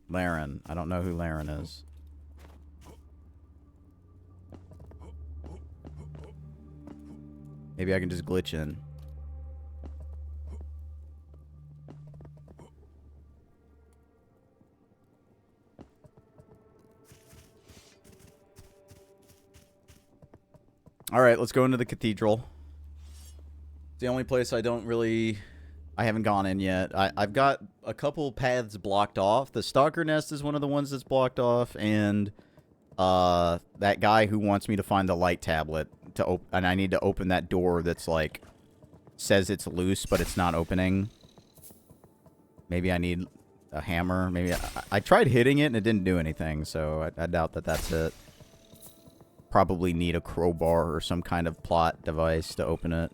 Laren. I don't know who Laren is. Maybe I can just glitch in. Alright, let's go into the cathedral. It's the only place I haven't gone in yet. I've got a couple paths blocked off. The Stalker Nest is one of the ones that's blocked off, and that guy who wants me to find the light tablet and I need to open that door that's like says it's loose but it's not opening. Maybe I need a hammer. Maybe I tried hitting it and it didn't do anything, so I doubt that that's it. Probably need a crowbar or some kind of plot device to open it.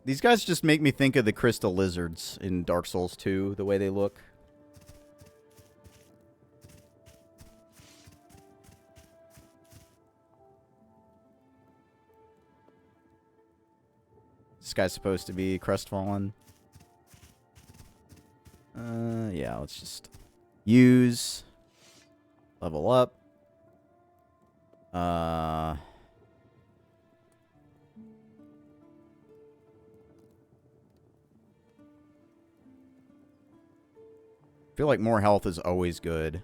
These guys just make me think of the crystal lizards in Dark Souls 2, the way they look. This guy's supposed to be crestfallen. Yeah, let's just use, level up. I feel like more health is always good.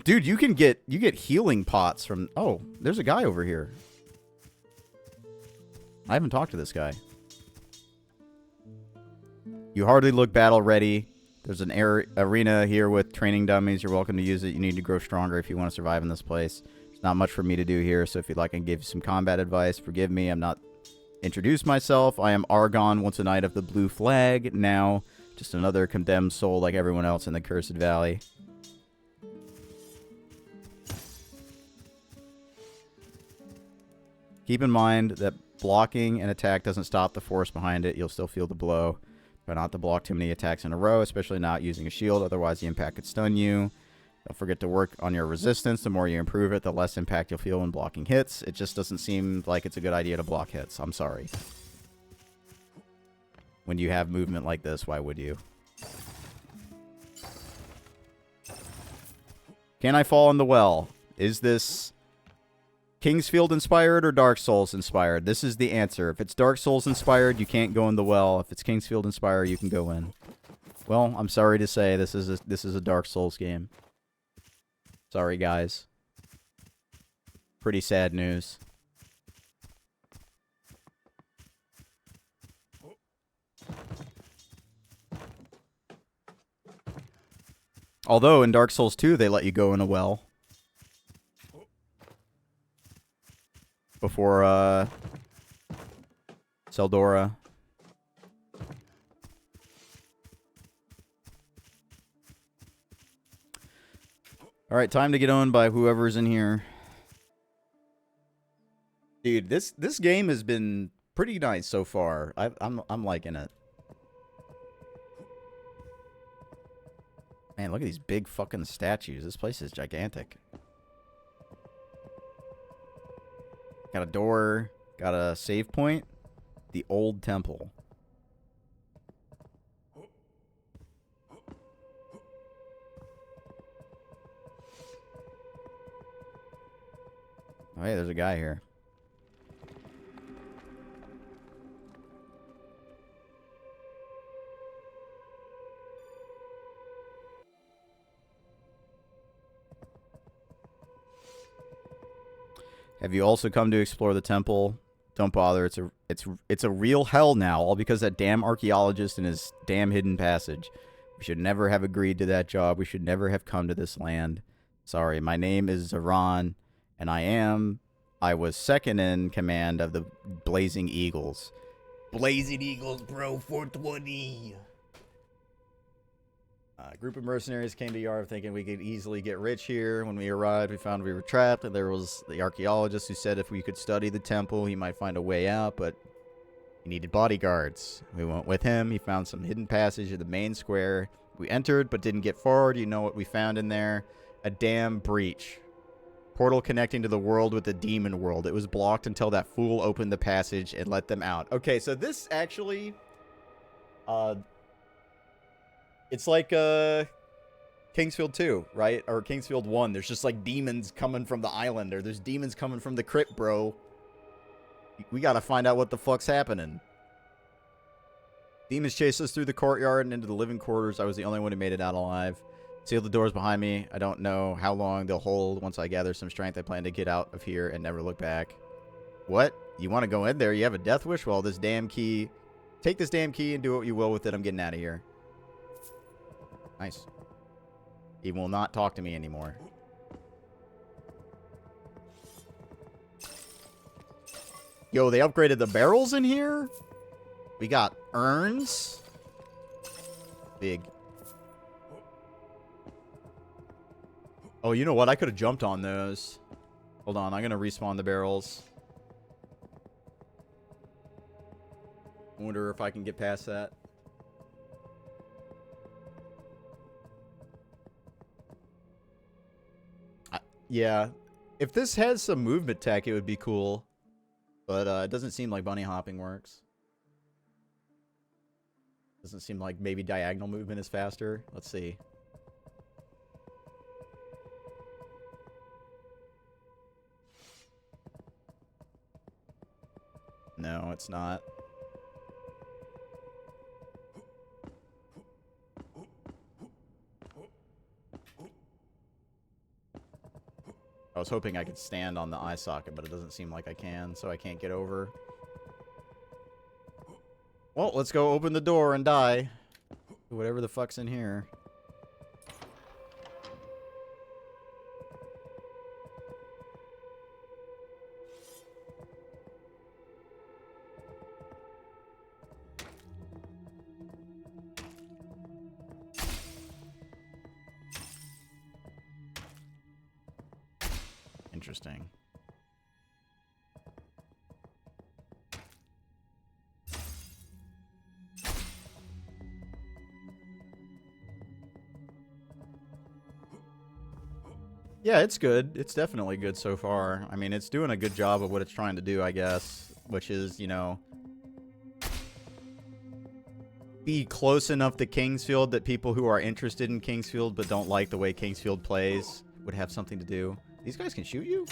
Dude, you get healing pots from... Oh, there's a guy over here. I haven't talked to this guy. You hardly look battle ready. There's an arena here with training dummies. You're welcome to use it. You need to grow stronger if you want to survive in this place. There's not much for me to do here, so if you'd like, I can give you some combat advice. Forgive me, I'm not introduced myself. I am Argon, once a knight of the Blue Flag. Now, just another condemned soul like everyone else in the Cursed Valley. Keep in mind that blocking an attack doesn't stop the force behind it. You'll still feel the blow. Try not to block too many attacks in a row, especially not using a shield, otherwise the impact could stun you. Don't forget to work on your resistance. The more you improve it, the less impact you'll feel when blocking hits. It just doesn't seem like it's a good idea to block hits. I'm sorry. When you have movement like this, why would you? Can I fall in the well? Is this Kingsfield inspired or Dark Souls inspired? This is the answer. If it's Dark Souls inspired, you can't go in the well. If it's Kingsfield inspired, you can go in. Well, I'm sorry to say this is a Dark Souls game. Sorry, guys. Pretty sad news. Although in Dark Souls 2, they let you go in a well. Before, Seldora. Alright, time to get owned by whoever's in here. Dude, this game has been pretty nice so far. I'm liking it. Man, look at these big fucking statues. This place is gigantic. Got a door. Got a save point. The old temple. Oh, hey, there's a guy here. Have you also come to explore the temple? Don't bother. It's a real hell now, all because that damn archaeologist and his damn hidden passage. We should never have agreed to that job. We should never have come to this land. Sorry, my name is Zaran, and I was second in command of the Blazing Eagles. Blazing Eagles, bro, 420. A group of mercenaries came to Yariv thinking we could easily get rich here. When we arrived, we found we were trapped, and there was the archaeologist who said if we could study the temple, he might find a way out, but he needed bodyguards. We went with him. He found some hidden passage in the main square. We entered, but didn't get forward. You know what we found in there? A damn breach. Portal connecting to the world with the demon world. It was blocked until that fool opened the passage and let them out. Okay, so this actually... it's like Kingsfield 2, right? Or Kingsfield 1. There's just like demons coming from the island, or there's demons coming from the crypt, bro. We gotta find out what the fuck's happening. Demons chased us through the courtyard and into the living quarters. I was the only one who made it out alive. Sealed the doors behind me. I don't know how long they'll hold. Once I gather some strength, I plan to get out of here and never look back. What? You want to go in there? You have a death wish? Well, this damn key... Take this damn key and do what you will with it. I'm getting out of here. Nice. He will not talk to me anymore. Yo, they upgraded the barrels in here? We got urns. Big. Oh, you know what? I could have jumped on those. Hold on. I'm going to respawn the barrels. I wonder if I can get past that. Yeah. If this has some movement tech, it would be cool. But it doesn't seem like bunny hopping works. Doesn't seem like maybe diagonal movement is faster. Let's see. No, it's not. I was hoping I could stand on the eye socket, but it doesn't seem like I can, so I can't get over. Well, let's go open the door and die. Whatever the fuck's in here. Interesting. Yeah, it's good. It's definitely good so far. I mean, it's doing a good job of what it's trying to do, I guess. Which is, you know, be close enough to Kingsfield that people who are interested in Kingsfield but don't like the way Kingsfield plays would have something to do. These guys can shoot you?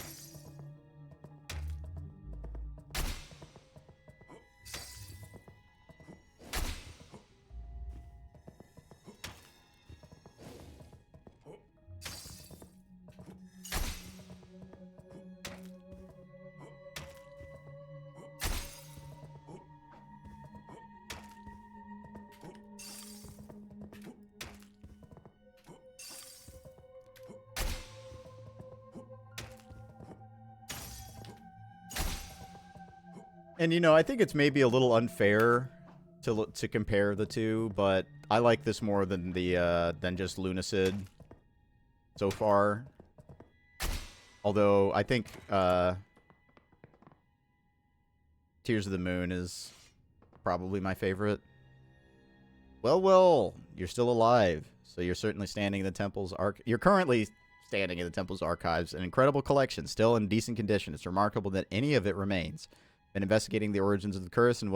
And, you know, I think it's maybe a little unfair to compare the two, but I like this more than the than just Lunacid so far. Although I think Tears of the Moon is probably my favorite. Well, you're still alive, so you're certainly standing in the temple's You're currently standing in the temple's archives, an incredible collection, still in decent condition. It's remarkable that any of it remains. Been investigating the origins of the curse, and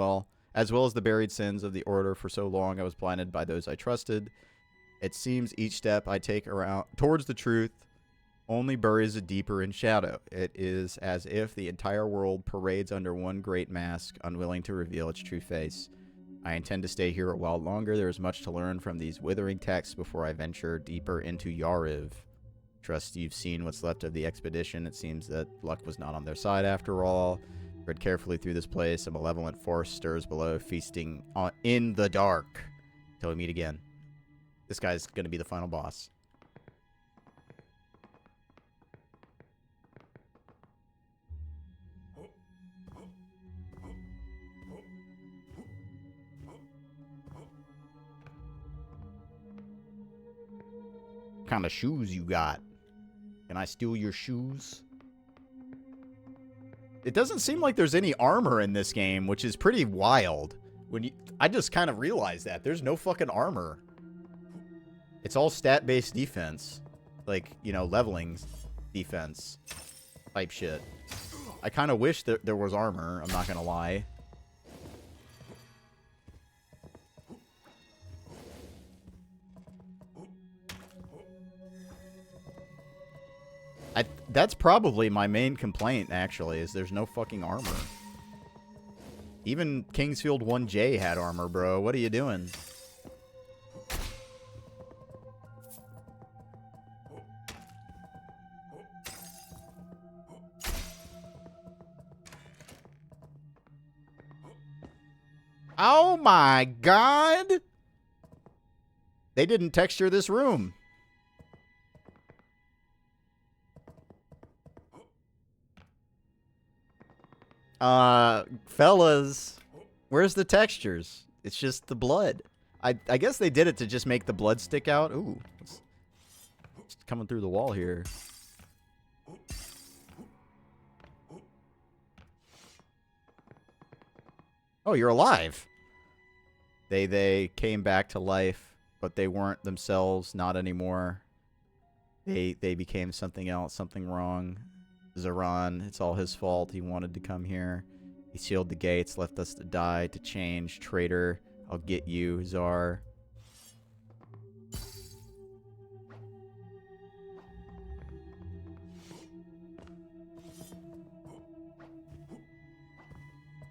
as well as the buried sins of the order for so long, I was blinded by those I trusted. It seems each step I take around towards the truth only buries it deeper in shadow. It is as if the entire world parades under one great mask, unwilling to reveal its true face. I intend to stay here a while longer. There is much to learn from these withering texts before I venture deeper into Yariv. Trust you've seen what's left of the expedition. It seems that luck was not on their side after all. Tread carefully through this place. A malevolent force stirs below, feasting in the dark. Till we meet again. This guy's going to be the final boss. What kind of shoes you got? Can I steal your shoes? It doesn't seem like there's any armor in this game, which is pretty wild. I just kind of realized that. There's no fucking armor. It's all stat-based defense. Like, you know, leveling defense type shit. I kind of wish that there was armor, I'm not gonna lie. That's probably my main complaint, actually, is there's no fucking armor. Even Kingsfield 1J had armor, bro. What are you doing? Oh my god! They didn't texture this room. Fellas, where's the textures? It's just the blood. I guess they did it to just make the blood stick out. Ooh, it's coming through the wall here. Oh, you're alive. They came back to life, but they weren't themselves, not anymore. They became something else, something wrong. Zaran, it's all his fault. He wanted to come here. He sealed the gates, left us to die, to change. Traitor, I'll get you, Zar.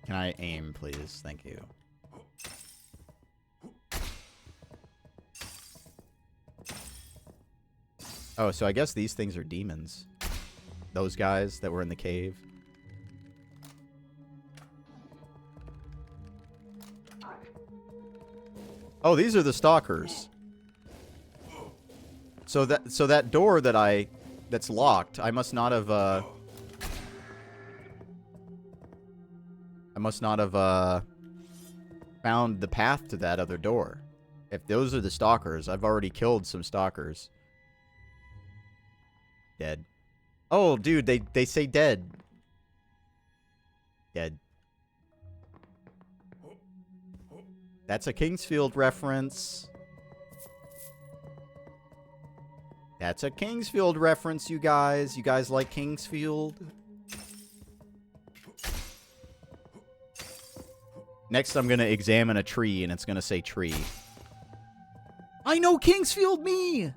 Can I aim, please? Thank you. Oh, so I guess these things are demons. Those guys that were in the cave. Oh, these are the stalkers. So that door that's locked, I must not have found the path to that other door. If those are the stalkers, I've already killed some stalkers. Dead. Oh, dude, they say dead. Dead. That's a Kingsfield reference. That's a Kingsfield reference, you guys. You guys like Kingsfield? Next, I'm going to examine a tree, and it's going to say tree. I know Kingsfield me!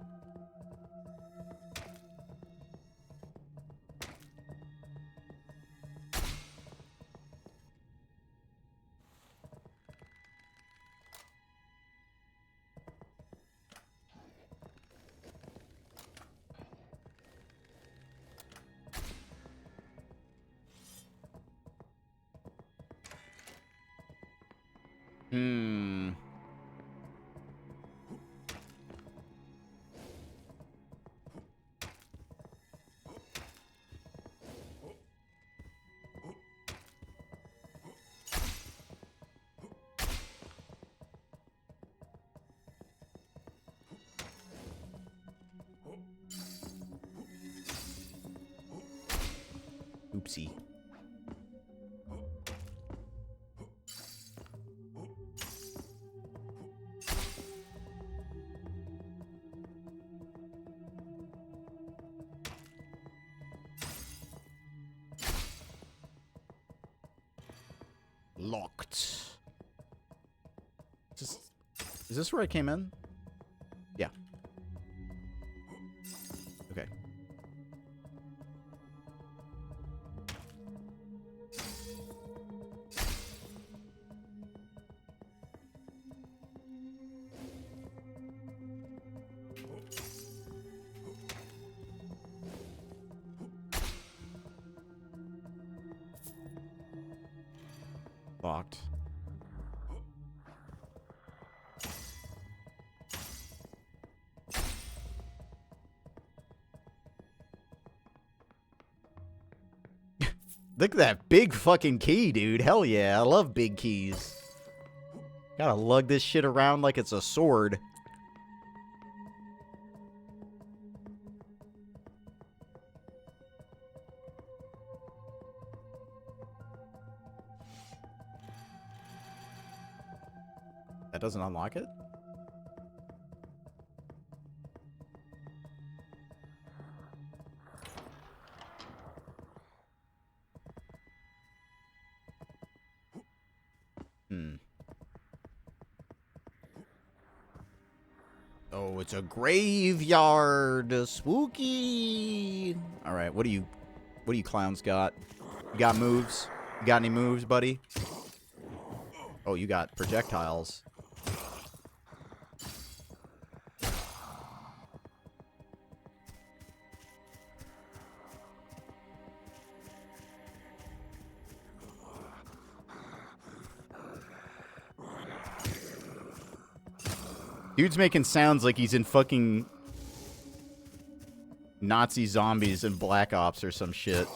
Oopsie. Locked. Is this where I came in? Yeah. Okay. Locked. Look at that big fucking key, dude. Hell yeah, I love big keys. Gotta lug this shit around like it's a sword. That doesn't unlock it? Oh, it's a graveyard. Spooky. All right, what do you clowns got? You got moves? You got any moves, buddy? Oh, you got projectiles. Dude's making sounds like he's in fucking Nazi zombies and Black Ops or some shit.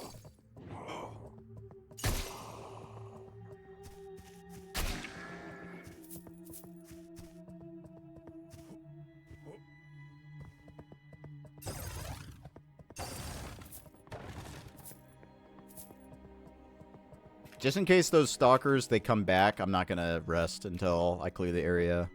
Just in case those stalkers, they come back, I'm not gonna rest until I clear the area.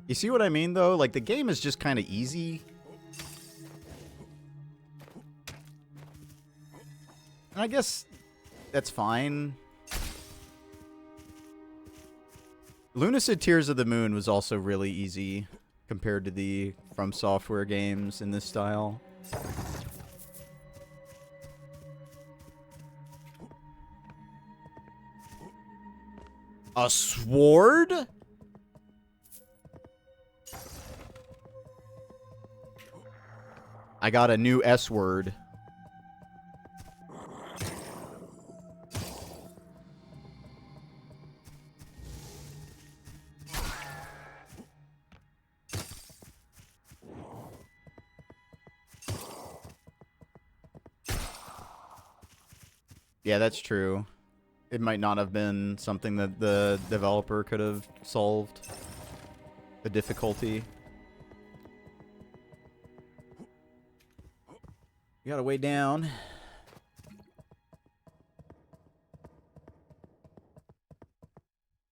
You see what I mean, though? Like, the game is just kind of easy. And I guess that's fine. Lunacid Tears of the Moon was also really easy compared to the From Software games in this style. A sword? I got a new S word. Yeah, that's true. It might not have been something that the developer could have solved. The difficulty. You gotta way down.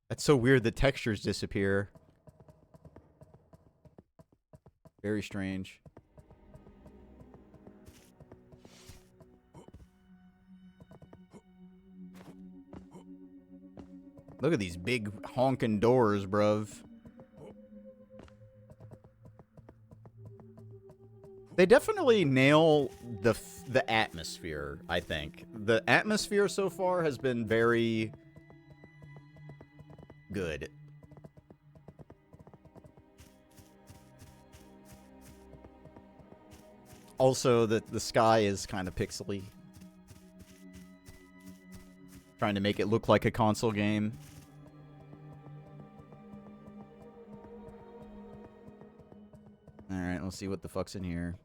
That's so weird, the textures disappear. Very strange. Look at these big honking doors, bruv. They definitely nail the atmosphere, I think. The atmosphere so far has been very good. Also, the sky is kind of pixely. Trying to make it look like a console game. Alright, let's see what the fuck's in here.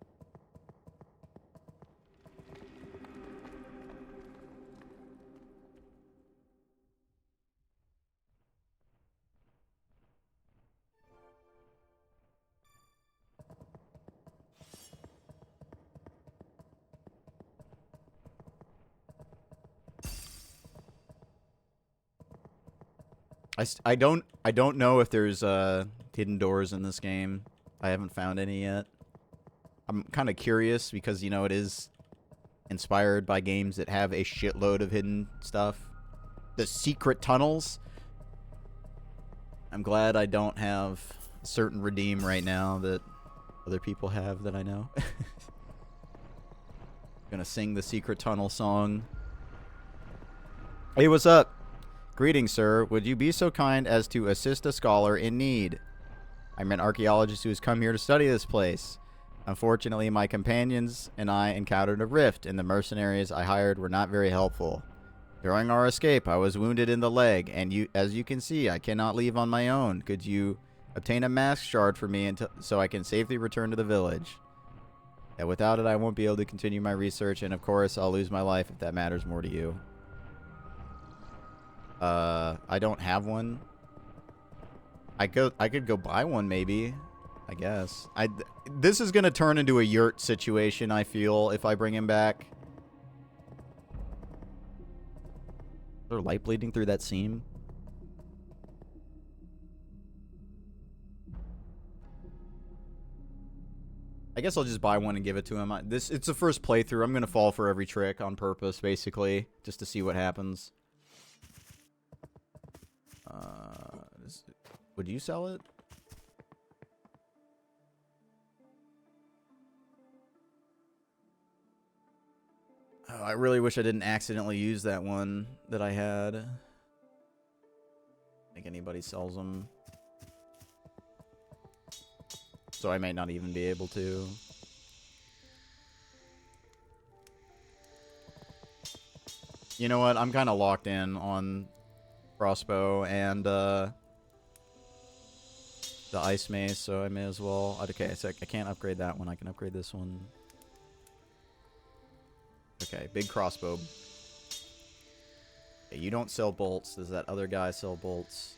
I don't know if there's hidden doors in this game. I haven't found any yet. I'm kind of curious because, you know, it is inspired by games that have a shitload of hidden stuff. The secret tunnels. I'm glad I don't have a certain redeem right now that other people have that I know. Gonna sing the secret tunnel song. Hey, what's up? Greetings, sir. Would you be so kind as to assist a scholar in need? I'm an archaeologist who has come here to study this place. Unfortunately, my companions and I encountered a rift, and the mercenaries I hired were not very helpful. During our escape, I was wounded in the leg, and as you can see, I cannot leave on my own. Could you obtain a mask shard for me so I can safely return to the village? And without it, I won't be able to continue my research, and of course, I'll lose my life if that matters more to you. I don't have one. I could go buy one, maybe. I guess. This is gonna turn into a yurt situation, I feel, if I bring him back. Is there light bleeding through that seam? I guess I'll just buy one and give it to him. It's the first playthrough. I'm gonna fall for every trick on purpose, basically, just to see what happens. Would you sell it? Oh, I really wish I didn't accidentally use that one that I had. I think anybody sells them. So I may not even be able to. You know what? I'm kind of locked in on crossbow and the ice mace, so I may as well. Okay, so I can't upgrade that one. I can upgrade this one. Okay, big crossbow. Okay, you don't sell bolts. Does that other guy sell bolts?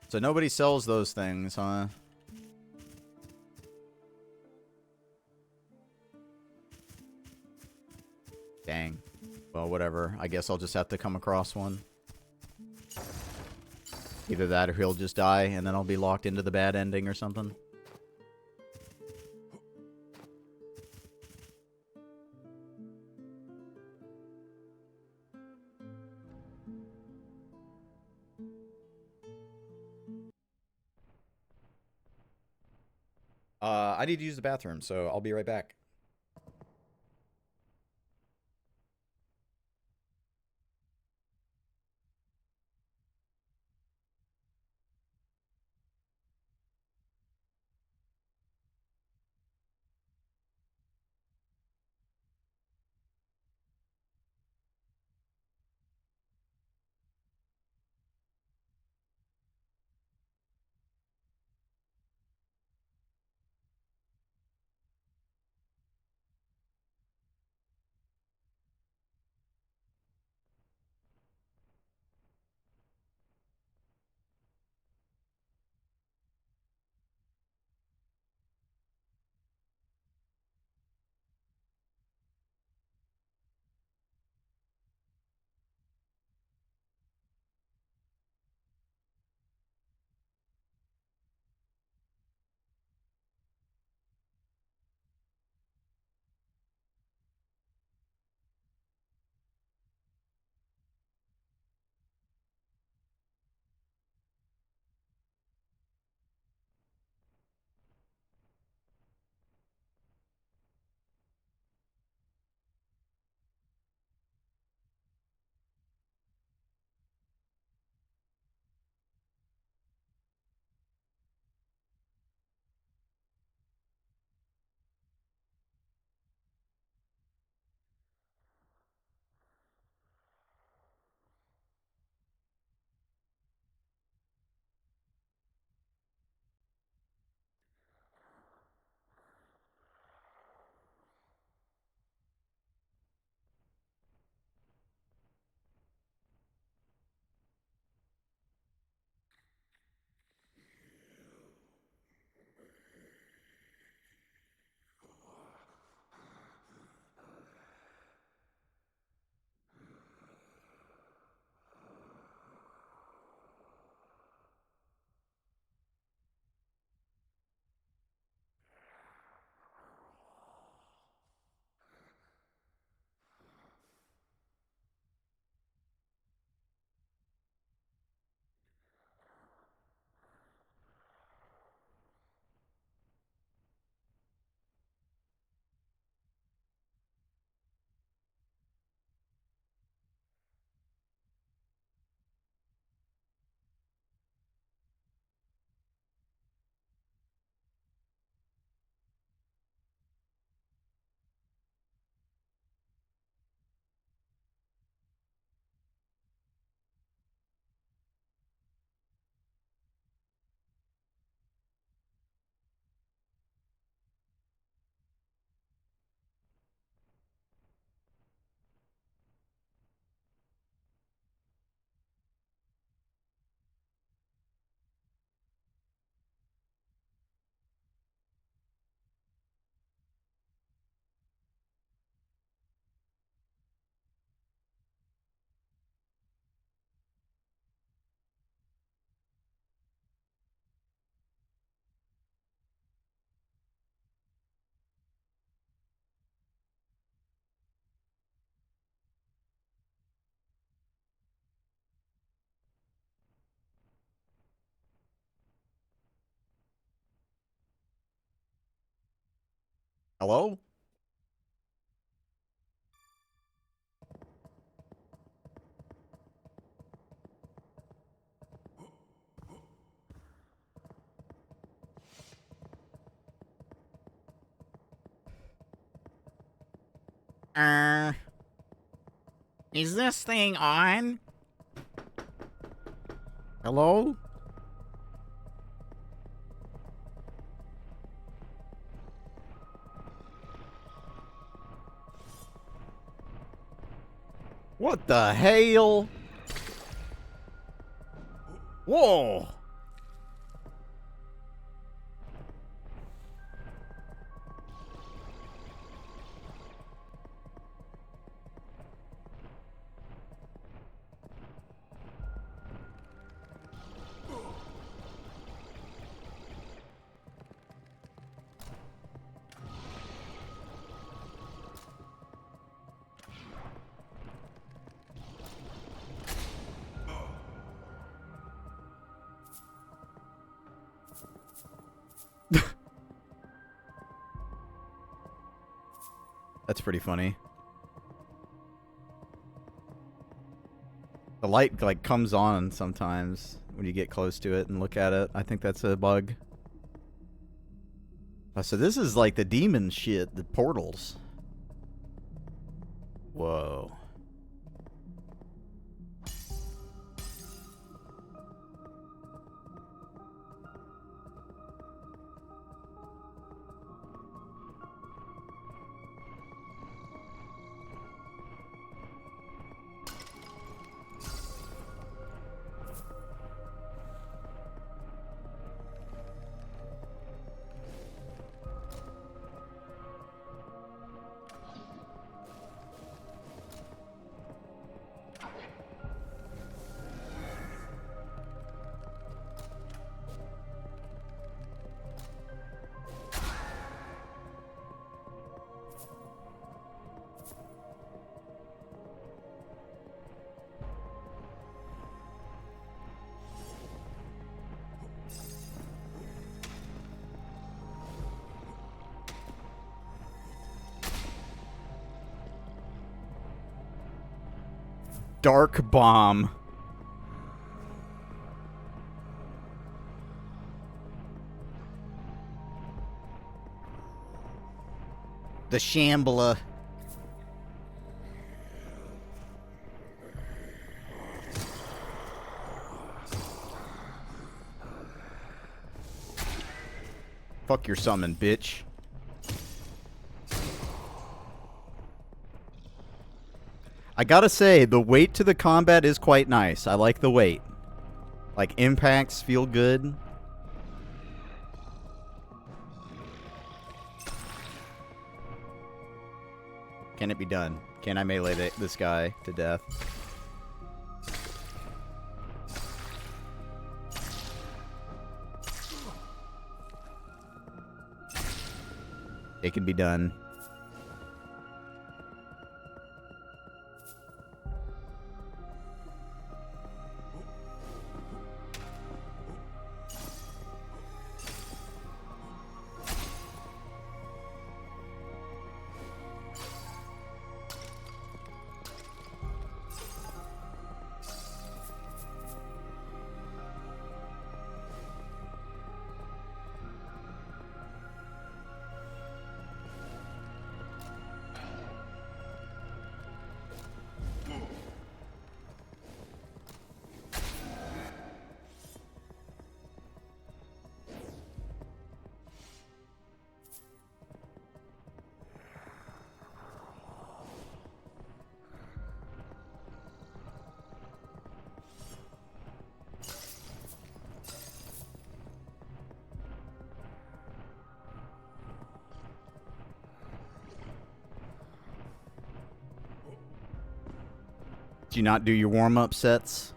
So nobody sells those things, huh? Dang. Well, whatever. I guess I'll just have to come across one. Either that or he'll just die, and then I'll be locked into the bad ending or something. I need to use the bathroom, so I'll be right back. Hello? Is this thing on? Hello? What the hell? Whoa! That's pretty funny. The light, like, comes on sometimes when you get close to it and look at it. I think that's a bug. Oh, so this is like the demon shit, the portals. Whoa. Dark bomb. The Shambler. Fuck your summon, bitch. I gotta say, the weight to the combat is quite nice. I like the weight. Like, impacts feel good. Can it be done? Can I melee this guy to death? It can be done. Do you not do your warm-up sets?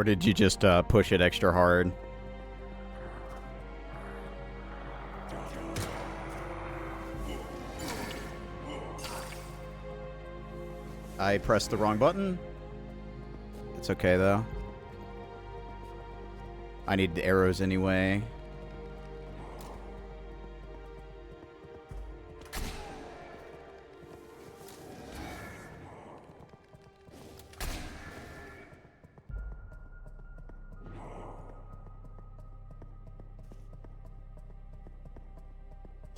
Or did you just push it extra hard? I pressed the wrong button. It's okay, though. I need the arrows anyway.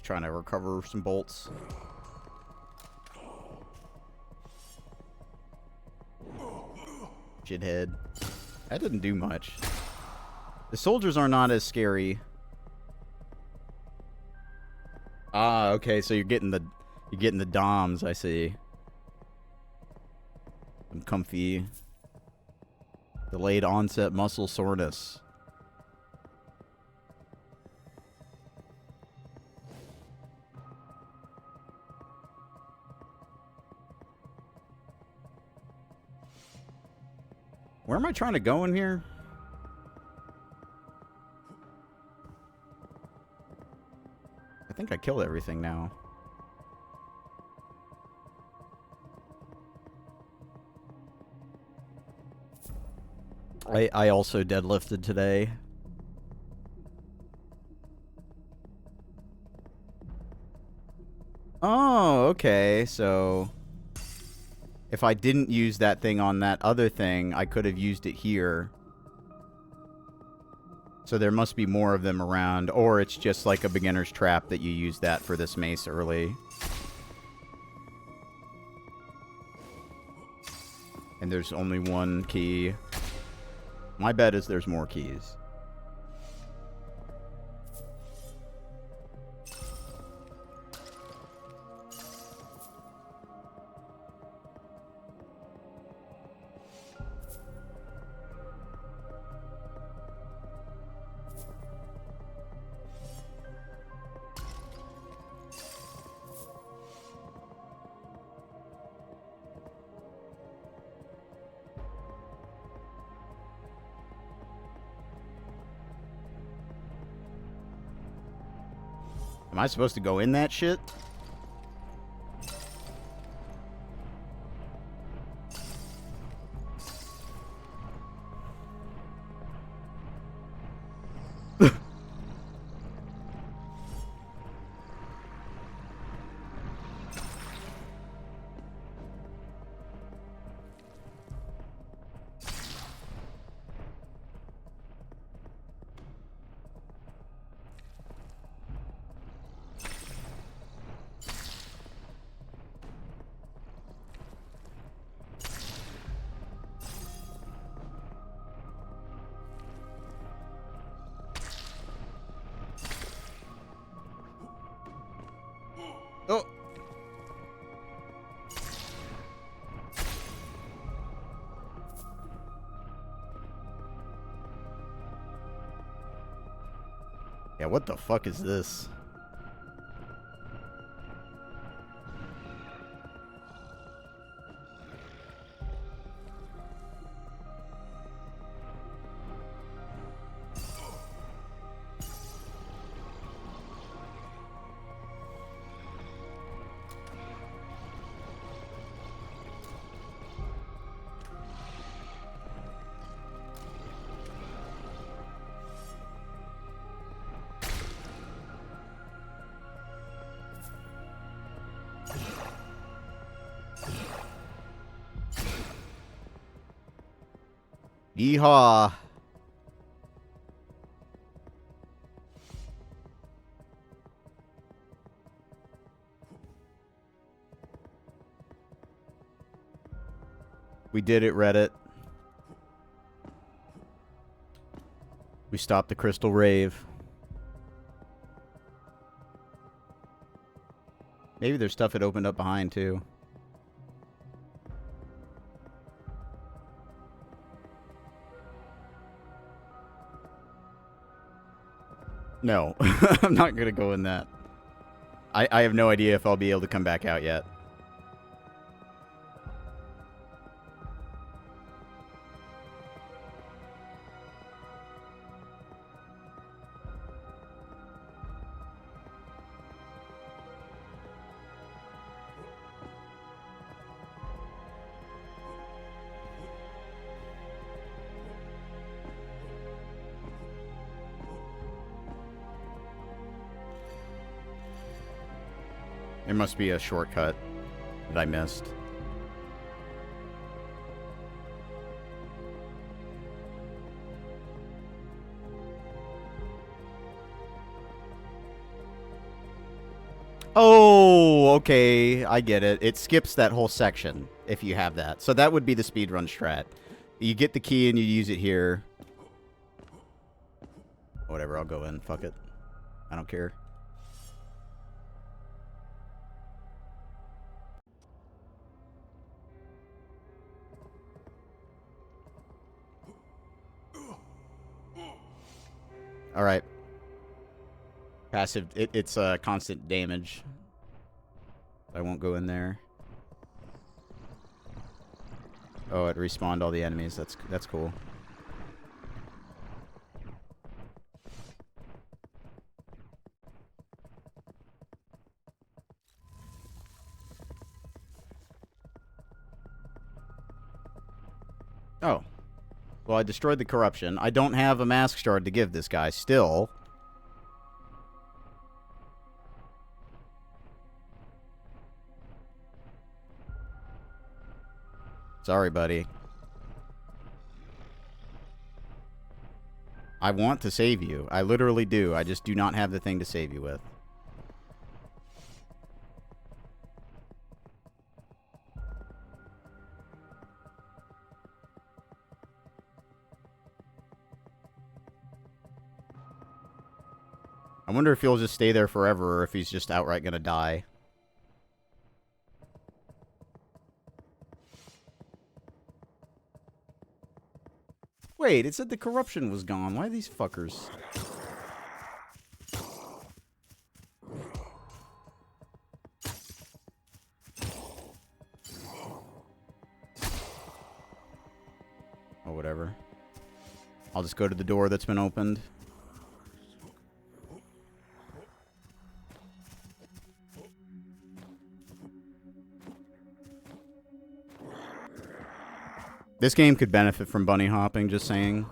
Trying to recover some bolts. Shithead. That didn't do much. The soldiers are not as scary. Ah, okay, so you're getting the DOMs, I see. I'm comfy. Delayed onset muscle soreness. Where am I trying to go in here? I think I killed everything now. I also deadlifted today. Oh, okay, so if I didn't use that thing on that other thing, I could have used it here. So there must be more of them around, or it's just like a beginner's trap that you use that for this mace early. And there's only one key. My bet is there's more keys. Am I supposed to go in that shit? Oh. Yeah, what the fuck is this? Yeehaw. We did it, Reddit. We stopped the crystal rave. Maybe there's stuff it opened up behind, too. No, I'm not going to go in that. I have no idea if I'll be able to come back out yet. There must be a shortcut that I missed. Oh, okay. I get it. It skips that whole section if you have that. So that would be the speedrun strat. You get the key and you use it here. Whatever, I'll go in. Fuck it. I don't care. Alright. Passive, it's constant damage. I won't go in there. Oh, it respawned all the enemies. That's cool. Oh. Well, I destroyed the corruption. I don't have a mask shard to give this guy still. Sorry, buddy. I want to save you. I literally do. I just do not have the thing to save you with. I wonder if he'll just stay there forever or if he's just outright gonna die. Wait, it said the corruption was gone. Why are these fuckers? Oh, whatever. I'll just go to the door that's been opened. This game could benefit from bunny hopping, just saying.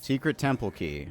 Secret temple key.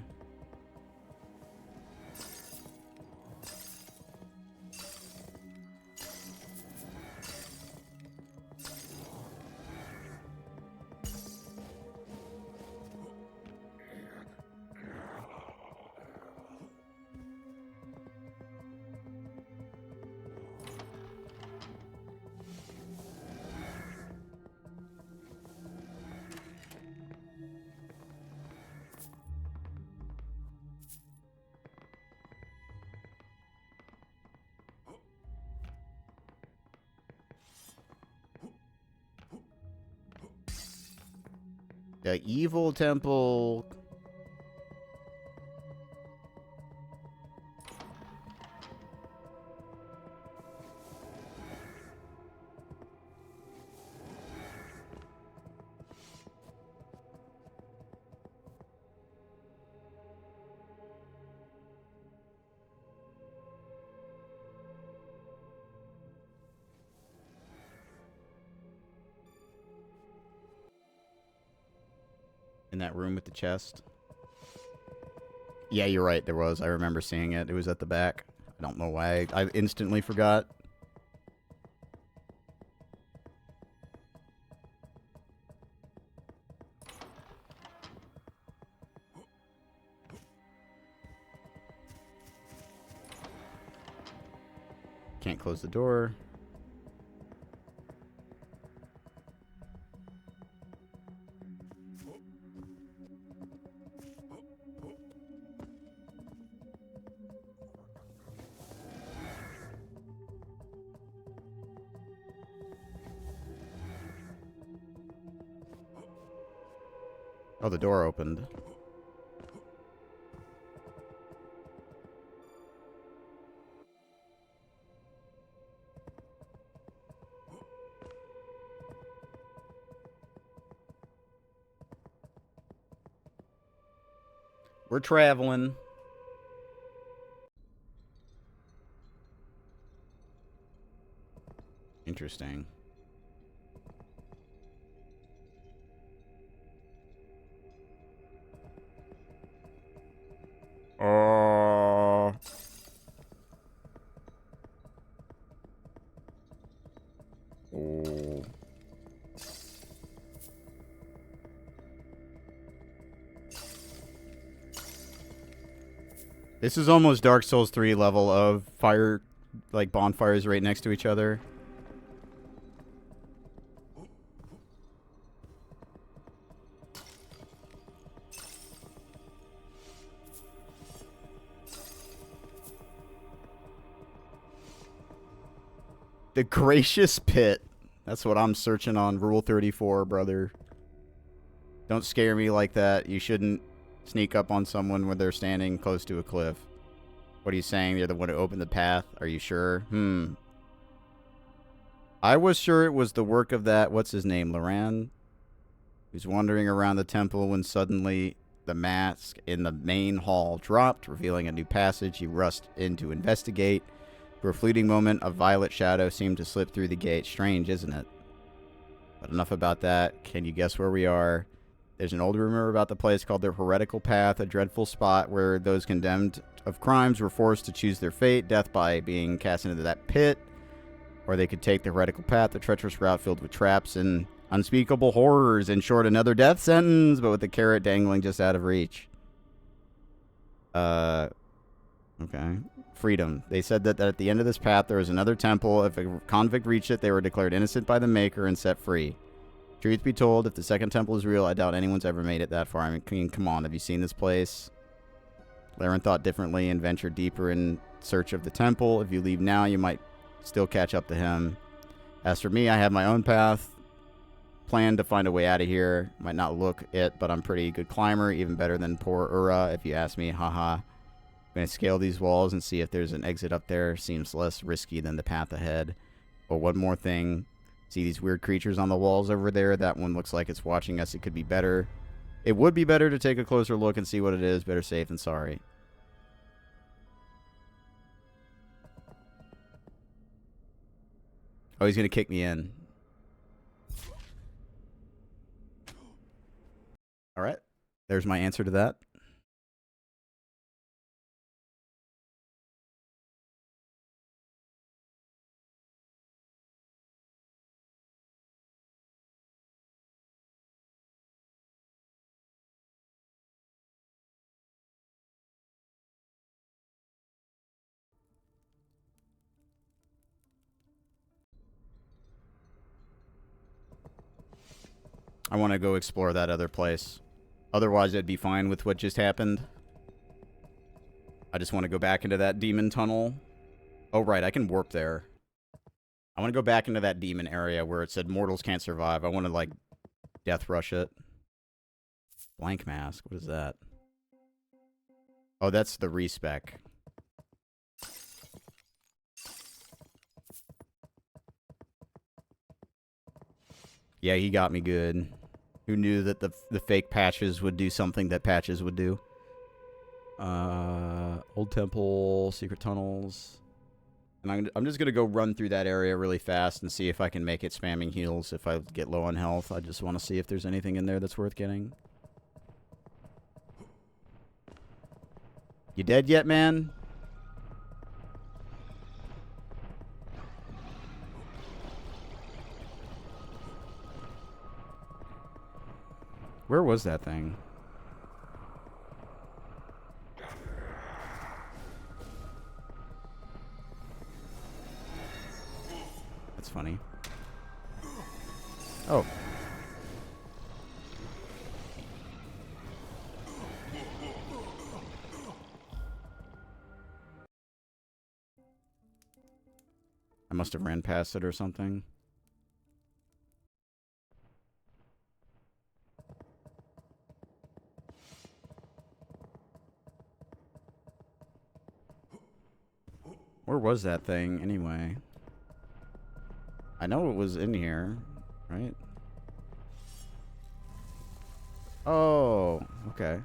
The evil temple. In that room with the chest. Yeah, you're right. There was. I remember seeing it. It was at the back. I don't know why. I instantly forgot. Can't close the door. Oh, the door opened. We're traveling. Interesting. Oh. This is almost Dark Souls 3 level of fire, like bonfires right next to each other. The Gracious Pit. That's what I'm searching on Rule 34, brother. Don't scare me like that. You shouldn't sneak up on someone when they're standing close to a cliff. What are you saying? They're the one who opened the path? Are you sure? I was sure it was the work of that, what's his name, Loran? Who's wandering around the temple when suddenly the mask in the main hall dropped, revealing a new passage. He rushed in to investigate. For a fleeting moment, a violet shadow seemed to slip through the gate. Strange, isn't it? But enough about that. Can you guess where we are? There's an old rumor about the place called the Heretical Path, a dreadful spot where those condemned of crimes were forced to choose their fate, death by being cast into that pit, or they could take the Heretical Path, a treacherous route filled with traps and unspeakable horrors. In short, another death sentence, but with the carrot dangling just out of reach. Okay. Freedom. They said that at the end of this path there was another temple. If a convict reached it, they were declared innocent by the Maker and set free. Truth be told, if the second temple is real, I doubt anyone's ever made it that far. I mean, come on, have you seen this place? Laren thought differently and ventured deeper in search of the temple. If you leave now, you might still catch up to him. As for me, I have my own path. Plan to find a way out of here. Might not look it, but I'm pretty good climber. Even better than poor Ura, if you ask me. Haha. I'm going to scale these walls and see if there's an exit up there. Seems less risky than the path ahead. But one more thing. See these weird creatures on the walls over there? That one looks like it's watching us. It could be better. It would be better to take a closer look and see what it is. Better safe than sorry. Oh, he's going to kick me in. All right. There's my answer to that. I want to go explore that other place. Otherwise, I'd be fine with what just happened. I just want to go back into that demon tunnel. Oh, right. I can warp there. I want to go back into that demon area where it said mortals can't survive. I want to, like, death rush it. Blank mask. What is that? Oh, that's the respec. Yeah, he got me good. Who knew that the fake patches would do something that patches would do? Old temple, secret tunnels. And I'm just going to go run through that area really fast and see if I can make it spamming heals if I get low on health. I just want to see if there's anything in there that's worth getting. You dead yet, man? Where was that thing? That's funny. Oh. I must have ran past it or something. Where was that thing, anyway? I know it was in here, right? Oh, okay.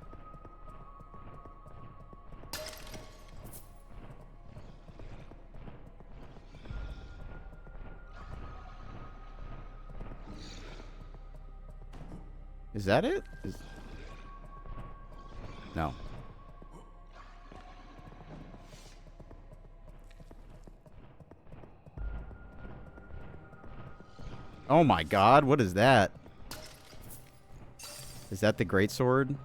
Is that it? No. Oh my god, what is that? Is that the greatsword?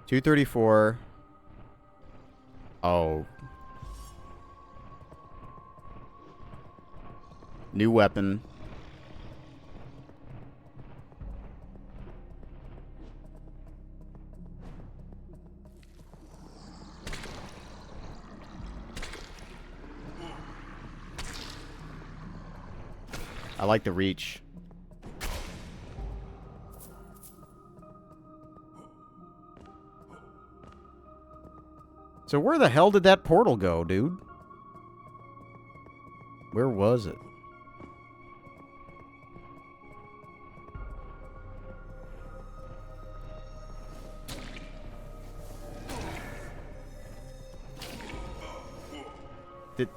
$234. Oh. New weapon. I like the reach. So where the hell did that portal go, dude? Where was it?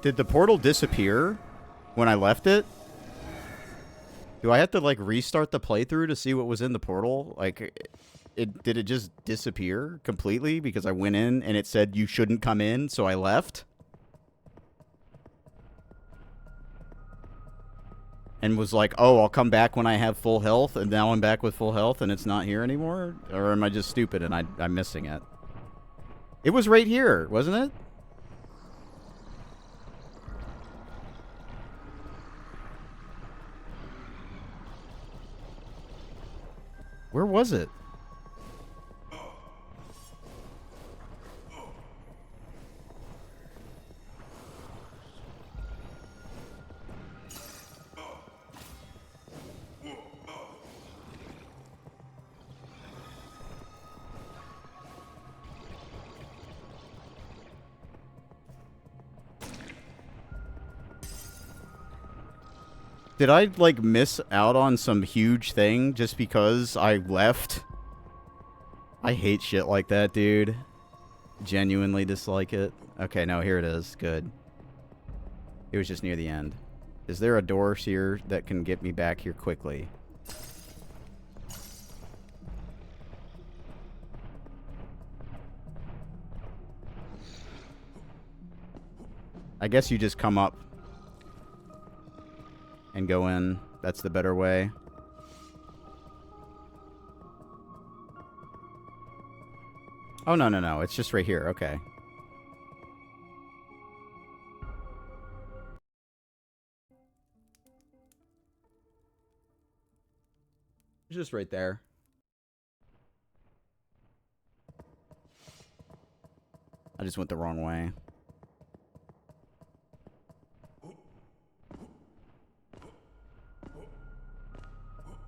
Did the portal disappear when I left it? Do I have to, like, restart the playthrough to see what was in the portal? Like, did it just disappear completely because I went in and it said you shouldn't come in, so I left? And was like, oh, I'll come back when I have full health, and now I'm back with full health and it's not here anymore? Or am I just stupid and I'm missing it? It was right here, wasn't it? Where was it? Did I, like, miss out on some huge thing just because I left? I hate shit like that, dude. Genuinely dislike it. Okay, no, here it is. Good. It was just near the end. Is there a door here that can get me back here quickly? I guess you just come up and go in. That's the better way. Oh, no, no, no. It's just right here. Okay. It's just right there. I just went the wrong way.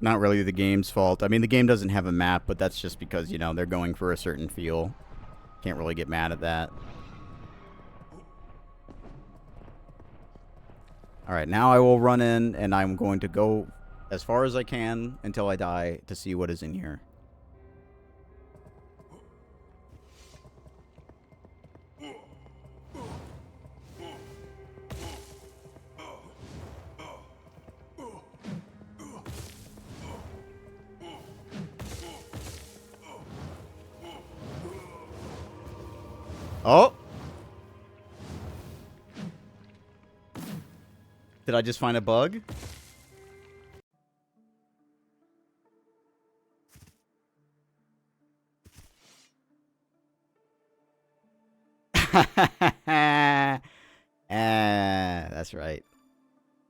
Not really the game's fault. I mean, the game doesn't have a map, but that's just because, you know, they're going for a certain feel. Can't really get mad at that. Alright, now I will run in, and I'm going to go as far as I can until I die to see what is in here. Oh! Did I just find a bug? That's right.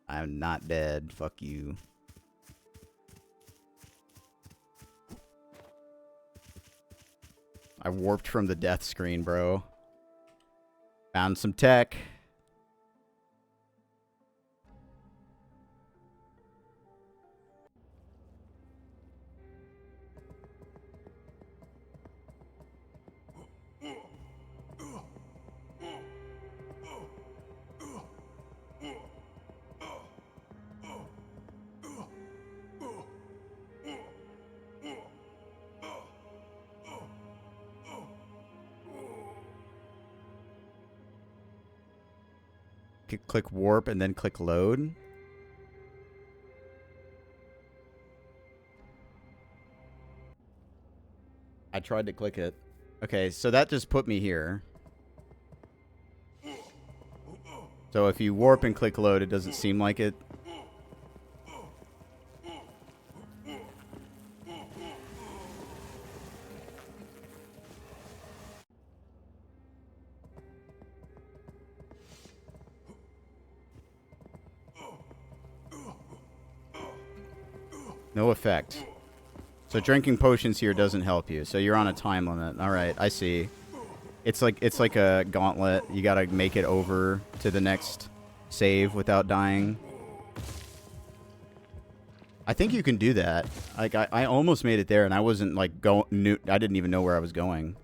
I'm not dead. Fuck you. I warped from the death screen, bro. Found some tech. click warp and then click load. I tried to click it. Okay, so that just put me here. So if you warp and click load, it doesn't seem like it. No effect. So drinking potions here doesn't help you. So you're on a time limit. All right, I see. It's like a gauntlet. You gotta make it over to the next save without dying. I think you can do that. Like I almost made it there, and I wasn't like I didn't even know where I was going.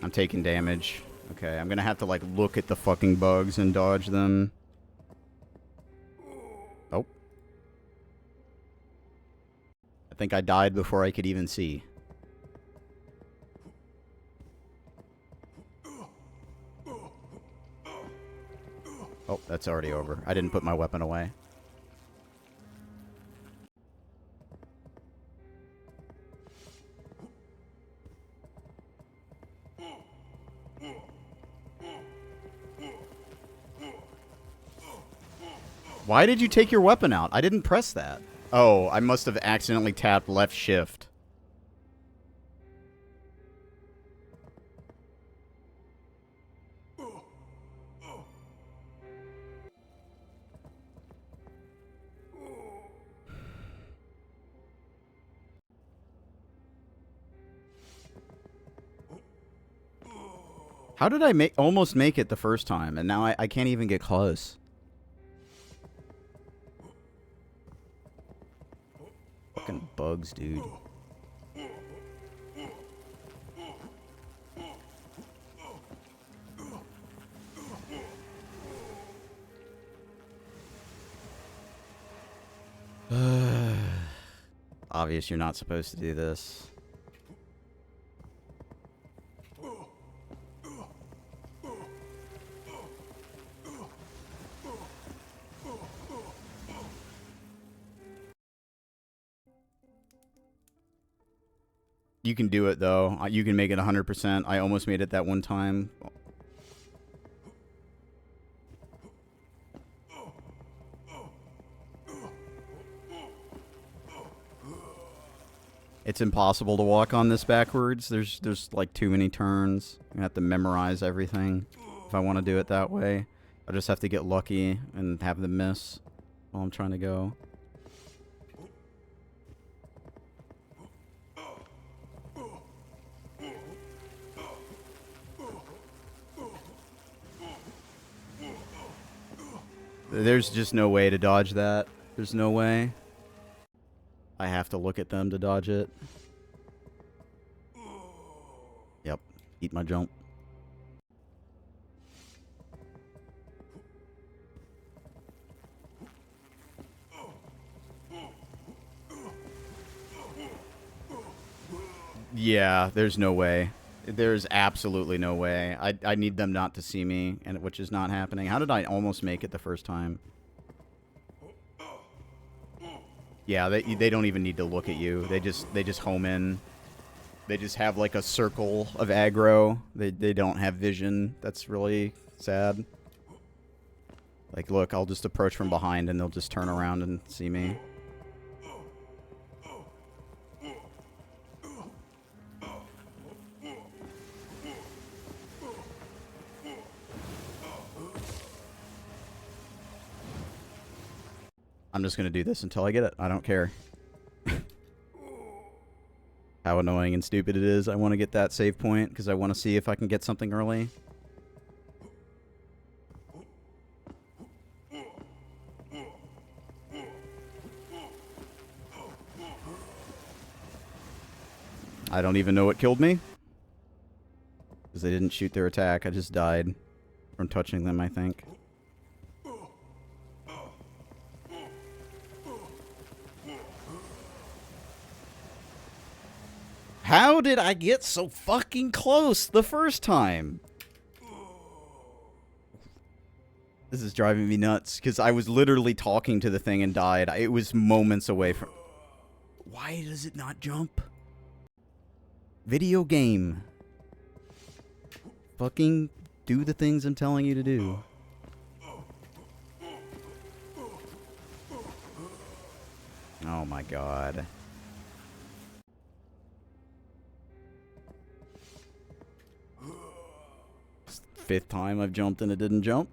I'm taking damage. Okay, I'm gonna have to like look at the fucking bugs and dodge them. Oh. I think I died before I could even see. Oh, that's already over. I didn't put my weapon away. Why did you take your weapon out? I didn't press that. Oh, I must have accidentally tapped left shift. How did I almost make it the first time, and now I can't even get close? Fucking bugs, dude. Obvious you're not supposed to do this. You can do it, though. You can make it 100%. I almost made it that one time. It's impossible to walk on this backwards. There's like too many turns. I have to memorize everything if I want to do it that way. I just have to get lucky and have them miss while I'm trying to go. There's just no way to dodge that. There's no way. I have to look at them to dodge it. Yep. Eat my jump. Yeah, there's no way. There's absolutely no way. I need them not to see me, and which is not happening. How did I almost make it the first time? Yeah, they don't even need to look at you. They just home in. They just have like a circle of aggro. They don't have vision. That's really sad. Like, look, I'll just approach from behind and they'll just turn around and see me. I'm just going to do this until I get it. I don't care. How annoying and stupid it is. I want to get that save point because I want to see if I can get something early. I don't even know what killed me. Because they didn't shoot their attack. I just died from touching them, I think. How did I get so fucking close the first time? This is driving me nuts, because I was literally talking to the thing and died. It was moments away from... Why does it not jump? Video game. Fucking do the things I'm telling you to do. Oh my god. It's the 5th time I've jumped and it didn't jump.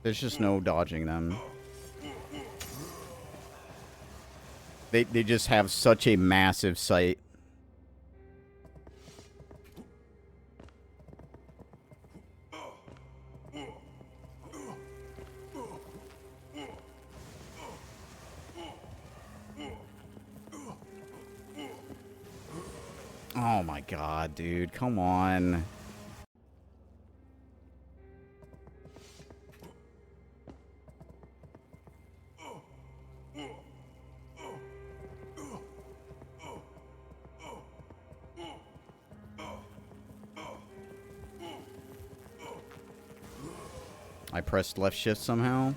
There's just no dodging them. They just have such a massive sight. Oh my god, dude. Come on. I pressed left shift somehow.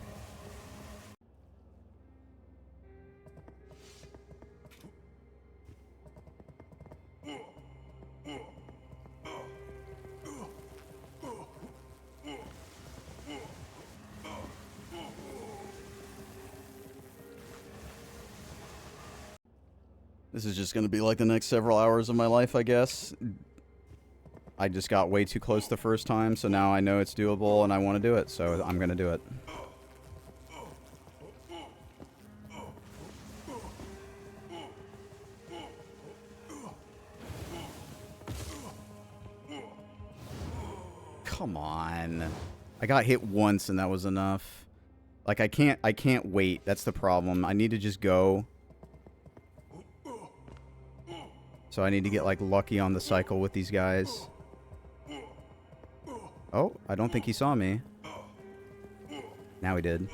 This is just going to be like the next several hours of my life, I guess. I just got way too close the first time, so now I know it's doable and I want to do it, so I'm going to do it. Come on. I got hit once and that was enough. Like I can't wait. That's the problem. I need to just go. So I need to get like lucky on the cycle with these guys. Oh, I don't think he saw me. Now he did.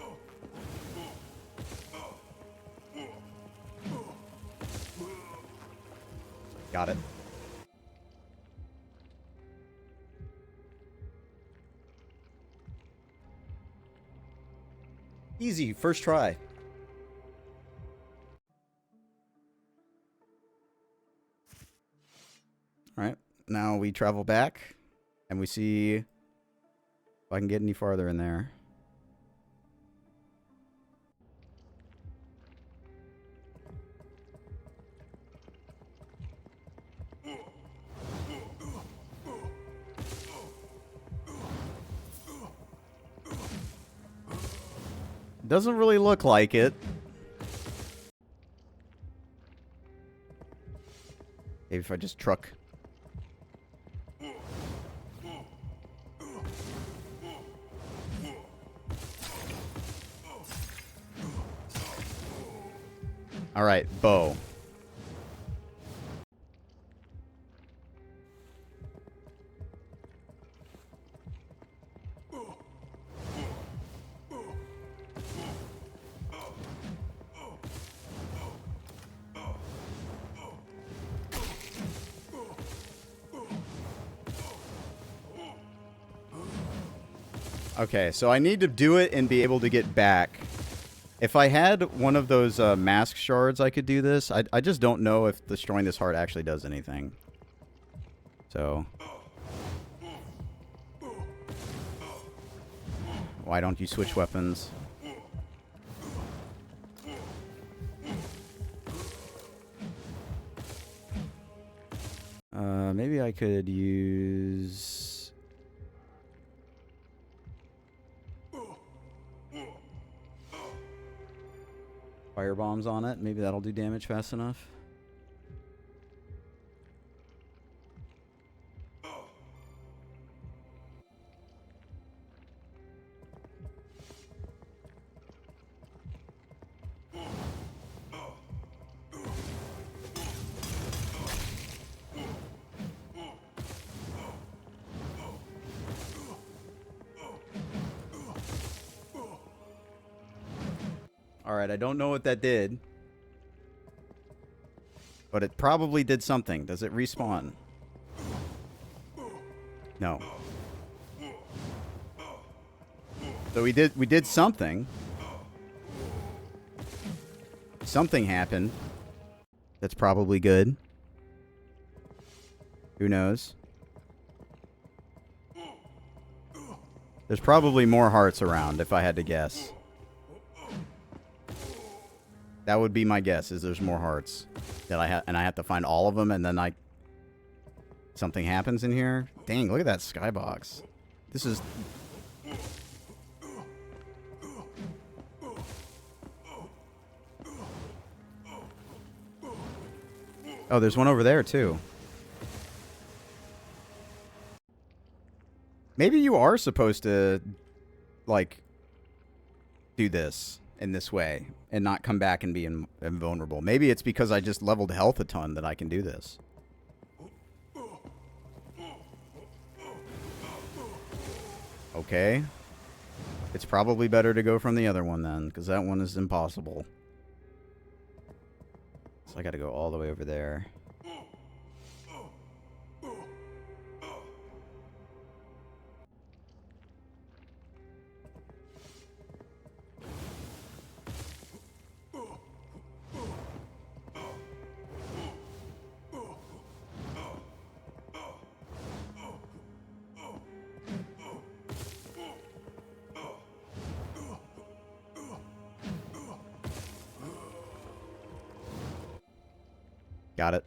Got it. Easy, first try. Alright, now we travel back, and we see if I can get any farther in there. Doesn't really look like it. Maybe if I just truck. All right, bow. Okay, so I need to do it and be able to get back. If I had one of those mask shards, I could do this. I just don't know if destroying this heart actually does anything. So. Why don't you switch weapons? Maybe I could use... fire bombs on it. Maybe that'll do damage fast enough. Alright, I don't know what that did. But it probably did something. Does it respawn? No. So we did something. Something happened. That's probably good. Who knows? There's probably more hearts around, if I had to guess. That would be my guess, is there's more hearts. That I have to find all of them, and then something happens in here? Dang, look at that skybox. This is... Oh, there's one over there, too. Maybe you are supposed to, like, do this in this way and not come back and be invulnerable. Maybe it's because I just leveled health a ton that I can do this. Okay. It's probably better to go from the other one then, because that one is impossible. So I gotta go all the way over there. Got it.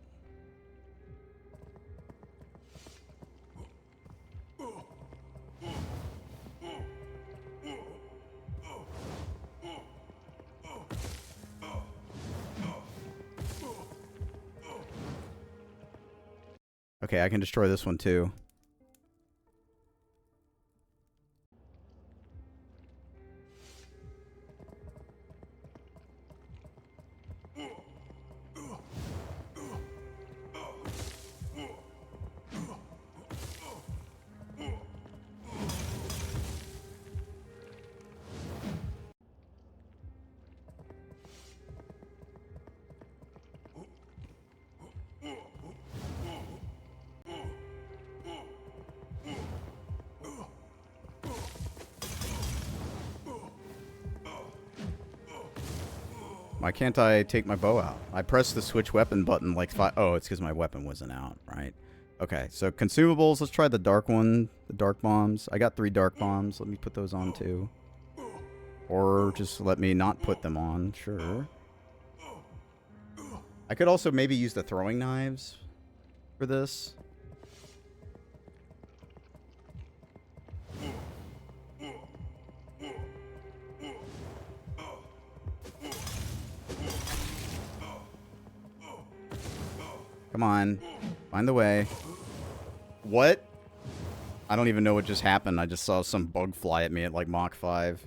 Okay, I can destroy this one too. Why can't I take my bow out? I pressed the switch weapon button like oh, it's because my weapon wasn't out, right? Okay, so consumables. Let's try the dark one, the dark bombs. I got 3 dark bombs. Let me put those on too. Or just let me not put them on, sure. I could also maybe use the throwing knives for this. Come on. Find the way. What? I don't even know what just happened. I just saw some bug fly at me at like Mach 5.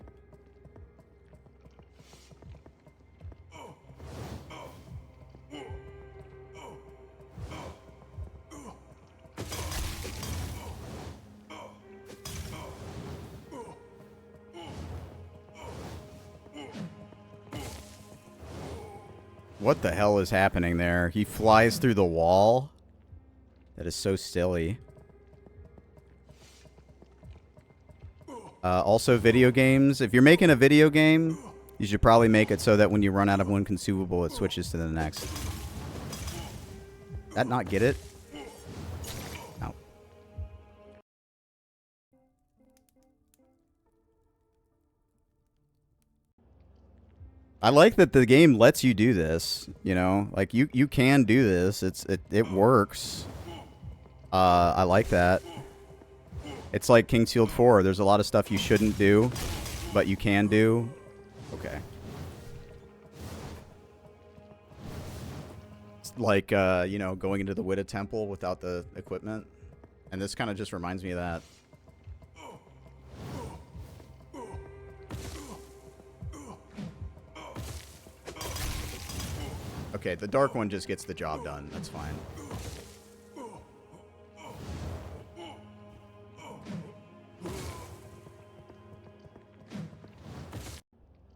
What the hell is happening there? He flies through the wall? That is so silly. Also, video games. If you're making a video game, you should probably make it so that when you run out of one consumable, it switches to the next. That not get it? No. I like that the game lets you do this, you know? Like, you can do this. It works. I like that. It's like King's Field 4. There's a lot of stuff you shouldn't do, but you can do. Okay. It's like, you know, going into the Widda Temple without the equipment. And this kind of just reminds me of that. Okay, the dark one just gets the job done. That's fine.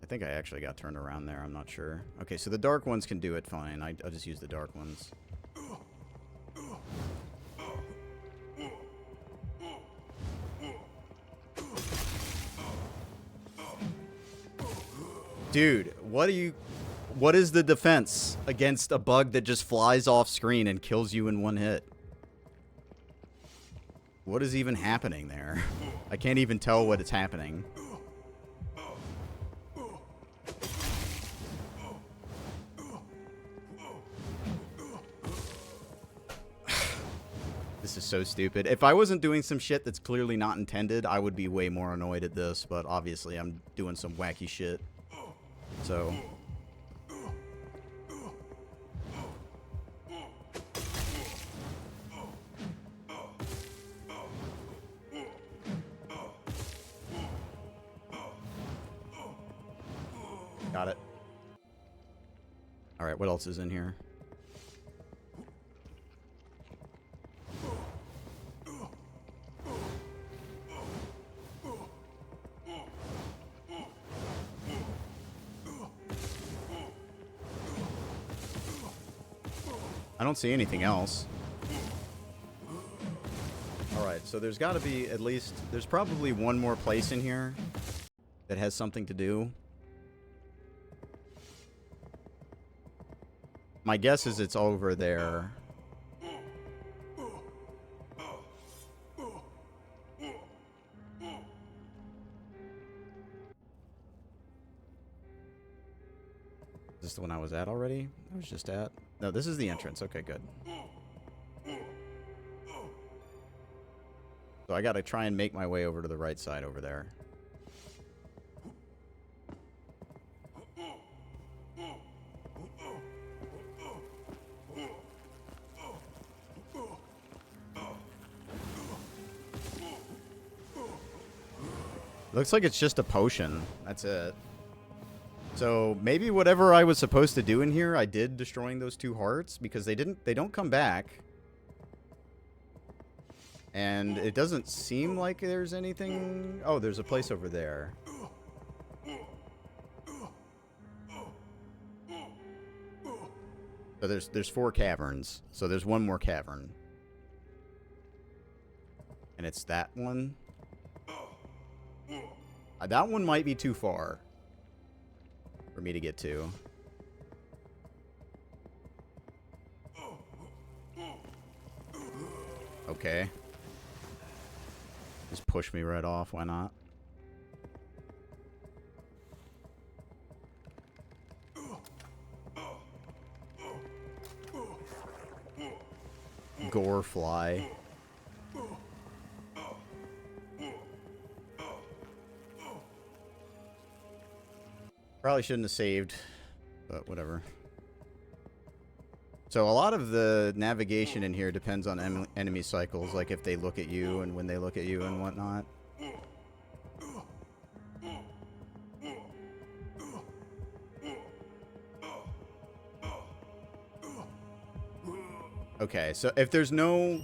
I think think I actually got turned around there. I'm not sure. Okay, so the dark ones can do it fine. I'll just use the dark ones. Dude, what is the defense against a bug that just flies off screen and kills you in one hit? What is even happening there? I can't even tell what is happening. This is so stupid. If I wasn't doing some shit that's clearly not intended, I would be way more annoyed at this, but obviously I'm doing some wacky shit. So... Got it. Alright, what else is in here? I don't see anything else. Alright, so there's got to be at least... There's probably one more place in here that has something to do. My guess is it's over there. Is this the one I was at already? I was just at? No, this is the entrance. Okay, good. So I gotta try and make my way over to the right side over there. Looks like it's just a potion. That's it. So maybe whatever I was supposed to do in here, I did, destroying those two hearts, because they don't come back. And it doesn't seem like there's anything... Oh, there's a place over there. So there's 4 caverns. So there's one more cavern. And it's that one. That one might be too far for me to get to. Okay. Just push me right off. Why not? Gore fly. Probably shouldn't have saved, but whatever. So a lot of the navigation in here depends on enemy cycles, like if they look at you and when they look at you and whatnot. Okay, so if there's no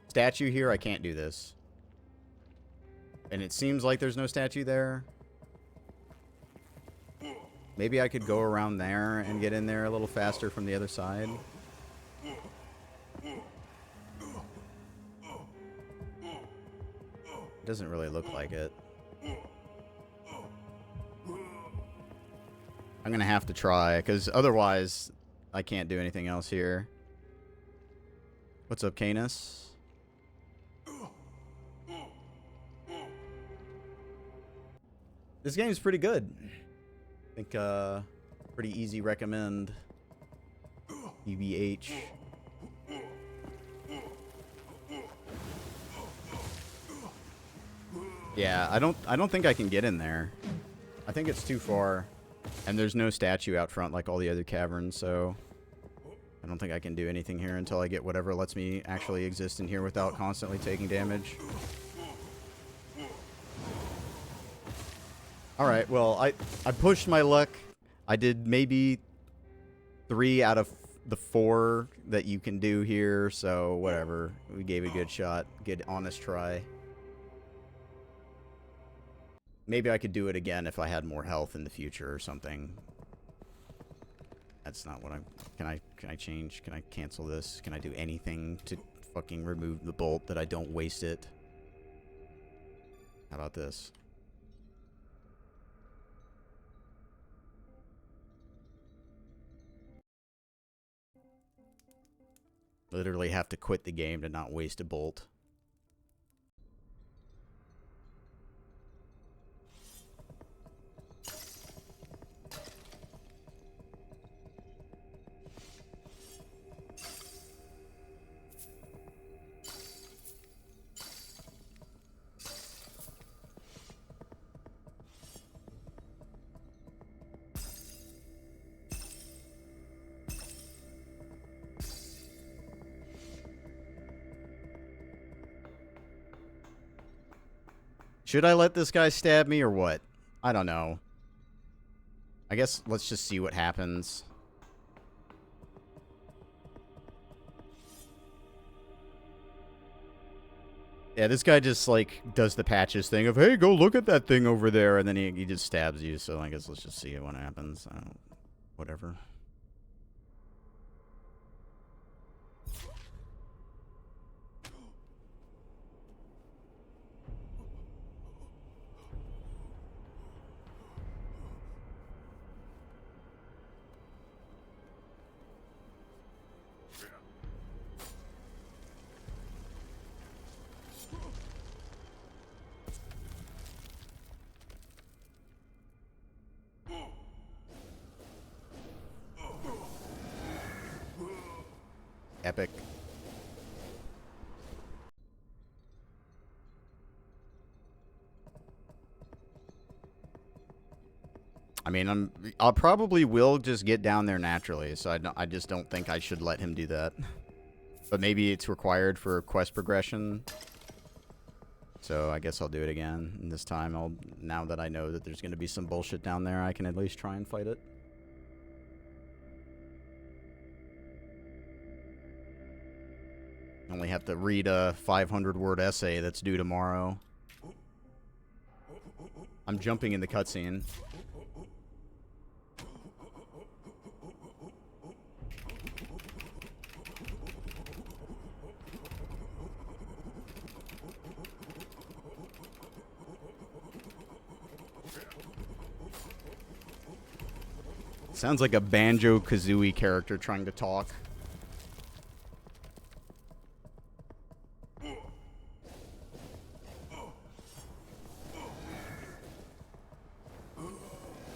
statue here, I can't do this. And it seems like there's no statue there. Maybe I could go around there and get in there a little faster from the other side. Doesn't really look like it. I'm gonna have to try, because otherwise I can't do anything else here. What's up, Canis? This game's pretty good. I think, pretty easy recommend. EBH. Yeah, I don't think I can get in there. I think it's too far. And there's no statue out front like all the other caverns, so I don't think I can do anything here until I get whatever lets me actually exist in here without constantly taking damage. Alright, well, I pushed my luck. I did maybe 3 out of the 4 that you can do here, so whatever. We gave it a good shot. Good, honest try. Maybe I could do it again if I had more health in the future or something. That's not what I'm... Can I change? Can I cancel this? Can I do anything to fucking remove the bolt that I don't waste it? How about this? Literally have to quit the game to not waste a bolt. Should I let this guy stab me or what? I don't know. I guess let's just see what happens. Yeah, this guy just, like, does the patches thing of, hey, go look at that thing over there, and then he just stabs you, so I guess let's just see what happens. Whatever. Epic. I mean, I'll probably will just get down there naturally, so I just don't think I should let him do that. But maybe it's required for quest progression. So I guess I'll do it again. And this time, now that I know that there's going to be some bullshit down there, I can at least try and fight it. I only have to read a 500-word essay that's due tomorrow. I'm jumping in the cutscene. Sounds like a Banjo-Kazooie character trying to talk.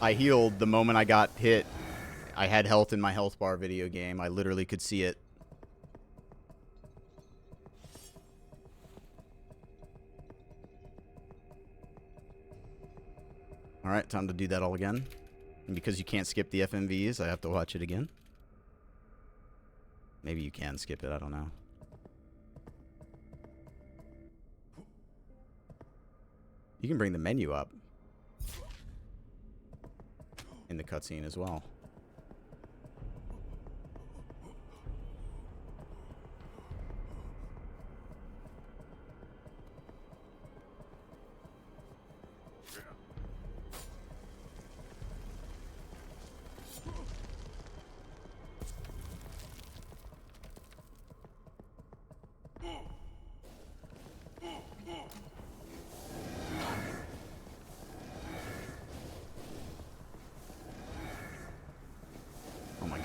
I healed the moment I got hit. I had health in my health bar video game. I literally could see it. Alright, time to do that all again. And because you can't skip the FMVs, I have to watch it again. Maybe you can skip it, I don't know. You can bring the menu up in the cutscene as well.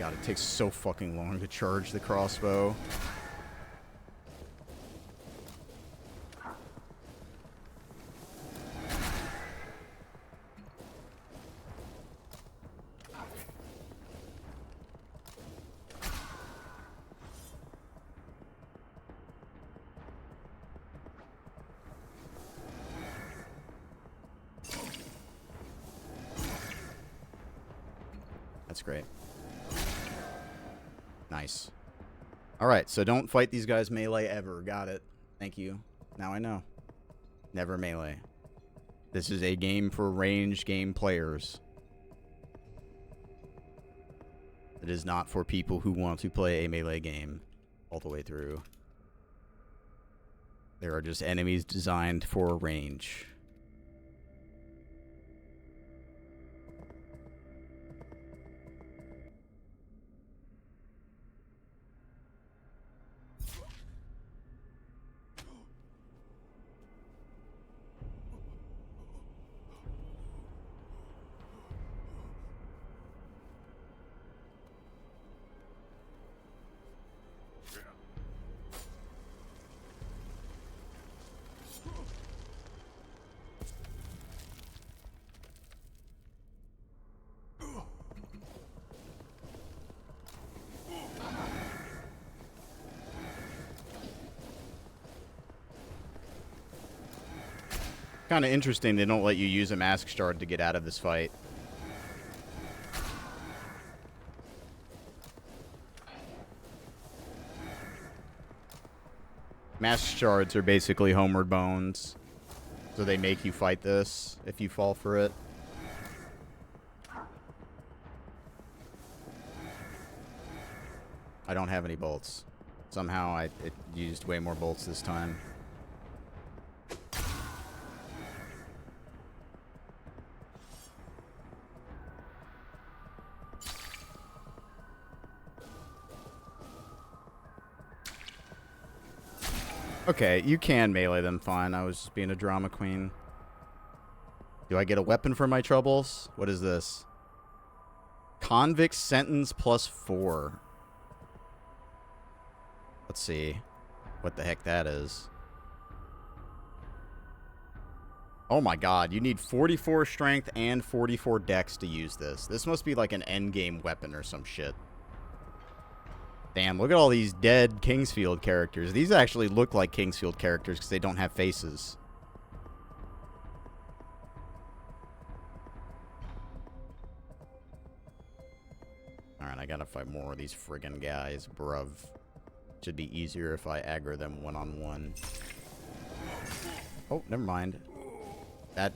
It takes so fucking long to charge the crossbow. That's great. Nice. Alright, so don't fight these guys melee ever. Got it. Thank you. Now I know. Never melee. This is a game for ranged game players. It is not for people who want to play a melee game all the way through. There are just enemies designed for range. kind of interesting they don't let you use a mask shard to get out of this fight. Mask shards are basically homeward bones. So they make you fight this if you fall for it. I don't have any bolts. Somehow it used way more bolts this time. Okay, you can melee them fine. I was just being a drama queen. Do I get a weapon for my troubles? What is this? Convict sentence +4. Let's see what the heck that is. Oh my god, you need 44 strength and 44 dex to use this. This must be like an endgame weapon or some shit. Damn, look at all these dead Kingsfield characters. These actually look like Kingsfield characters because they don't have faces. Alright, I gotta fight more of these friggin' guys, bruv. Should be easier if I aggro them one-on-one. Oh, never mind. That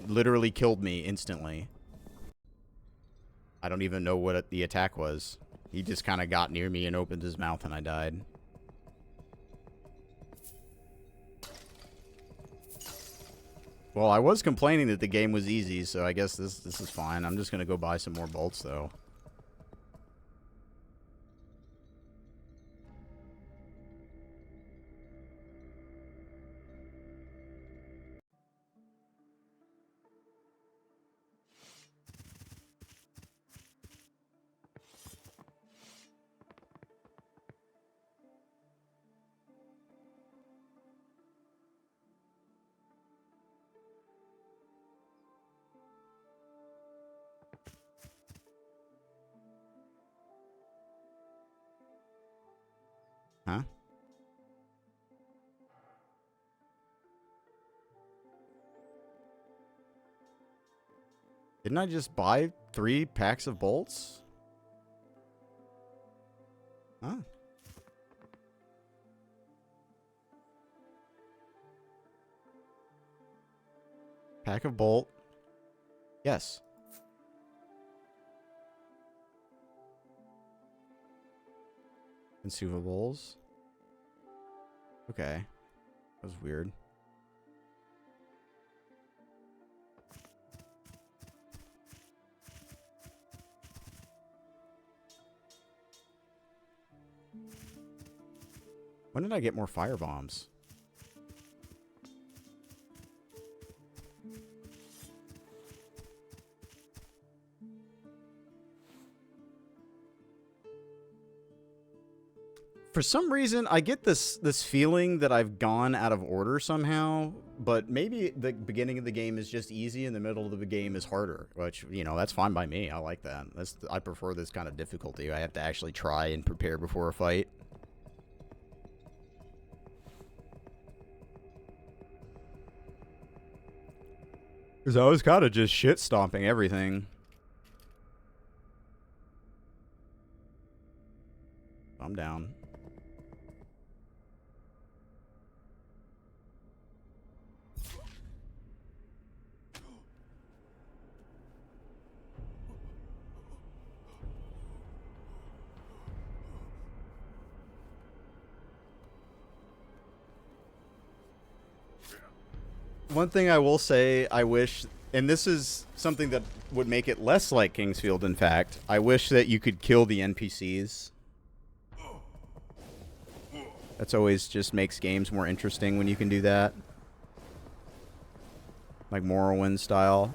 literally killed me instantly. I don't even know what the attack was. He just kind of got near me and opened his mouth and I died. Well, I was complaining that the game was easy, so I guess this is fine. I'm just going to go buy some more bolts, though. Huh? Didn't I just buy 3 packs of bolts? Huh? Pack of bolt. Yes. Consumables. Okay. That was weird. When did I get more fire bombs? For some reason, I get this feeling that I've gone out of order somehow, but maybe the beginning of the game is just easy and the middle of the game is harder, which, you know, that's fine by me. I like that. I prefer this kind of difficulty. I have to actually try and prepare before a fight. Because I was kind of just shit-stomping everything. I'm down. One thing I will say, I wish, and this is something that would make it less like Kingsfield, in fact, I wish that you could kill the NPCs. That's always just makes games more interesting when you can do that. Like Morrowind style.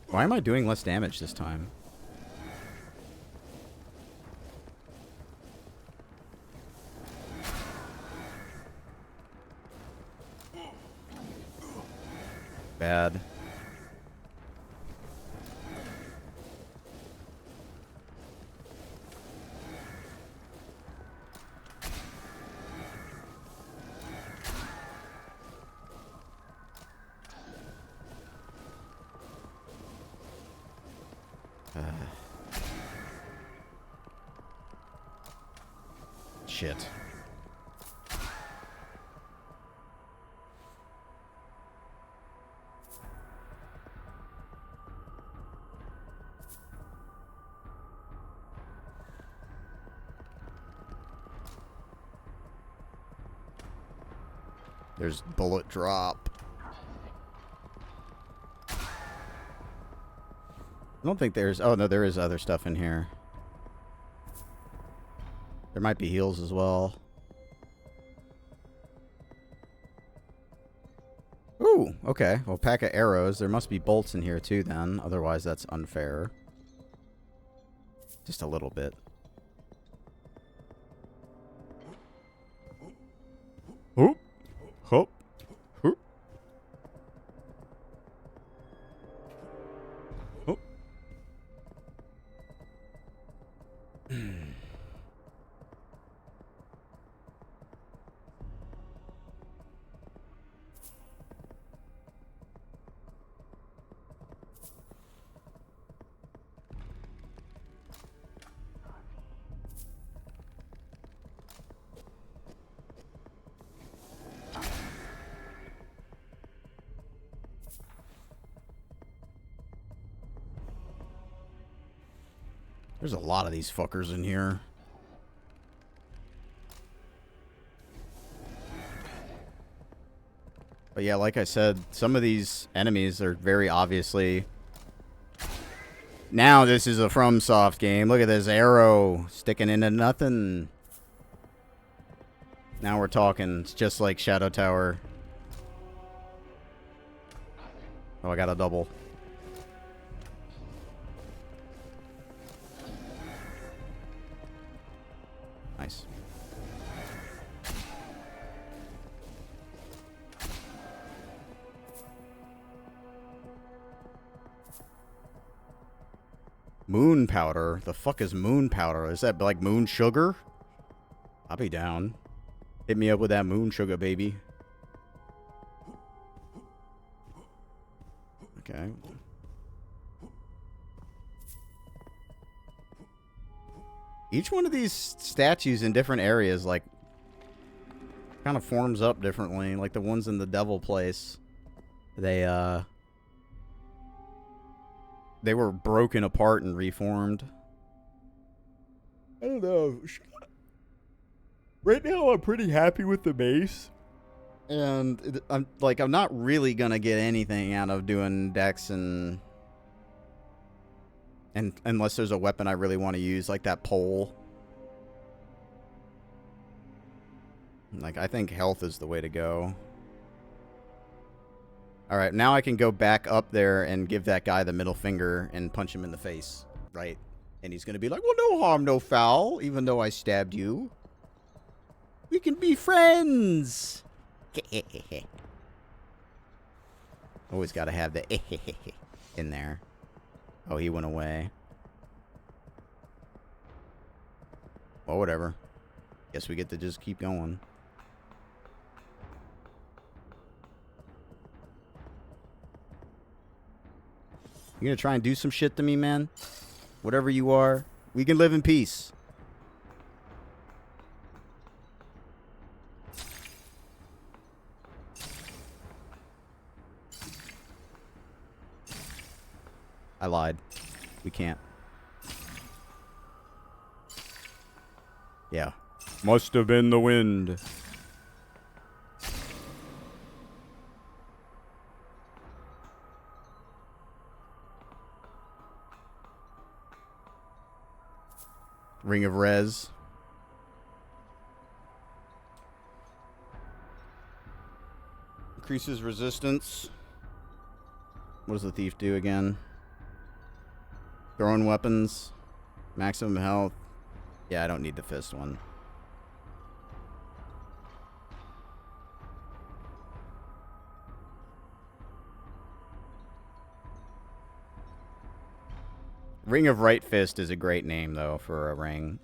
Why am I doing less damage this time? Bad. Shit. There's bullet drop. I don't think there's... Oh, no, there is other stuff in here. There might be heals as well. Ooh, okay. Well, pack of arrows. There must be bolts in here too then. Otherwise, that's unfair. Just a little bit. Oop. Hoop. Hoop. Oop. There's a lot of these fuckers in here. But yeah, like I said, some of these enemies are very obviously... Now this is a FromSoft game. Look at this arrow sticking into nothing. Now we're talking. It's just like Shadow Tower. Oh, I got a double. Nice. Moon powder? The fuck is moon powder? Is that like moon sugar? I'll be down. Hit me up with that moon sugar, baby. Okay. Each one of these statues in different areas, like, kind of forms up differently. Like the ones in the devil place. They were broken apart and reformed. I don't know. Right now, I'm pretty happy with the base. And I'm not really gonna get anything out of doing dex and unless there's a weapon I really want to use, like that pole. Like, I think health is the way to go. Alright, now I can go back up there and give that guy the middle finger and punch him in the face, right? And he's gonna be like, well, no harm, no foul, even though I stabbed you. We can be friends! Always gotta have the in there. Oh, he went away. Well, whatever. Guess we get to just keep going. You gonna try and do some shit to me, man? Whatever you are, we can live in peace. I lied. We can't. Yeah. Must have been the wind. Ring of Res. Increases resistance. What does the thief do again? Throwing weapons. Maximum health. Yeah, I don't need the fist one. Ring of Right Fist is a great name, though, for a ring.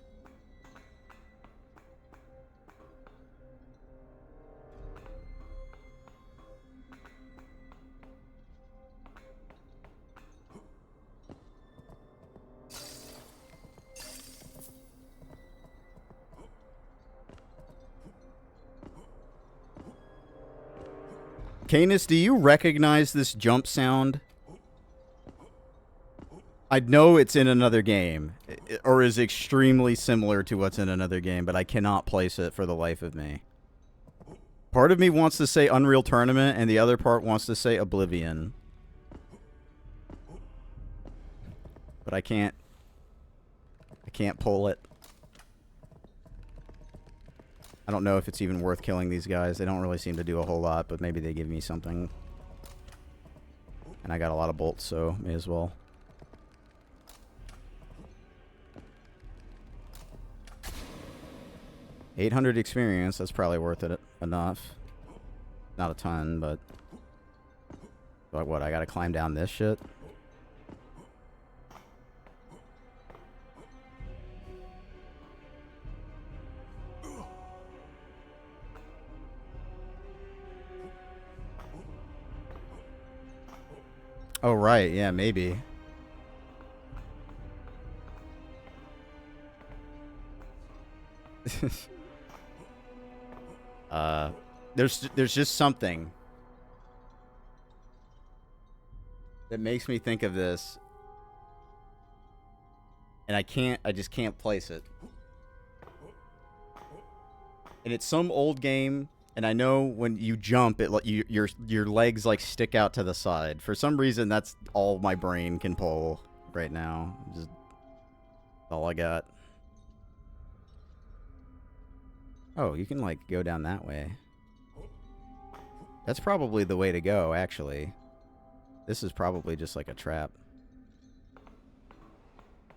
Canis, do you recognize this jump sound? I know it's in another game, or is extremely similar to what's in another game, but I cannot place it for the life of me. Part of me wants to say Unreal Tournament, and the other part wants to say Oblivion. But I can't pull it. I don't know if it's even worth killing these guys. They don't really seem to do a whole lot, but maybe they give me something. And I got a lot of bolts, so may as well. $800 experience, that's probably worth it enough. Not a ton, but what, I gotta climb down this shit? Oh, right. Yeah, maybe. There's just something that makes me think of this. And I just can't place it. And it's some old game. And I know when you jump, your legs like stick out to the side. For some reason, that's all my brain can pull right now. Just all I got. Oh, you can like go down that way. That's probably the way to go, actually. This is probably just like a trap.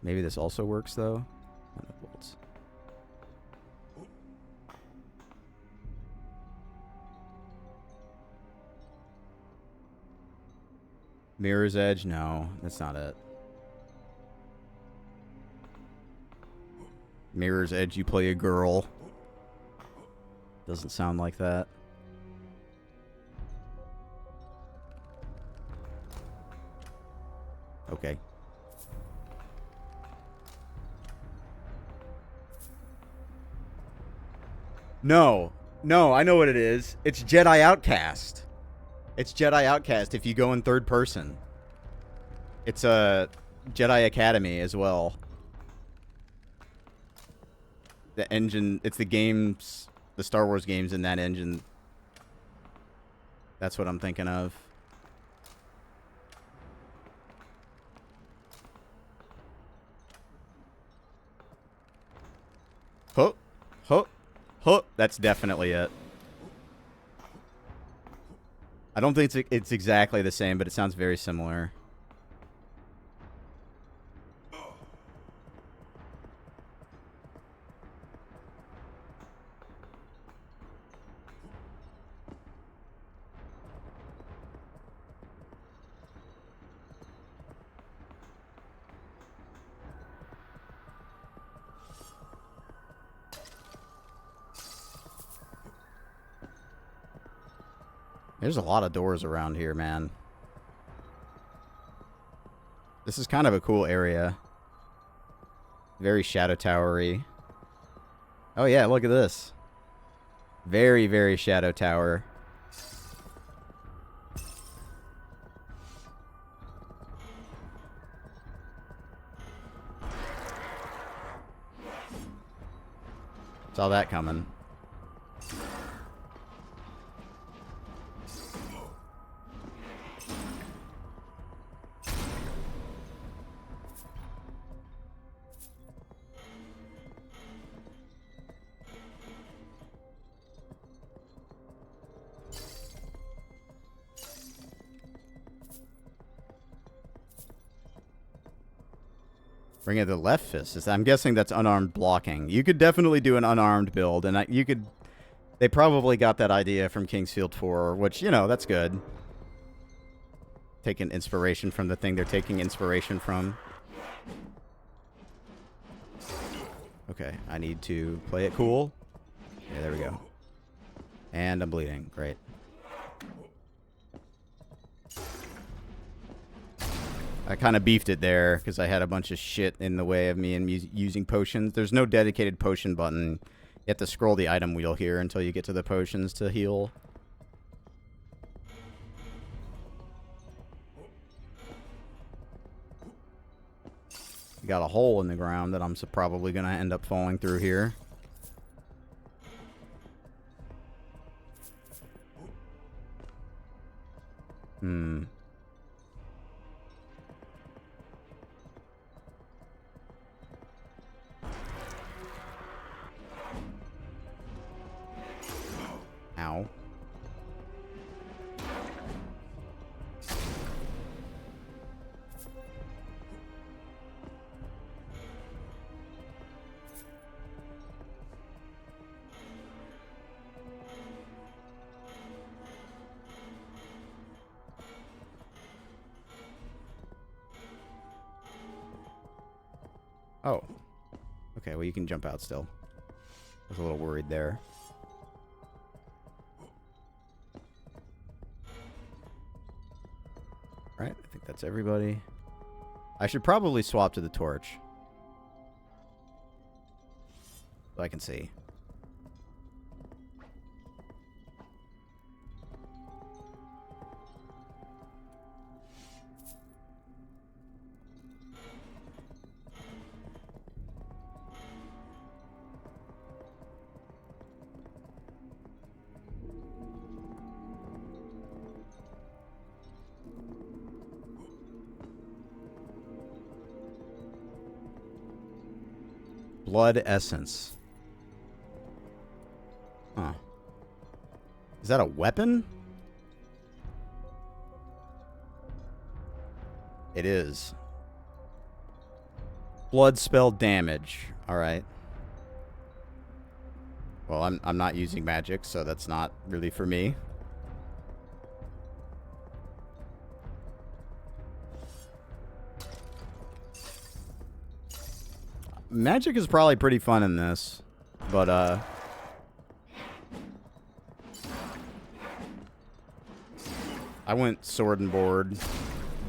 Maybe this also works though. Bolts. Mirror's Edge? No, that's not it. Mirror's Edge, you play a girl. Doesn't sound like that. Okay. No, I know what it is. It's Jedi Outcast. It's Jedi Outcast if you go in third person. It's a Jedi Academy as well. The engine, it's the games, the Star Wars games in that engine. That's what I'm thinking of. Huh. That's definitely it. I don't think it's exactly the same, but it sounds very similar. There's a lot of doors around here, man. This is kind of a cool area. Very Shadow Towery. Oh yeah, look at this. Very, very Shadow Tower. Saw that coming. Bring it to the left fist. I'm guessing that's unarmed blocking. You could definitely do an unarmed build, and you could. They probably got that idea from Kingsfield 4, which, you know, that's good. Taking inspiration from the thing they're taking inspiration from. Okay, I need to play it cool. Yeah, there we go. And I'm bleeding. Great. I kind of beefed it there because I had a bunch of shit in the way of me and using potions. There's no dedicated potion button. You have to scroll the item wheel here until you get to the potions to heal. We got a hole in the ground that I'm probably going to end up falling through here. Hmm. Ow. Oh. Okay, well, you can jump out still. I was a little worried there. Alright, I think that's everybody. I should probably swap to the torch. So I can see. Blood essence. Huh. Is that a weapon? It is. Blood spell damage. Alright. Well, I'm not using magic, so that's not really for me. Magic is probably pretty fun in this, but I went sword and board,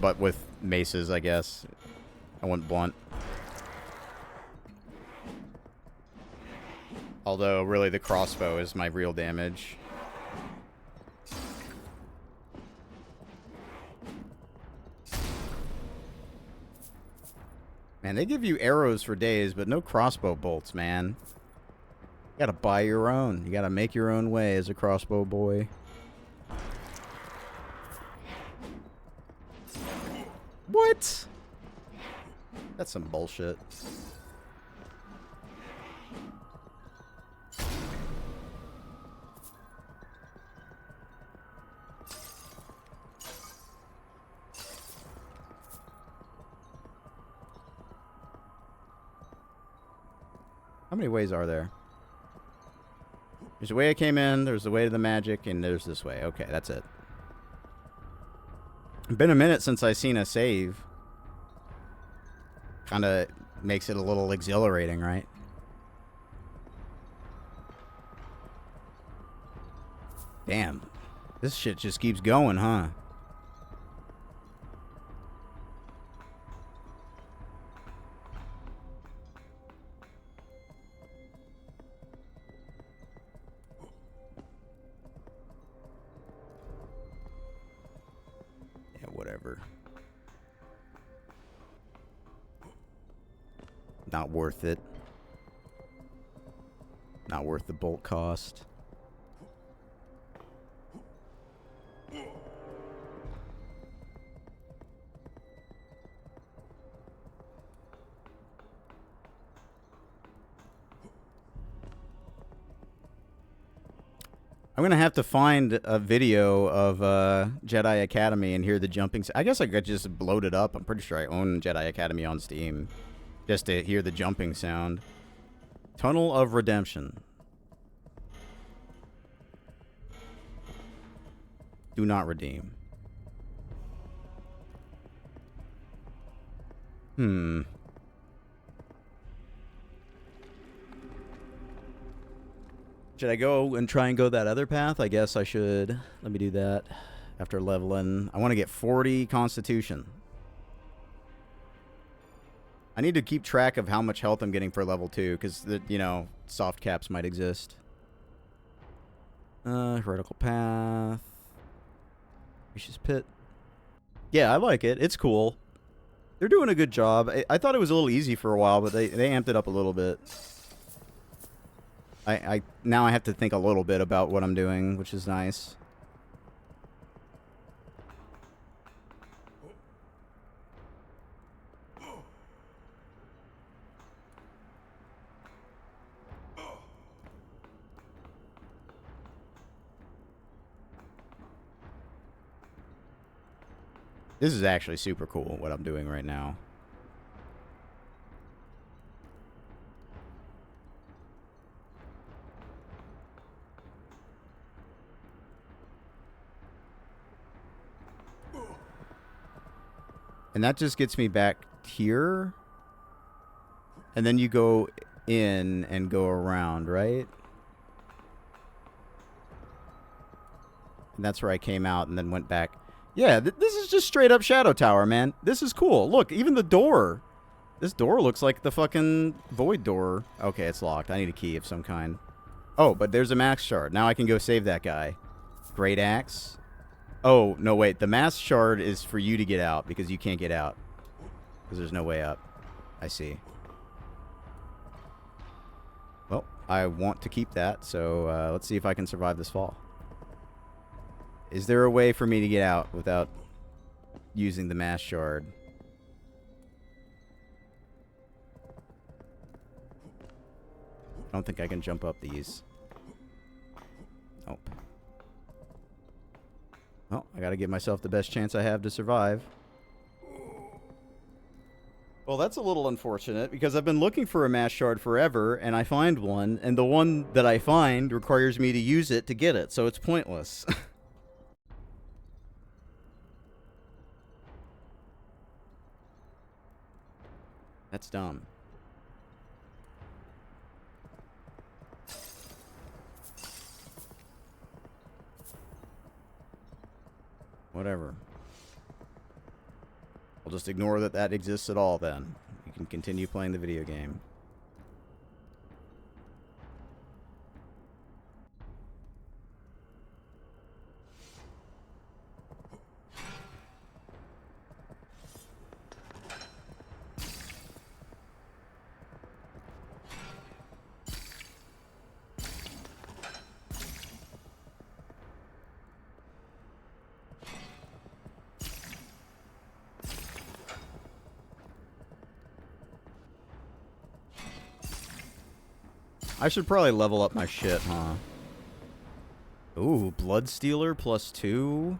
but with maces, I guess. I went blunt. Although, really, the crossbow is my real damage. Man, they give you arrows for days, but no crossbow bolts, man. You gotta buy your own. You gotta make your own way as a crossbow boy. What? That's some bullshit. How many ways are there? There's the way I came in, there's the way to the magic, and there's this way. Okay, that's it. It's been a minute since I seen a save. Kinda makes it a little exhilarating, right? Damn. This shit just keeps going, huh? Whatever. Not worth it. Not worth the bolt cost. I'm gonna have to find a video of Jedi Academy and hear the jumping. I guess I could just load it up. I'm pretty sure I own Jedi Academy on Steam, just to hear the jumping sound. Tunnel of Redemption. Do not redeem. Should I go and try and go that other path? I guess I should. Let me do that after leveling. I want to get 40 Constitution. I need to keep track of how much health I'm getting for level 2, because, you know, soft caps might exist. Vertical path. Vicious Pit. Yeah, I like it. It's cool. They're doing a good job. I thought it was a little easy for a while, but they amped it up a little bit. Now I have to think a little bit about what I'm doing, which is nice. This is actually super cool, what I'm doing right now. And that just gets me back here. And then you go in and go around, right? And that's where I came out and then went back. Yeah, this is just straight up Shadow Tower, man. This is cool. Look, even the door. This door looks like the fucking void door. Okay, it's locked. I need a key of some kind. Oh, but there's a max shard. Now I can go save that guy. Great axe. Oh, no, wait. The mass shard is for you to get out because you can't get out. Because there's no way up. I see. Well, I want to keep that, so let's see if I can survive this fall. Is there a way for me to get out without using the mass shard? I don't think I can jump up these. Nope. Well, I gotta give myself the best chance I have to survive. Well, that's a little unfortunate, because I've been looking for a mass shard forever, and I find one, and the one that I find requires me to use it to get it, so it's pointless. That's dumb. Whatever. I'll just ignore that that exists at all then. You can continue playing the video game. I should probably level up my shit, huh? Ooh, Bloodstealer +2.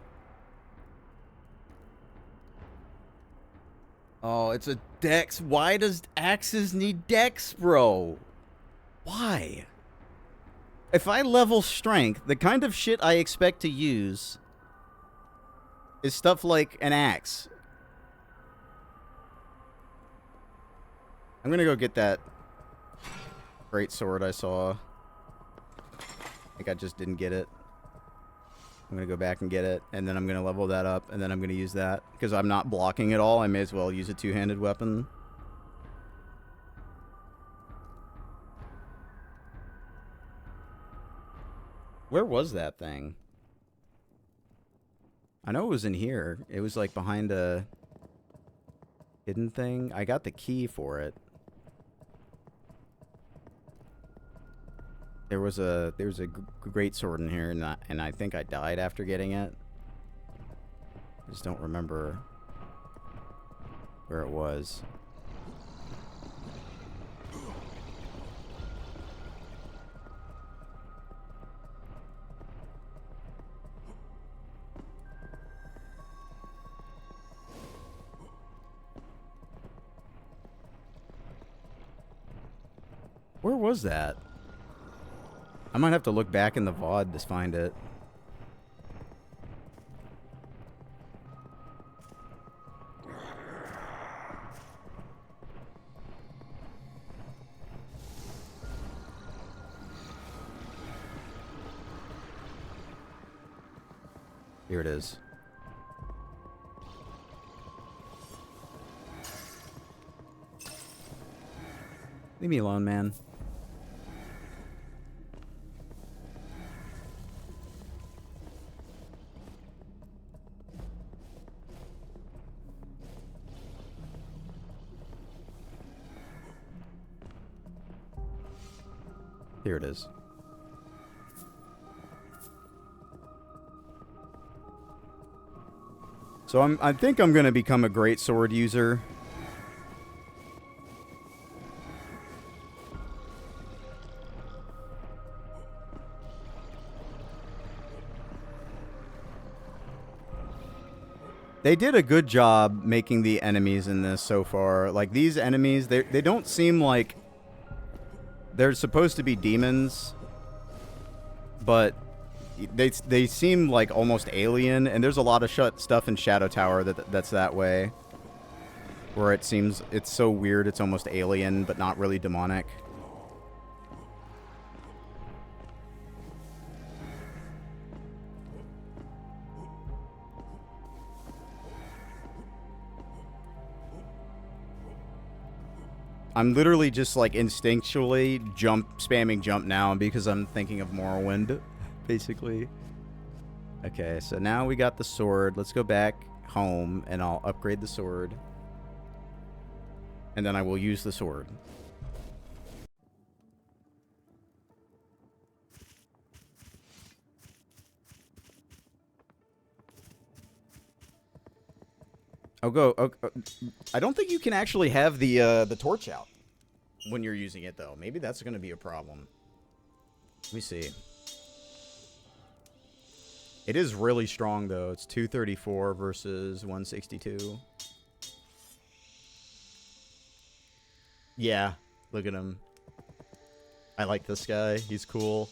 Oh, it's a dex. Why does axes need dex, bro? Why? If I level strength, the kind of shit I expect to use is stuff like an axe. I'm gonna go get that great sword I saw. I think I just didn't get it. I'm gonna go back and get it, and then I'm gonna level that up, and then I'm gonna use that. Because I'm not blocking at all, I may as well use a two-handed weapon. Where was that thing? I know it was in here. It was like behind a hidden thing. I got the key for it. There was a great sword in here, and I think I died after getting it. I just don't remember where it was. Where was that? I might have to look back in the VOD to find it. Here it is. Leave me alone, man. Here it is. So I think I'm gonna become a great sword user. They did a good job making the enemies in this so far. Like, these enemies, they don't seem like they're supposed to be demons, but they seem like almost alien, and there's a lot of stuff in Shadow Tower that's that way, where it seems it's so weird it's almost alien, but not really demonic. I'm literally just like instinctually spamming jump now because I'm thinking of Morrowind, basically. Okay, so now we got the sword. Let's go back home and I'll upgrade the sword. And then I will use the sword. I don't think you can actually have the torch out when you're using it, though. Maybe that's going to be a problem. Let me see. It is really strong, though. It's 234 versus 162. Yeah, look at him. I like this guy. He's cool.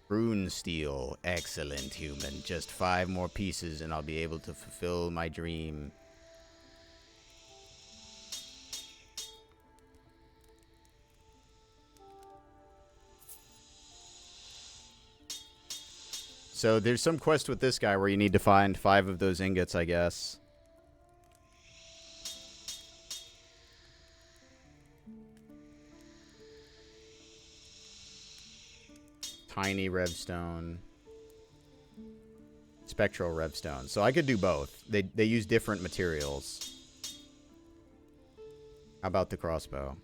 Rune steel. Excellent, human. Just 5 more pieces and I'll be able to fulfill my dream. So there's some quest with this guy where you need to find 5 of those ingots, I guess. Tiny revstone. Spectral revstone. So I could do both. They use different materials. How about the crossbow?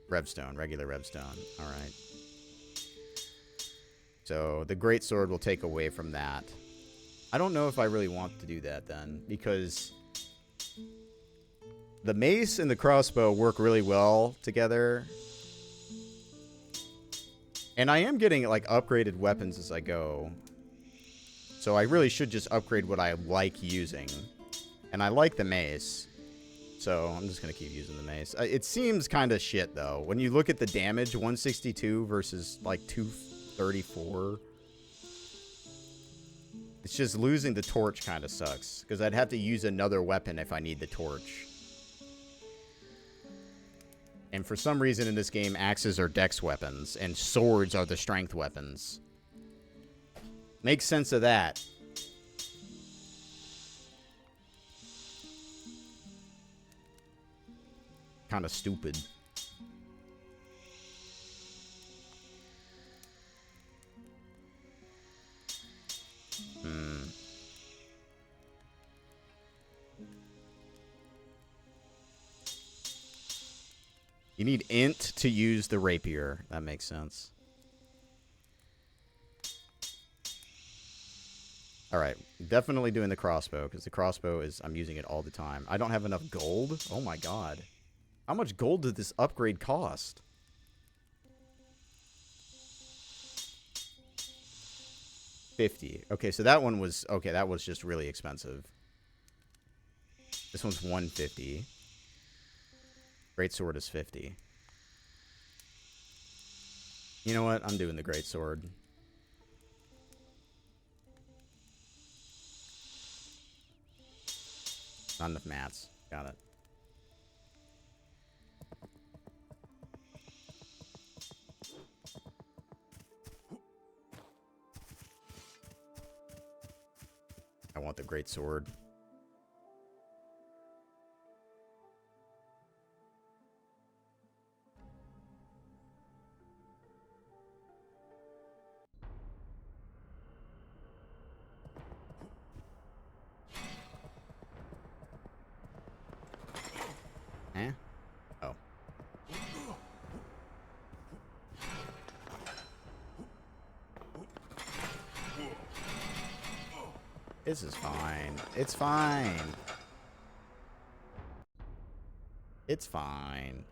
Revstone. Regular revstone. Alright. So the greatsword will take away from that. I don't know if I really want to do that then, because the mace and the crossbow work really well together. And I am getting, like, upgraded weapons as I go. So I really should just upgrade what I like using. And I like the mace. So I'm just going to keep using the mace. It seems kind of shit, though. When you look at the damage, 162 versus, like, 234. It's just losing the torch kind of sucks. Because I'd have to use another weapon if I need the torch. And for some reason in this game, axes are dex weapons, and swords are the strength weapons. Make sense of that. Kind of stupid. You need int to use the rapier. That makes sense. Alright, definitely doing the crossbow, because the crossbow is... I'm using it all the time. I don't have enough gold? Oh my god. How much gold did this upgrade cost? $50. Okay, so that one was... Okay, that was just really expensive. This one's $150. Greatsword is $50. You know what? I'm doing the greatsword. Not enough mats. Got it. I want the greatsword. This is fine. It's fine. It's fine.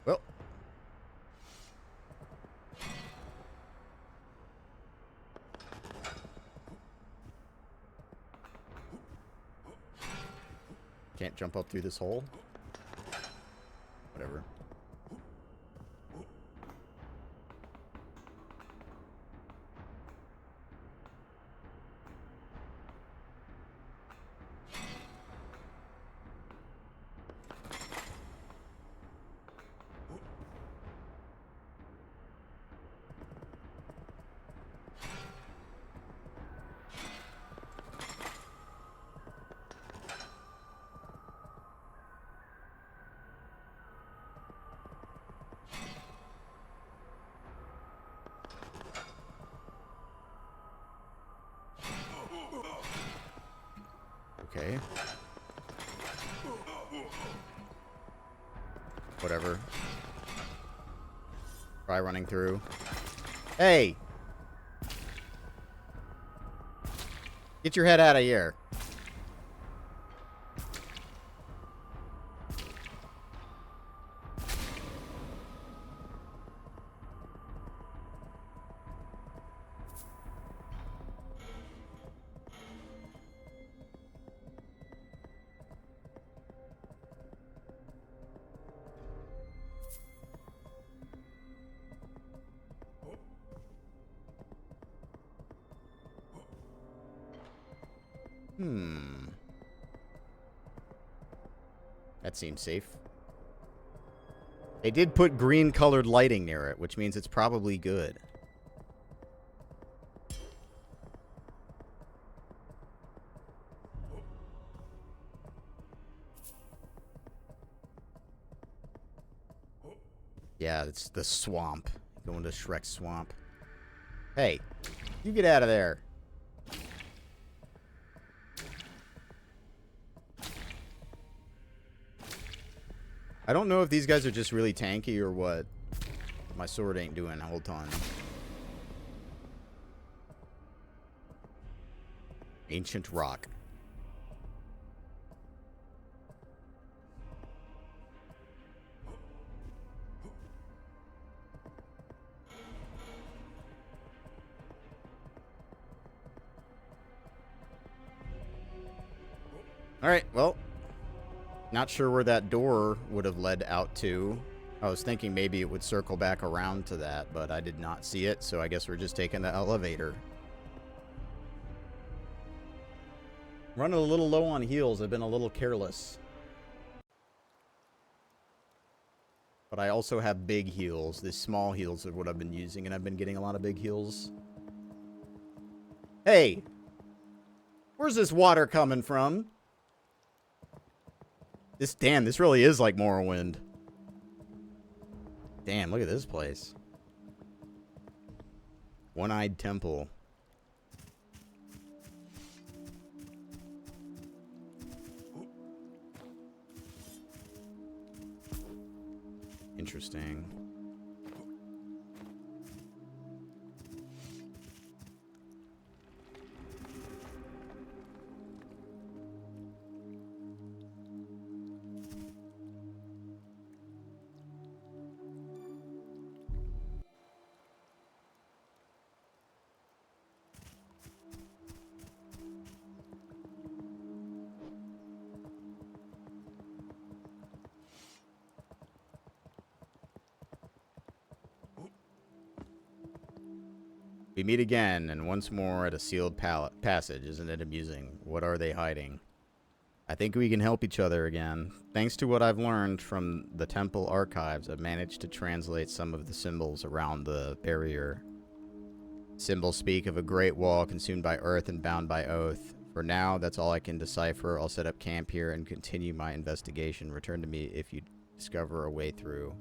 Well. Can't jump up through this hole? Whatever. Okay. Whatever. Try running through. Hey! Get your head out of here. That seems safe. They did put green colored lighting near it, which means it's probably good. Yeah, it's the swamp. Going to Shrek's swamp. Hey, you get out of there. I don't know if these guys are just really tanky or what. My sword ain't doing a whole ton. Ancient rock. Alright, well. Not sure where that door would have led out to. I was thinking maybe it would circle back around to that, but I did not see it, so I guess we're just taking the elevator. Running a little low on heals. I've been a little careless. But I also have big heals. The small heals are what I've been using, and I've been getting a lot of big heals. Hey! Where's this water coming from? Damn, this really is like Morrowind. Damn, look at this place. One-eyed temple. Interesting. We meet again, and once more at a sealed passage. Isn't it amusing? What are they hiding? I think we can help each other again. Thanks to what I've learned from the temple archives, I've managed to translate some of the symbols around the barrier. Symbols speak of a great wall consumed by earth and bound by oath. For now, that's all I can decipher. I'll set up camp here and continue my investigation. Return to me if you discover a way through.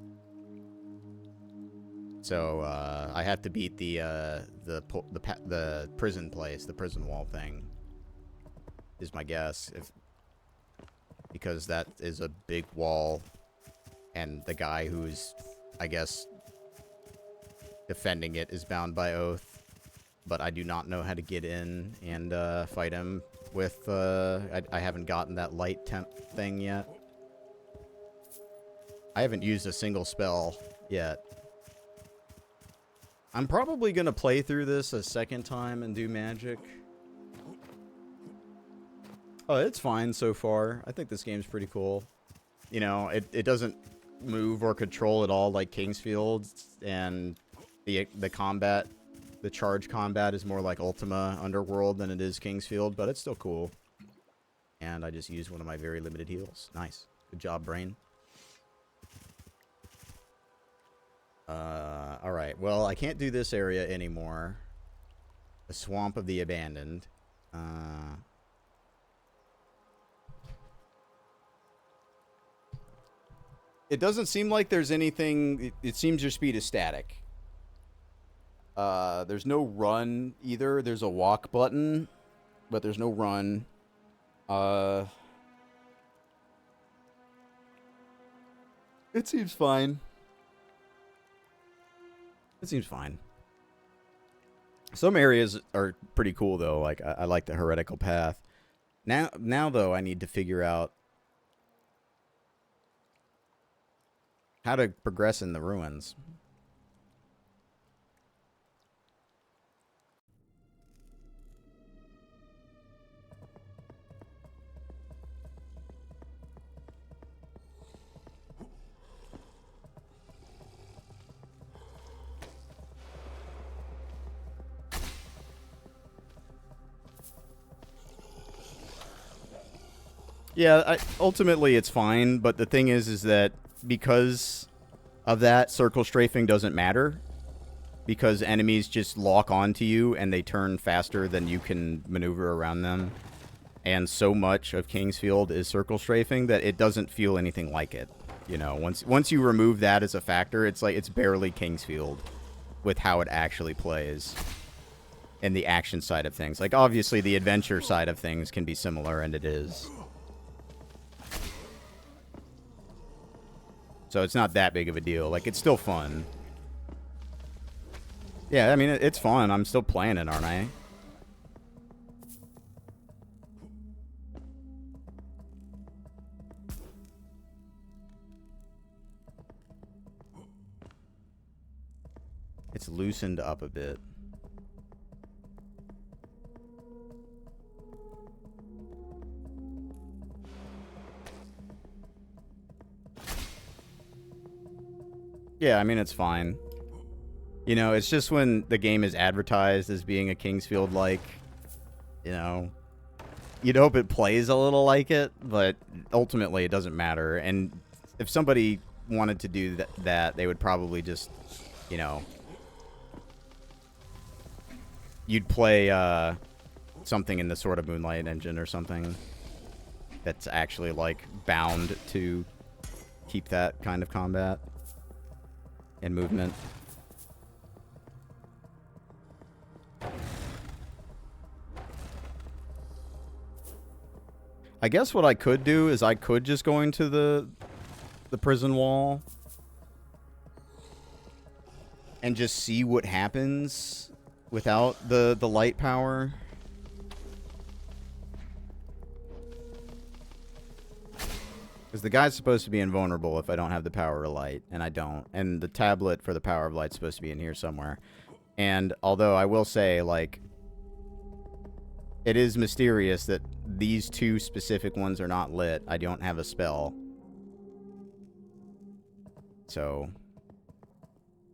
So, I have to beat the prison place, the prison wall thing, is my guess. Because that is a big wall, and the guy who's, I guess, defending it is bound by oath, but I do not know how to get in and fight him with, I haven't gotten that light temp thing yet. I haven't used a single spell yet. I'm probably going to play through this a second time and do magic. Oh, it's fine so far. I think this game's pretty cool. You know, it doesn't move or control at all like Kingsfield, and the combat, the charge combat is more like Ultima Underworld than it is Kingsfield, but it's still cool. And I just used one of my very limited heals. Nice. Good job, brain. Alright, well, I can't do this area anymore. The Swamp of the Abandoned. It doesn't seem like there's anything... It seems your speed is static. There's no run either. There's a walk button, but there's no run. It seems fine. It seems fine. Some areas are pretty cool, though. Like, I like the heretical path. Now, though, I need to figure out how to progress in the ruins. Yeah, ultimately it's fine, but the thing is that because of that, circle strafing doesn't matter, because enemies just lock onto you and they turn faster than you can maneuver around them. And so much of Kingsfield is circle strafing that it doesn't feel anything like it. You know, once you remove that as a factor, it's like it's barely Kingsfield with how it actually plays. And the action side of things. Like, obviously the adventure side of things can be similar, and it is. So it's not that big of a deal. Like, it's still fun. Yeah, I mean, it's fun. I'm still playing it, aren't I? It's loosened up a bit. Yeah, I mean, it's fine. You know, it's just when the game is advertised as being a Kingsfield-like, you know, you'd hope it plays a little like it, but ultimately it doesn't matter. And if somebody wanted to do that, they would probably just, you know, you'd play something in the sort of Moonlight engine or something that's actually, like, bound to keep that kind of combat and movement. I guess what I could do is I could just go into the prison wall and just see what happens without the light power. Because the guy's supposed to be invulnerable if I don't have the power of light, and I don't. And the tablet for the power of light's supposed to be in here somewhere. And although I will say, like, it is mysterious that these two specific ones are not lit. I don't have a spell. So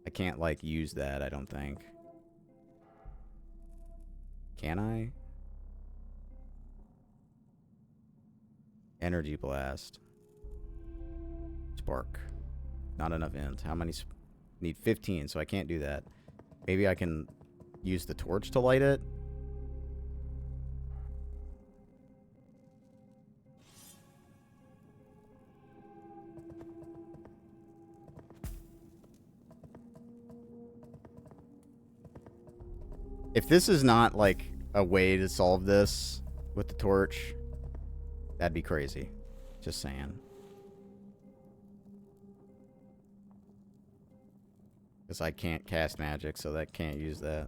I can't, like, use that, I don't think. Can I? Energy blast. Spark. Not enough int. How many? Need 15, so I can't do that. Maybe I can use the torch to light it? If this is not, like, a way to solve this with the torch, that'd be crazy. Just saying. Because I can't cast magic, so that can't use that.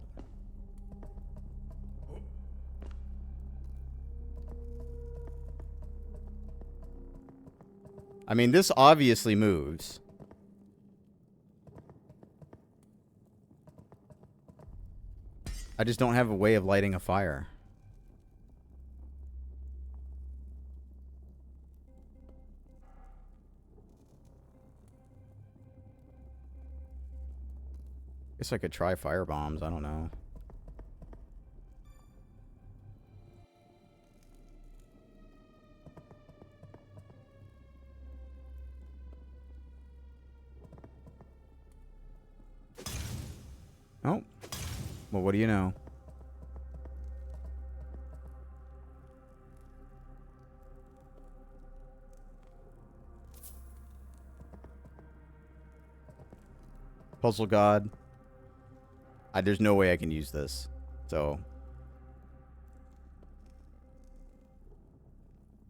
I mean, this obviously moves. I just don't have a way of lighting a fire. Guess I could try fire bombs. I don't know. Oh. Well, what do you know? Puzzle God. There's no way I can use this. So.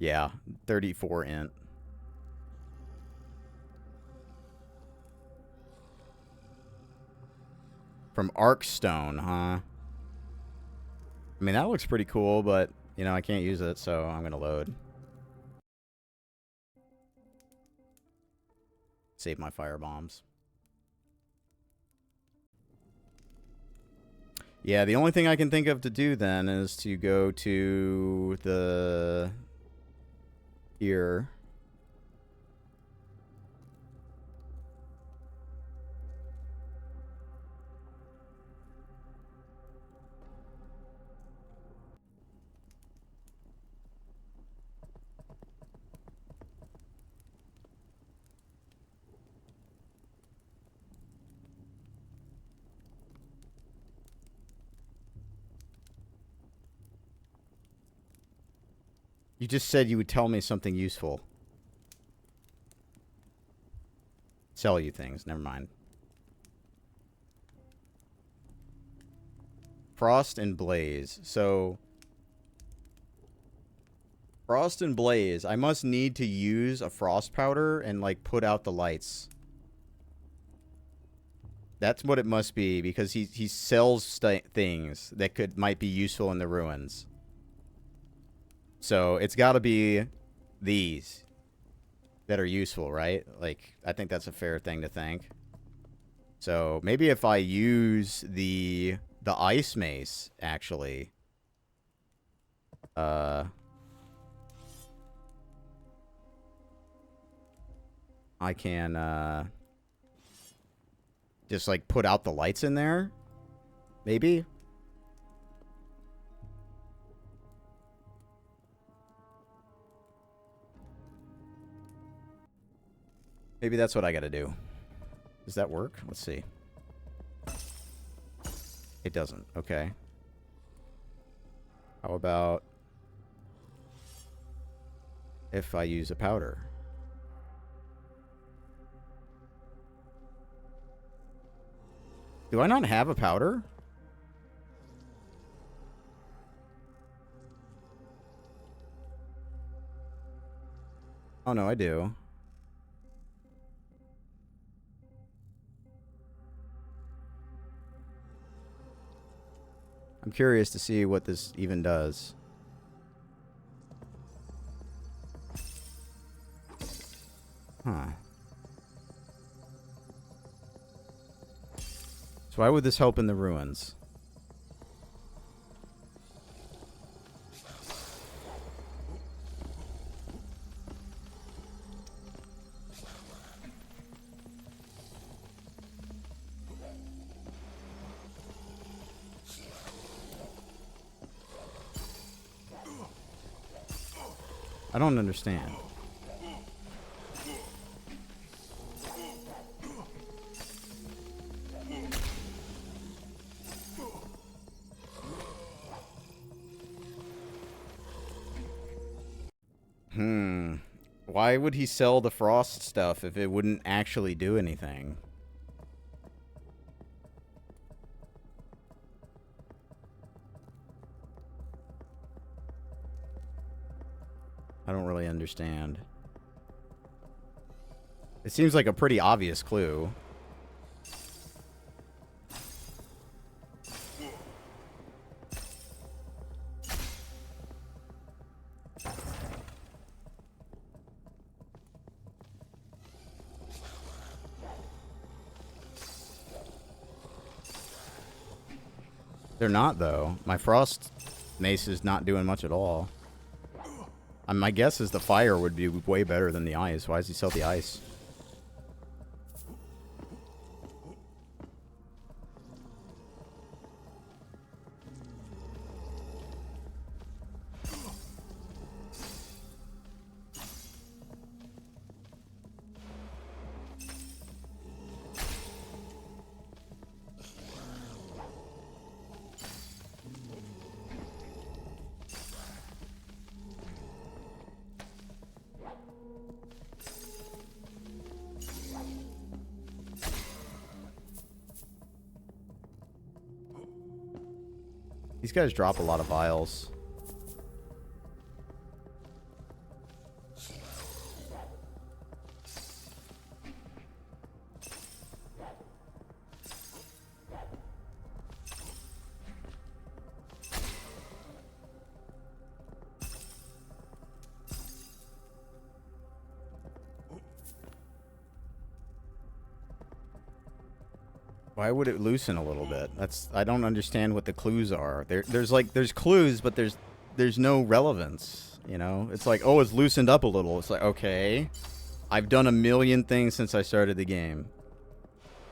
Yeah. 34 int. From Arkstone, huh? I mean, that looks pretty cool, but, you know, I can't use it, so I'm going to load. Save my fire bombs. Yeah, the only thing I can think of to do then is to go to the... here. You just said you would tell me something useful. Sell you things. Never mind. Frost and Blaze. So... Frost and Blaze. I must need to use a frost powder and, like, put out the lights. That's what it must be, because he sells things that might be useful in the ruins. So, it's got to be these that are useful, right? Like, I think that's a fair thing to think. So, maybe if I use the ice mace, actually. I can, just, like, put out the lights in there? Maybe? Maybe that's what I gotta do. Does that work? Let's see. It doesn't. Okay. How about if I use a powder? Do I not have a powder? Oh, no, I do. I'm curious to see what this even does. Huh. So why would this help in the ruins? I don't understand. Why would he sell the frost stuff if it wouldn't actually do anything? I don't really understand. It seems like a pretty obvious clue. They're not, though. My frost mace is not doing much at all. My guess is the fire would be way better than the ice. Why does he sell the ice? These guys drop a lot of vials. Why would it loosen a little bit? I don't understand what the clues are. There's clues, but there's no relevance, you know? It's like, oh, it's loosened up a little. It's like, okay. I've done a million things since I started the game.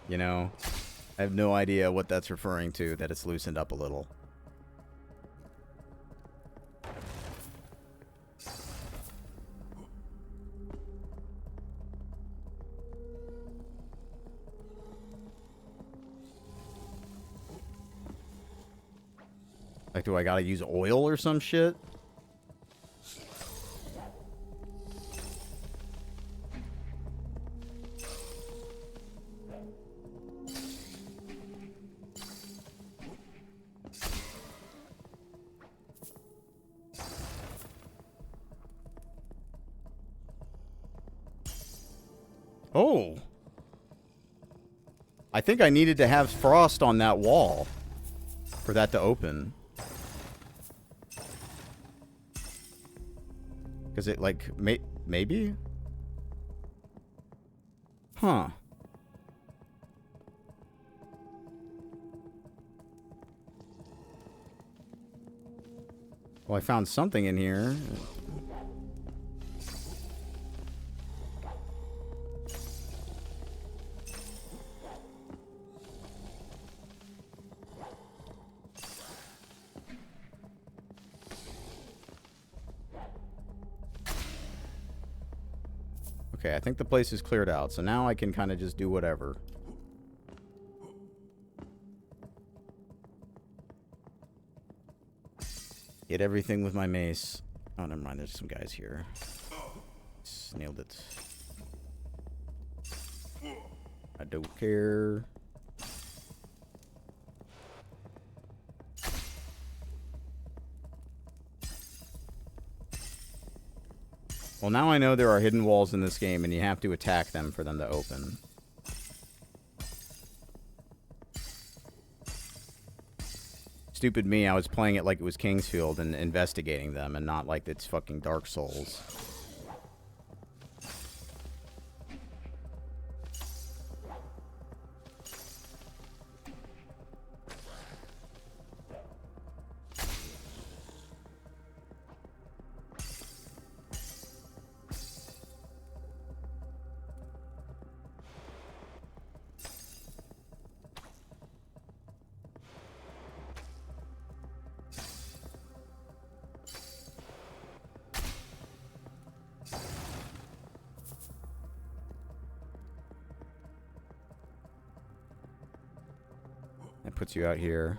You know? I have no idea what that's referring to, that it's loosened up a little. Like, do I gotta use oil or some shit? Oh. I think I needed to have frost on that wall for that to open. Because it, like, maybe? Huh. Well, I found something in here. Okay, I think the place is cleared out, so now I can kind of just do whatever. Hit everything with my mace. Oh, never mind, there's some guys here. Just nailed it. I don't care. Well, now I know there are hidden walls in this game, and you have to attack them for them to open. Stupid me, I was playing it like it was Kingsfield and investigating them, and not like it's fucking Dark Souls. That puts you out here.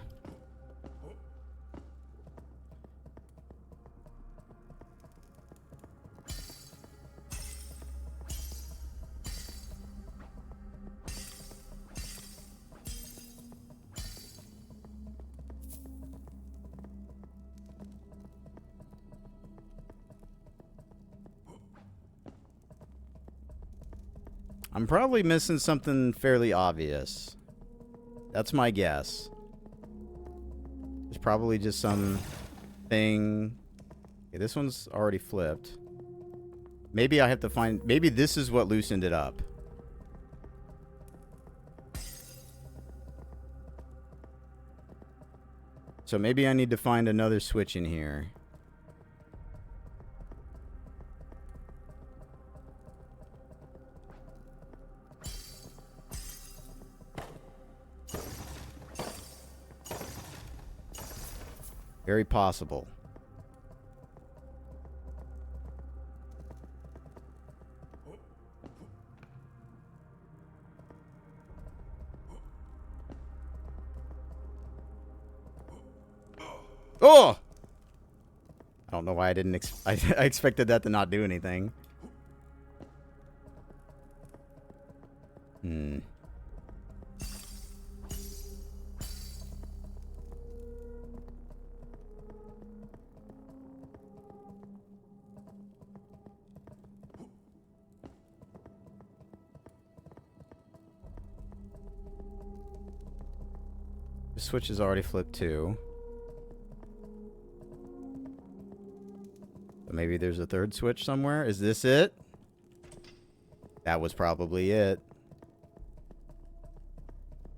I'm probably missing something fairly obvious. That's my guess. There's probably just some thing. Okay, this one's already flipped. Maybe I have to find... Maybe this is what loosened it up. So maybe I need to find another switch in here. Very possible. Oh! I don't know why I didn't I expected that to not do anything. Hmm. The switch is already flipped too. But maybe there's a third switch somewhere. Is this it? That was probably it.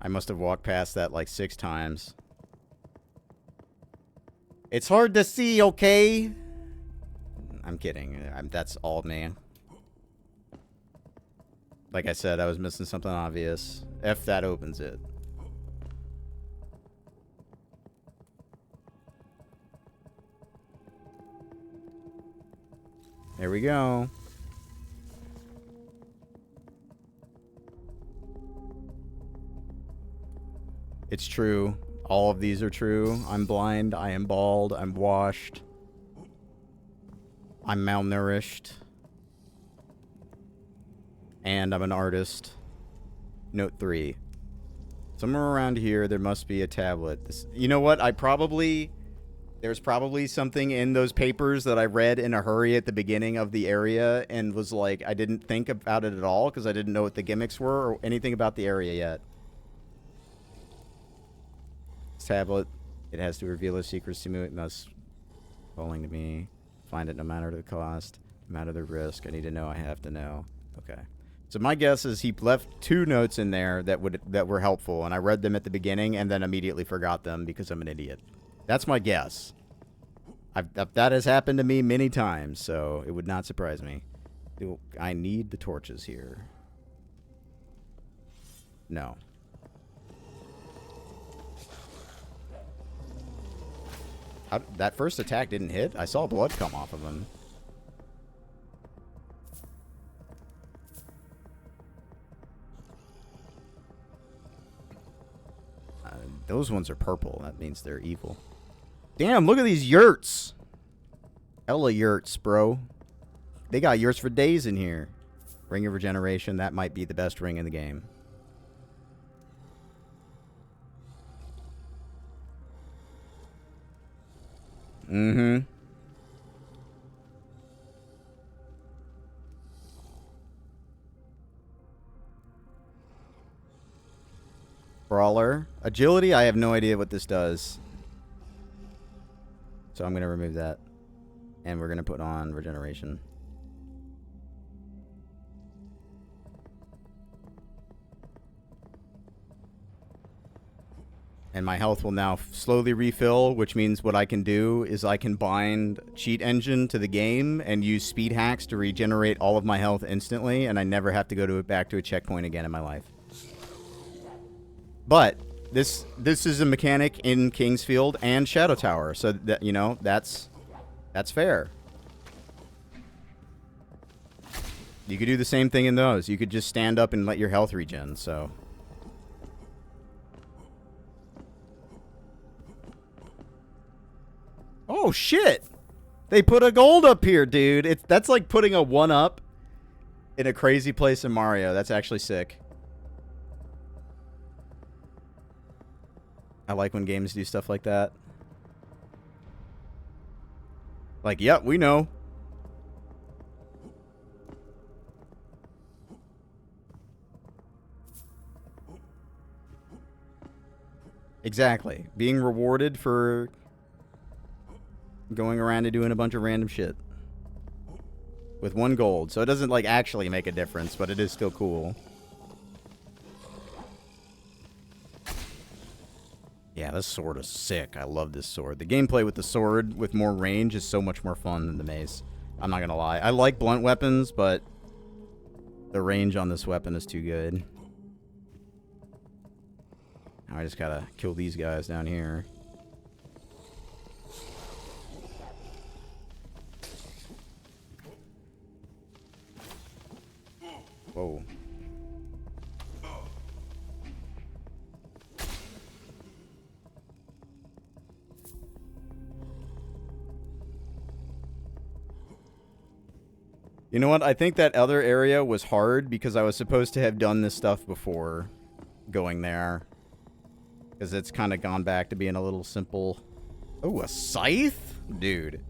I must have walked past that like 6 times. It's hard to see, okay? I'm kidding. That's all me. Like I said, I was missing something obvious. If that opens it. There we go. It's true. All of these are true. I'm blind. I am bald. I'm washed. I'm malnourished. And I'm an artist. Note 3. Somewhere around here, there must be a tablet. You know what? There's probably something in those papers that I read in a hurry at the beginning of the area and was like, I didn't think about it at all because I didn't know what the gimmicks were or anything about the area yet. This tablet, it has to reveal its secrets to me. It must calling to me. Find it no matter the cost, no matter the risk. I need to know. I have to know. Okay. So my guess is he left 2 notes in there that were helpful, and I read them at the beginning and then immediately forgot them because I'm an idiot. That's my guess. That has happened to me many times, so it would not surprise me. I need the torches here. No. That first attack didn't hit? I saw blood come off of him. Those ones are purple. That means they're evil. Damn, look at these yurts. Hella yurts, bro. They got yurts for days in here. Ring of Regeneration. That might be the best ring in the game. Mm-hmm. Brawler. Agility, I have no idea what this does. So I'm going to remove that. And we're going to put on Regeneration. And my health will now slowly refill, which means what I can do is I can bind Cheat Engine to the game and use speed hacks to regenerate all of my health instantly, and I never have to go back to a checkpoint again in my life. But this is a mechanic in Kingsfield and Shadow Tower, so that, you know, that's fair. You could do the same thing in those. You could just stand up and let your health regen, so. Oh shit! They put a gold up here, dude. That's like putting a 1-up in a crazy place in Mario. That's actually sick. I like when games do stuff like that. Like, yep, we know. Exactly. Being rewarded for going around and doing a bunch of random shit. With 1 gold. So it doesn't, like, actually make a difference, but it is still cool. Yeah, this sword is sick. I love this sword. The gameplay with the sword with more range is so much more fun than the mace. I'm not gonna lie. I like blunt weapons, but the range on this weapon is too good. Now I just gotta kill these guys down here. Whoa. You know what? I think that other area was hard because I was supposed to have done this stuff before going there. Because it's kind of gone back to being a little simple. Oh, a scythe? Dude.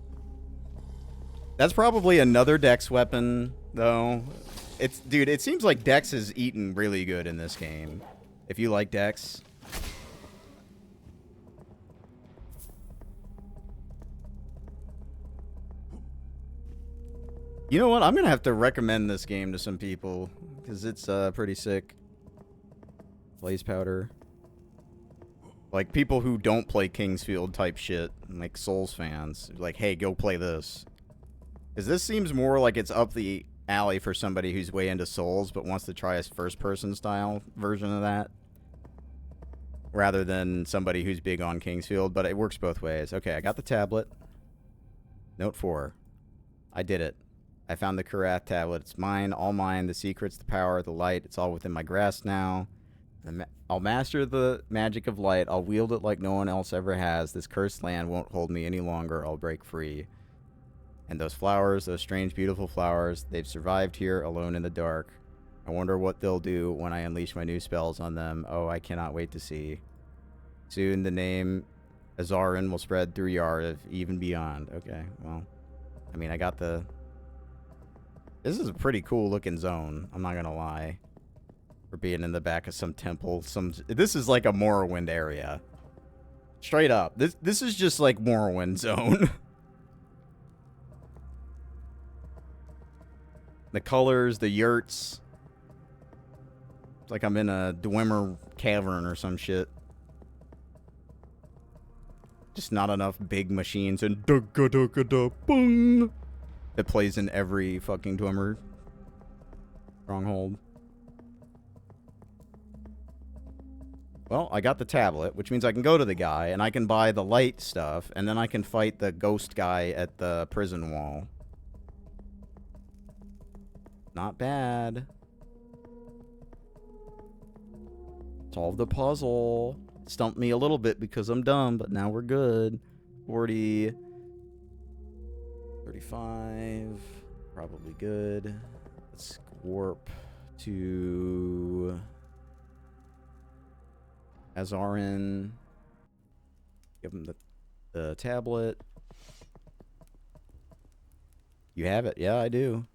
That's probably another Dex weapon, though. Dude, it seems like Dex is eaten really good in this game. If you like Dex. You know what? I'm going to have to recommend this game to some people. Because it's pretty sick. Blaze powder. Like, people who don't play Kingsfield type shit. Like, Souls fans. Like, hey, go play this. Because this seems more like it's up the alley for somebody who's way into Souls, but wants to try a first-person style version of that. Rather than somebody who's big on Kingsfield, but it works both ways. Okay, I got the tablet. Note 4. I did it. I found the Karath tablet. It's mine, all mine. The secrets, the power, the light. It's all within my grasp now. I'll master the magic of light. I'll wield it like no one else ever has. This cursed land won't hold me any longer. I'll break free. And those flowers, those strange, beautiful flowers, they've survived here alone in the dark. I wonder what they'll do when I unleash my new spells on them. Oh, I cannot wait to see. Soon the name Azarin will spread through Yariv, even beyond. Okay, well, I mean, I got the... This is a pretty cool looking zone, I'm not gonna lie. For being in the back of some temple. This is like a Morrowind area. Straight up. This is just like Morrowind zone. The colors, the yurts. It's like I'm in a Dwemer cavern or some shit. Just not enough big machines and boom that plays in every fucking Dwemer stronghold. Well, I got the tablet, which means I can go to the guy and I can buy the light stuff, and then I can fight the ghost guy at the prison wall. Not bad. Solve the puzzle. Stumped me a little bit because I'm dumb, but now we're good. 40. 35. Probably good. Let's warp to Azarin. Give him the tablet. You have it. Yeah, I do.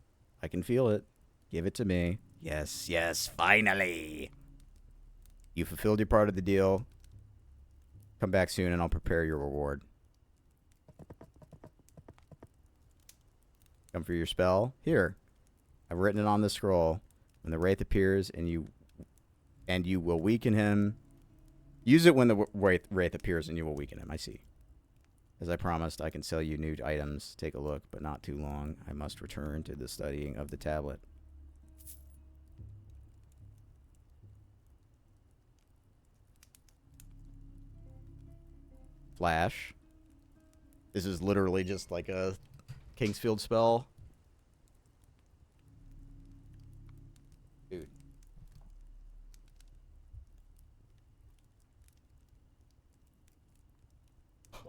I can feel it. Give it to me. Yes, yes, finally. You fulfilled your part of the deal. Come back soon and I'll prepare your reward. Come for your spell. Here. I've written it on the scroll. When the wraith appears and you will weaken him. Use it when the wraith appears and you will weaken him. I see. As I promised, I can sell you new items. Take a look, but not too long. I must return to the studying of the tablet. Flash. This is literally just like a Kingsfield spell. Dude.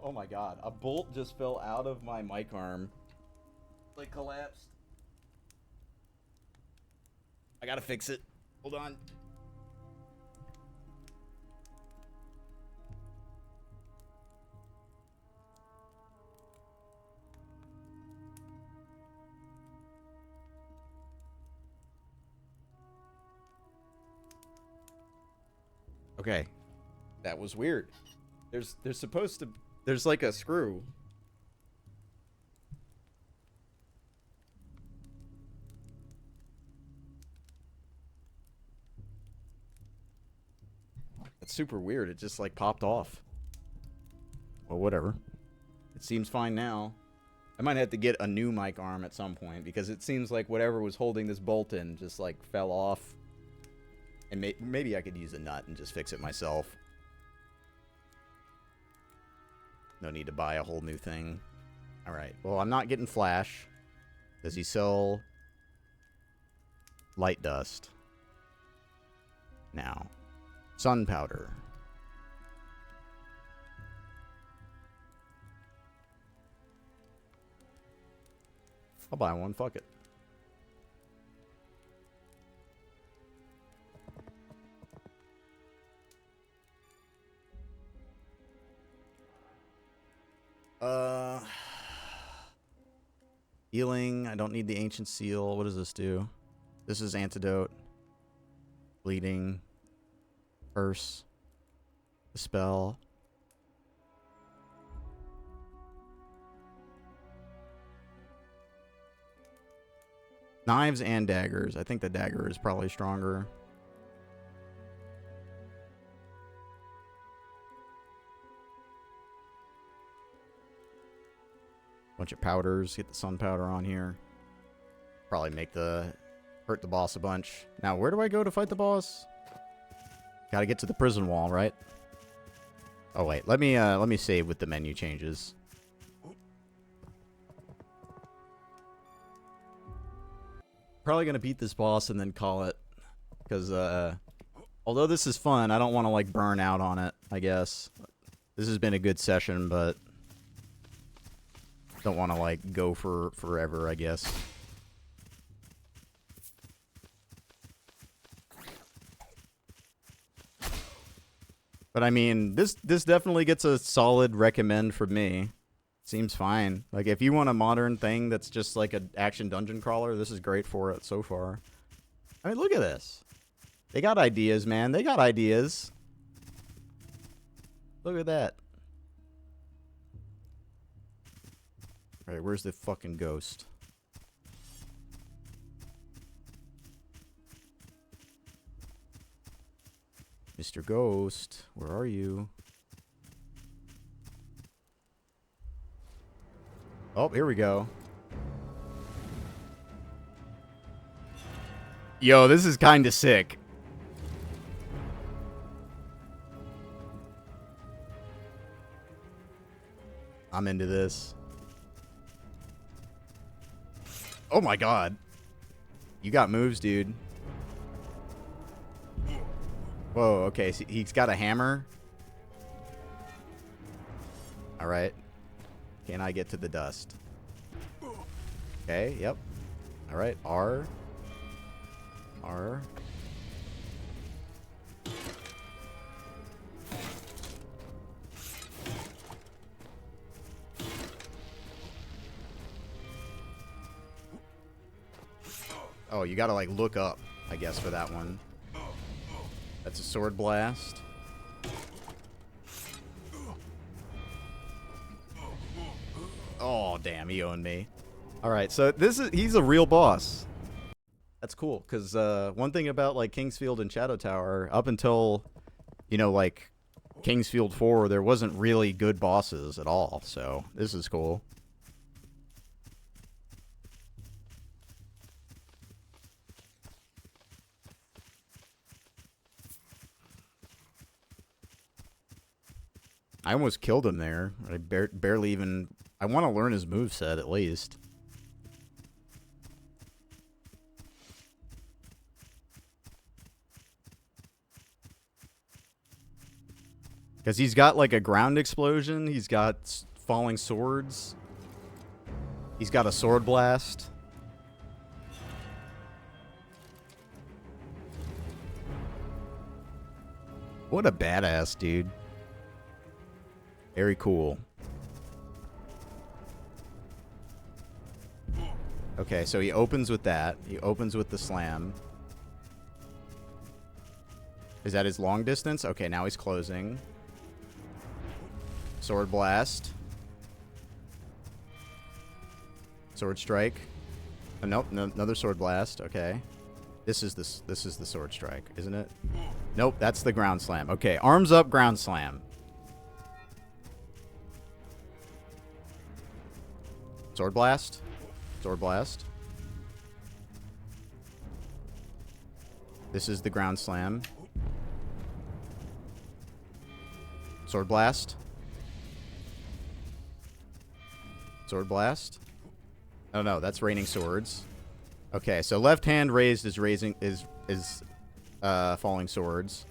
Oh my god, a bolt just fell out of my mic arm. Like collapsed. I gotta fix it. Hold on. Okay. That was weird. There's supposed to... There's like a screw. That's super weird. It just like popped off. Well, whatever. It seems fine now. I might have to get a new mic arm at some point, because it seems like whatever was holding this bolt in just, like, fell off. And maybe I could use a nut and just fix it myself. No need to buy a whole new thing. Alright, well, I'm not getting flash. Does he sell light dust? Now, sun powder. I'll buy one, fuck it. Healing, I don't need the ancient seal. What does this do? This is antidote. Bleeding. Curse. Spell. Knives and daggers. I think the dagger is probably stronger. Bunch of powders. Get the sun powder on here. Probably hurt the boss a bunch. Now, where do I go to fight the boss? Gotta get to the prison wall, right? Oh wait, let me save with the menu changes. Probably gonna beat this boss and then call it, because although this is fun, I don't want to like burn out on it. I guess this has been a good session, but don't want to like go for forever, I guess. But I mean, this definitely gets a solid recommend from me. Seems fine. Like, if you want a modern thing that's just like an action dungeon crawler, this is great for it so far. I mean, look at this. They got ideas, man. They got ideas. Look at that. Alright, where's the fucking ghost? Mr. Ghost, where are you? Oh, here we go. Yo, this is kind of sick. I'm into this. Oh my god. You got moves, dude. Whoa, okay, so he's got a hammer. Alright. Can I get to the dust? Okay, yep. Alright, R. R. Oh, you gotta, like, look up, I guess, for that one. That's a sword blast. Oh, damn, he owned me. Alright, so he's a real boss. That's cool, because one thing about, like, Kingsfield and Shadow Tower, up until, you know, like, Kingsfield 4, there wasn't really good bosses at all, so this is cool. I almost killed him there. I barely even... I want to learn his moveset, at least. Because he's got, like, a ground explosion. He's got falling swords. He's got a sword blast. What a badass, dude. Very cool. Okay, so he opens with that. He opens with the slam. Is that his long distance? Okay, now he's closing. Sword blast. Sword strike. Oh, nope, no, another sword blast. Okay. This is the sword strike, isn't it? Nope, that's the ground slam. Okay, arms up, ground slam. Sword Blast. Sword Blast. This is the Ground Slam. Sword Blast. Sword Blast. Oh no, that's Raining Swords. Okay, so left hand raised is Falling Swords.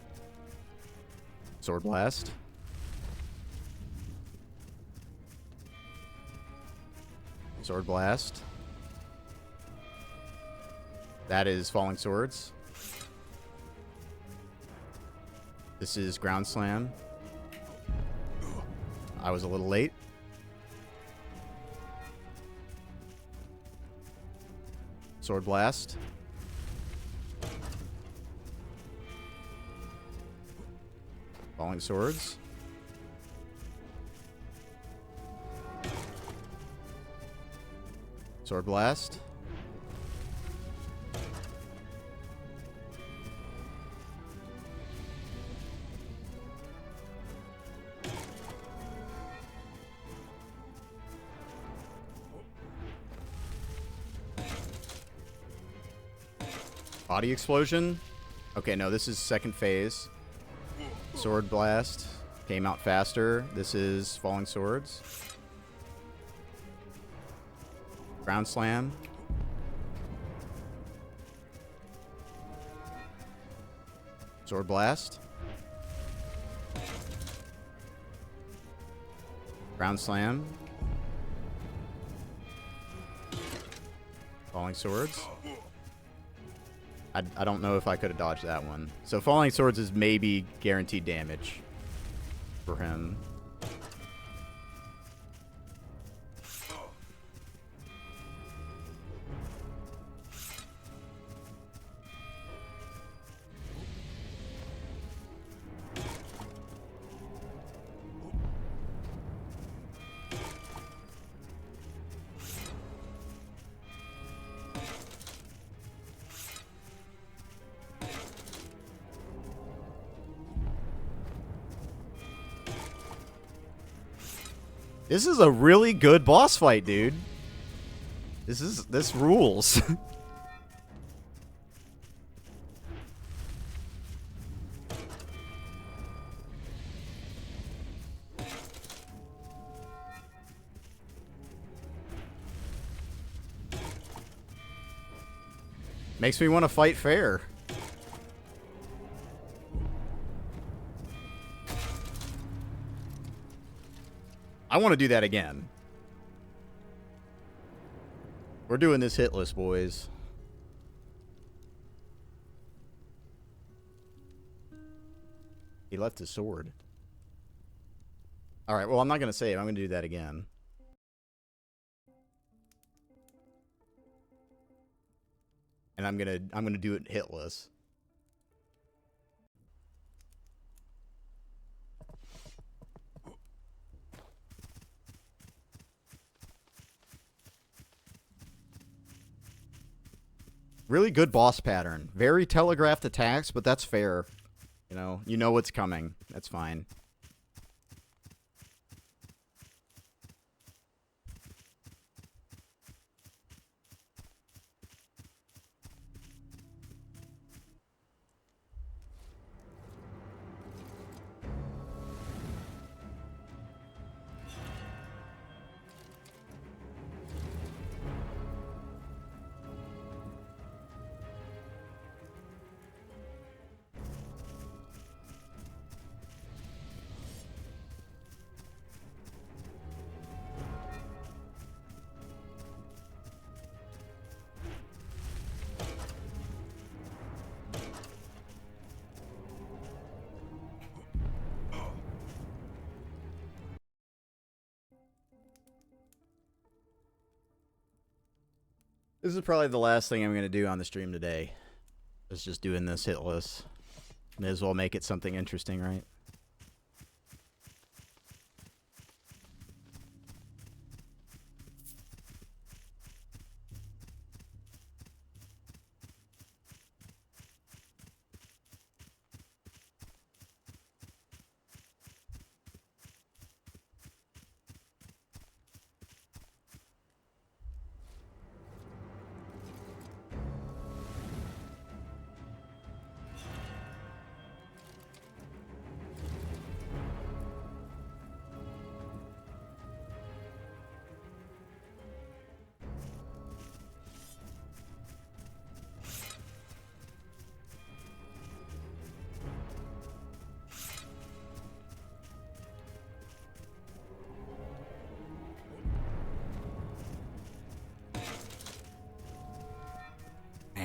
Sword Blast. Sword Blast. That is Falling Swords. This is Ground Slam. I was a little late. Sword Blast. Falling Swords. Sword Blast. Body Explosion. Okay, no, this is second phase. Sword Blast. Came out faster. This is Falling Swords. Ground Slam. Sword Blast. Ground Slam. Falling Swords. I don't know if I could have dodged that one. So Falling Swords is maybe guaranteed damage for him. This is a really good boss fight, dude. This rules. Makes me want to fight fair. I want to do that again. We're doing this hitless, boys. He left his sword. Alright, well, I'm not going to save. I'm going to do that again. And I'm going to do it hitless. Really good boss pattern. Very telegraphed attacks, but that's fair. You know what's coming. That's fine. This is probably the last thing I'm going to do on the stream today. Is just doing this hitless. May as well make it something interesting, right?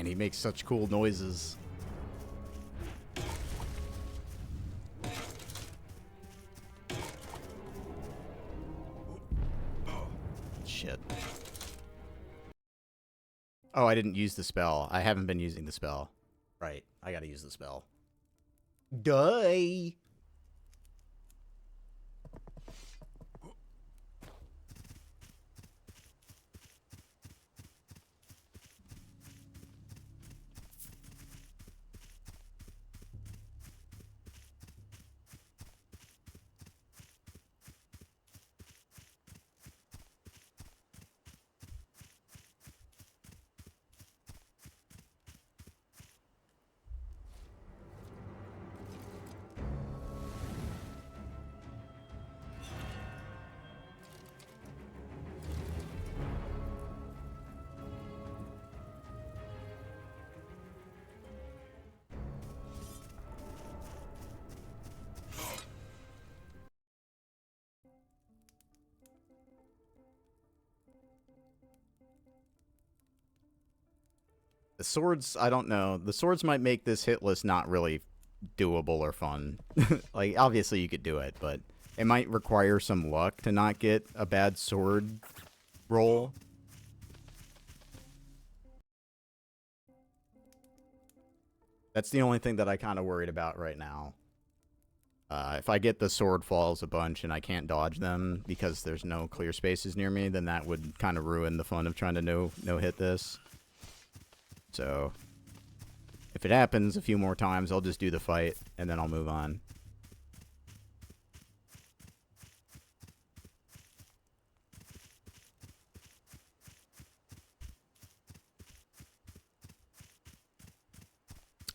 Man, he makes such cool noises. Shit. Oh, I didn't use the spell. I haven't been using the spell. Right. I gotta use the spell. Duh. The swords, I don't know. The swords might make this hit list not really doable or fun. Like, obviously you could do it, but it might require some luck to not get a bad sword roll. That's the only thing that I kind of worried about right now. If I get the sword falls a bunch and I can't dodge them because there's no clear spaces near me, then that would kind of ruin the fun of trying to no-hit this. So, if it happens a few more times, I'll just do the fight, and then I'll move on.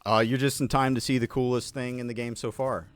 You're just in time to see the coolest thing in the game so far.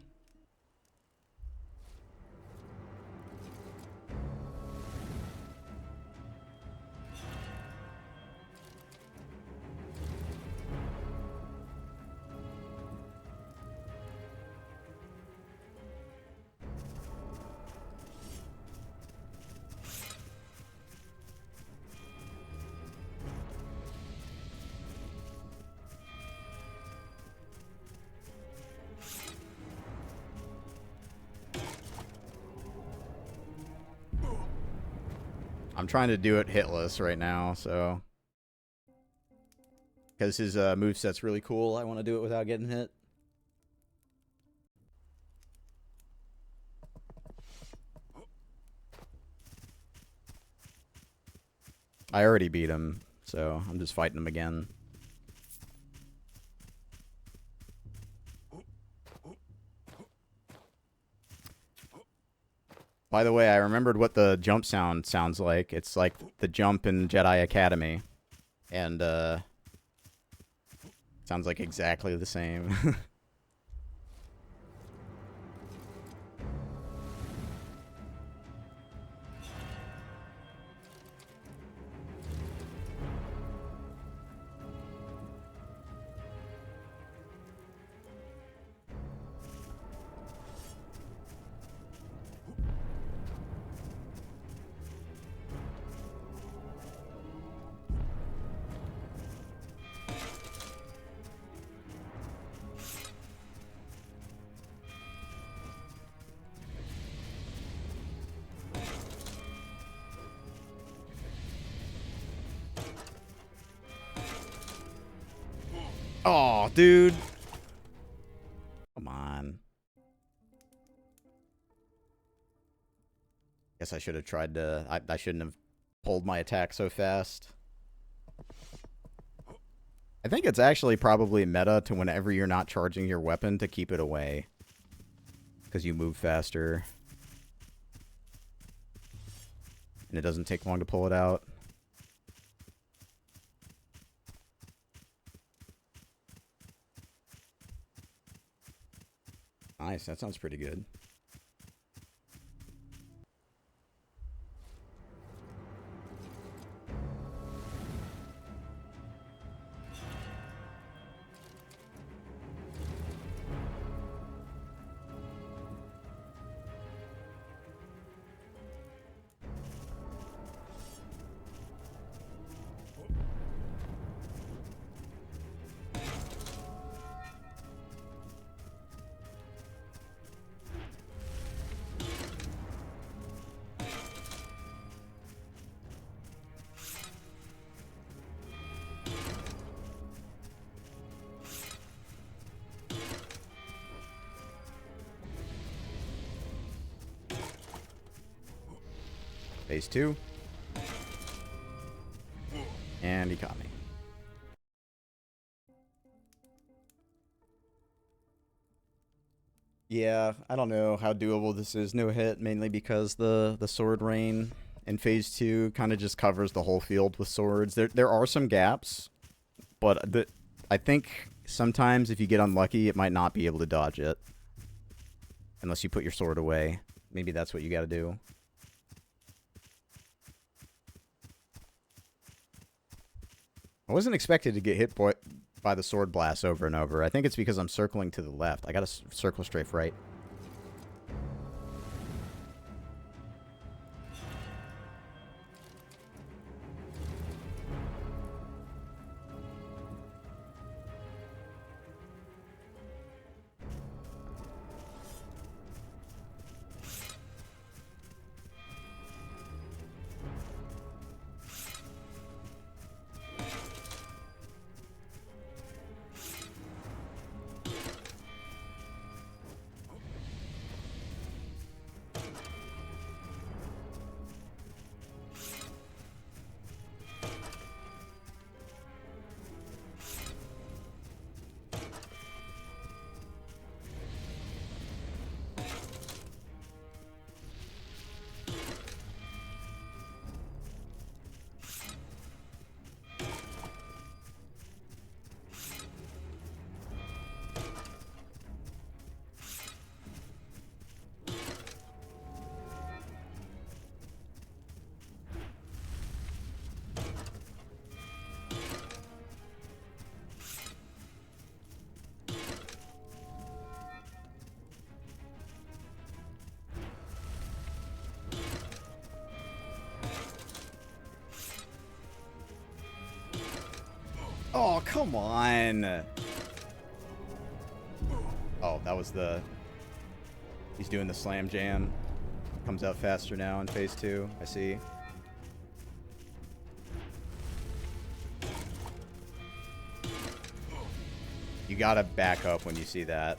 I'm trying to do it hitless right now, so... Because his moveset's really cool, I want to do it without getting hit. I already beat him, so I'm just fighting him again. By the way, I remembered what the jump sounds like. It's like the jump in Jedi Academy. And, sounds like exactly the same. Oh, dude. Come on. Guess I should have tried to... I shouldn't have pulled my attack so fast. I think it's actually probably meta to whenever you're not charging your weapon to keep it away. Because you move faster. And it doesn't take long to pull it out. Nice, that sounds pretty good. Phase 2. And he caught me. Yeah, I don't know how doable this is. No hit, mainly because the sword rain in phase 2 kind of just covers the whole field with swords. There are some gaps, but I think sometimes if you get unlucky, it might not be able to dodge it. Unless you put your sword away. Maybe that's what you gotta do. I wasn't expected to get hit by the sword blast over and over. I think it's because I'm circling to the left. I gotta circle strafe right. Oh, come on. Oh, that was the... He's doing the slam jam. Comes out faster now in phase 2. I see. You gotta back up when you see that.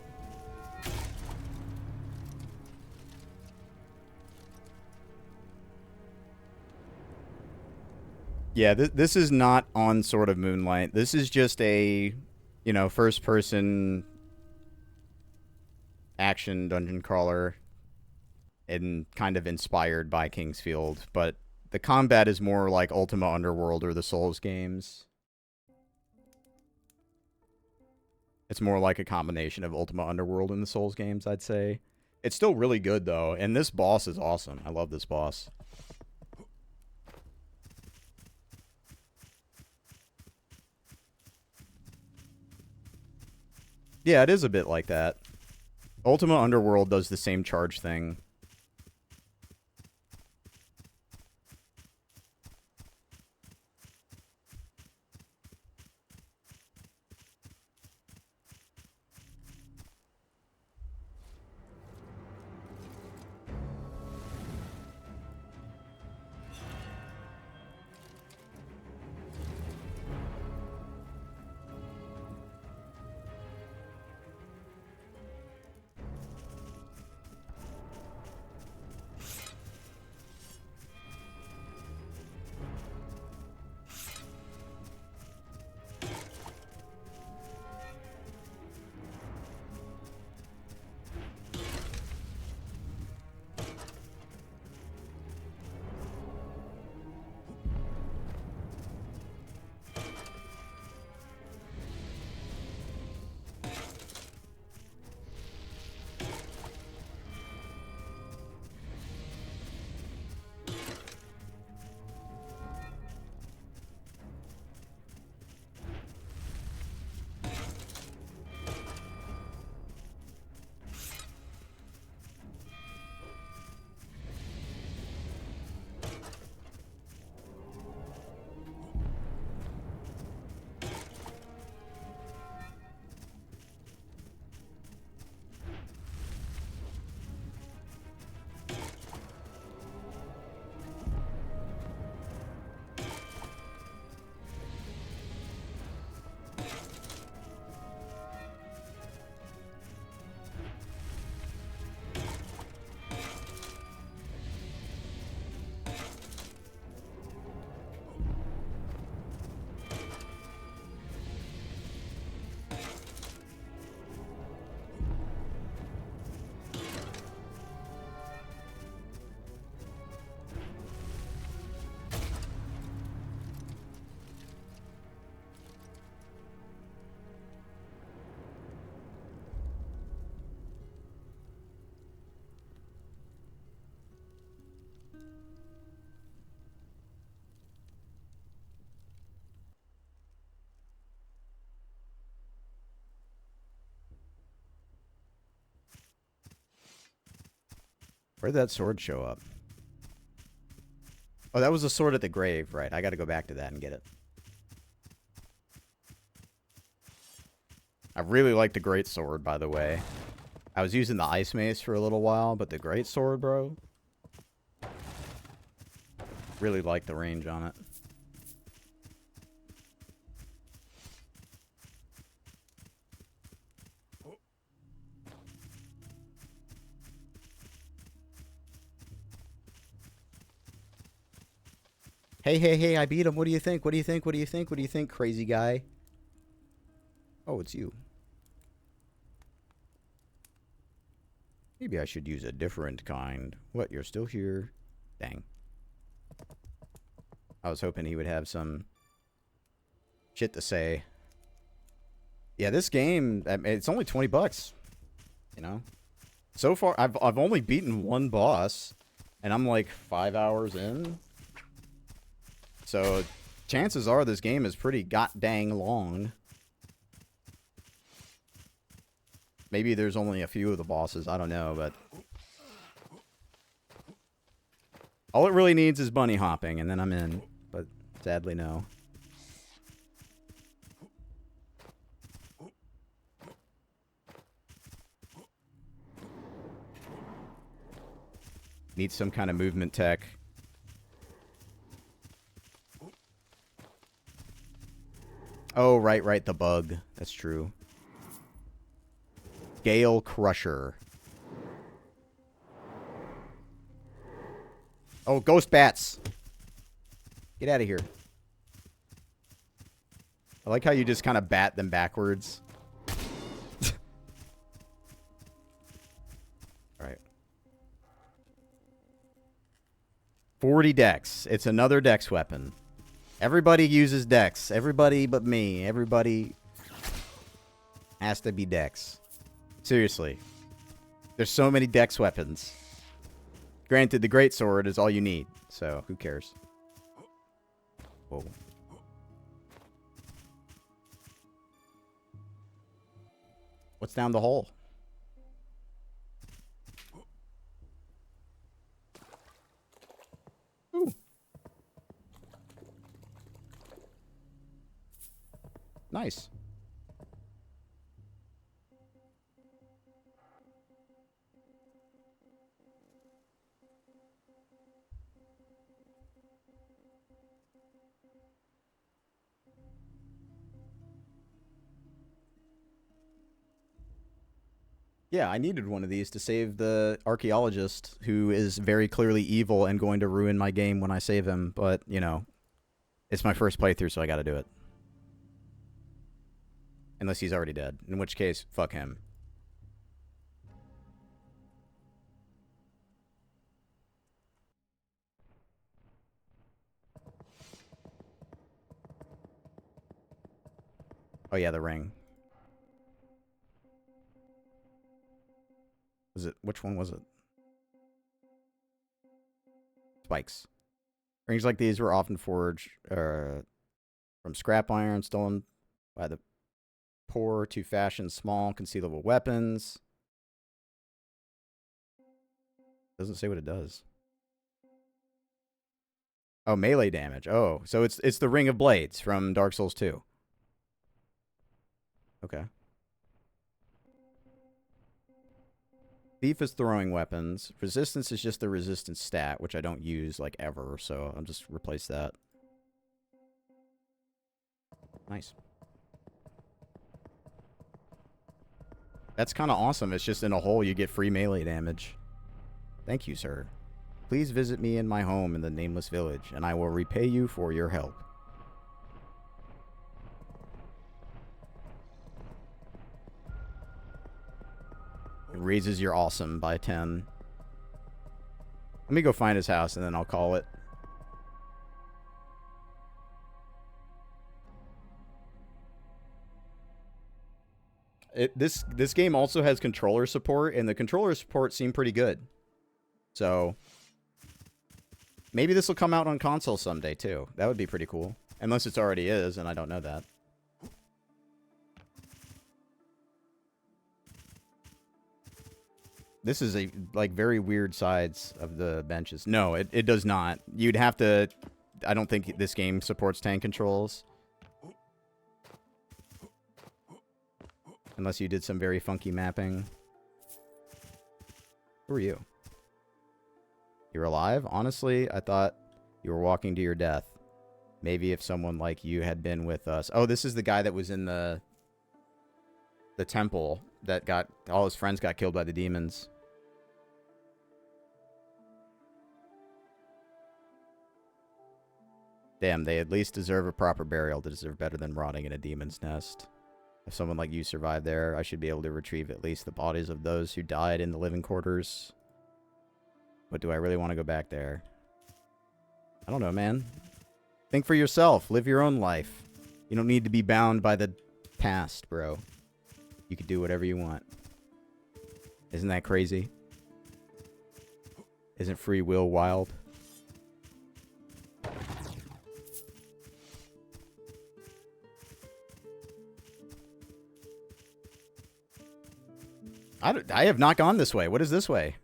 Yeah, this is not on Sword of Moonlight. This is just a, you know, first-person action dungeon crawler and kind of inspired by Kingsfield. But the combat is more like Ultima Underworld or the Souls games. It's more like a combination of Ultima Underworld and the Souls games, I'd say. It's still really good, though. And this boss is awesome. I love this boss. Yeah, it is a bit like that. Ultima Underworld does the same charge thing. Where'd that sword show up? Oh, that was a sword at the grave, right. I gotta go back to that and get it. I really like the great sword, by the way. I was using the ice mace for a little while, but the great sword, bro. Really like the range on it. Hey, hey, hey, I beat him. What do you think? What do you think? What do you think? What do you think, crazy guy? Oh, it's you. Maybe I should use a different kind. What, you're still here? Dang. I was hoping he would have some shit to say. Yeah, this game, I mean, it's only 20 bucks. You know? So far, I've only beaten one boss, and I'm like 5 hours in. So, chances are this game is pretty god-dang long. Maybe there's only a few of the bosses, I don't know, but... all it really needs is bunny hopping, and then I'm in. But, sadly, no. Need some kind of movement tech. Oh, right, the bug. That's true. Gale Crusher. Oh, ghost bats. Get out of here. I like how you just kind of bat them backwards. Alright. 40 dex. It's another dex weapon. Everybody uses dex. Everybody but me. Everybody has to be dex. Seriously. There's so many dex weapons. Granted, the greatsword is all you need. So, who cares? Whoa. What's down the hole? Ooh. Nice. Yeah, I needed one of these to save the archaeologist who is very clearly evil and going to ruin my game when I save him. But, you know, it's my first playthrough, so I gotta do it. Unless he's already dead. In which case, fuck him. Oh yeah, the ring. Was it? Which one was it? Spikes. Rings like these were often forged from scrap iron stolen by the poor to fashion small concealable weapons. Doesn't say what it does. Oh, melee damage. Oh, so it's the Ring of Blades from Dark Souls 2. Okay. Thief is throwing weapons. Resistance is just the resistance stat, which I don't use, like, ever, so I'll just replace that. Nice. That's kind of awesome. It's just in a hole you get free melee damage. Thank you, sir. Please visit me in my home in the Nameless Village, and I will repay you for your help. It raises your awesome by 10. Let me go find his house, and then I'll call it. This game also has controller support, and the controller support seemed pretty good. So, maybe this will come out on console someday, too. That would be pretty cool. Unless it already is, and I don't know that. This is a, like, very weird sides of the benches. No, it does not. You'd have to... I don't think this game supports tank controls. Unless you did some very funky mapping. Who are you? You're alive? Honestly, I thought you were walking to your death. Maybe if someone like you had been with us. Oh, this is the guy that was in the temple that got... all his friends got killed by the demons. Damn, they at least deserve a proper burial. They deserve better than rotting in a demon's nest. If someone like you survived there, I should be able to retrieve at least the bodies of those who died in the living quarters. But do I really want to go back there? I don't know, man. Think for yourself. Live your own life. You don't need to be bound by the past, bro. You can do whatever you want. Isn't that crazy? Isn't free will wild? I have not gone this way. What is this way?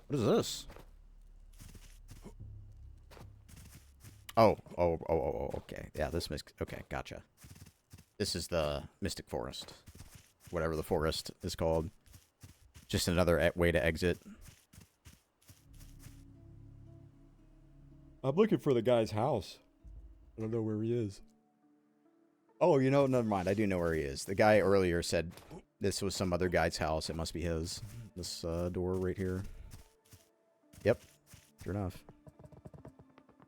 What is this? Oh, okay. Yeah, this okay, gotcha. This is the Mystic Forest. Whatever the forest is called. Just another way to exit. I'm looking for the guy's house. I don't know where he is. Oh, you know, never mind. I do know where he is. The guy earlier said this was some other guy's house. It must be his. This door right here. Yep. Sure enough.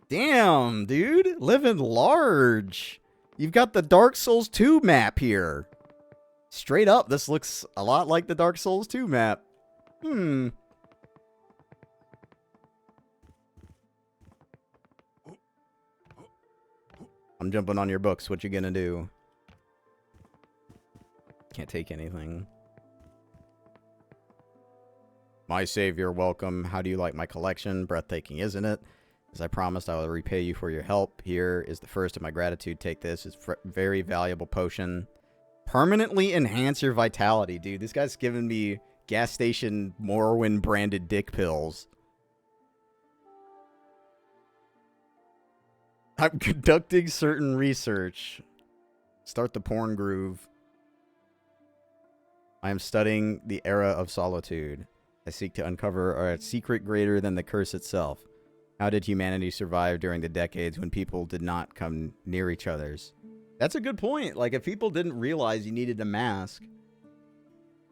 Damn, dude. Living large. You've got the Dark Souls 2 map here. Straight up, this looks a lot like the Dark Souls 2 map. I'm jumping on your books. What you gonna do? Can't take anything. My savior, welcome. How do you like my collection? Breathtaking, isn't it? As I promised, I will repay you for your help. Here is the first of my gratitude. Take this. It's a very valuable potion. Permanently enhance your vitality, dude. This guy's giving me gas station Morrowind branded dick pills. I'm conducting certain research. Start the porn groove. I am studying the Era of Solitude. I seek to uncover a secret greater than the curse itself. How did humanity survive during the decades when people did not come near each other's? That's a good point. Like, if people didn't realize you needed a mask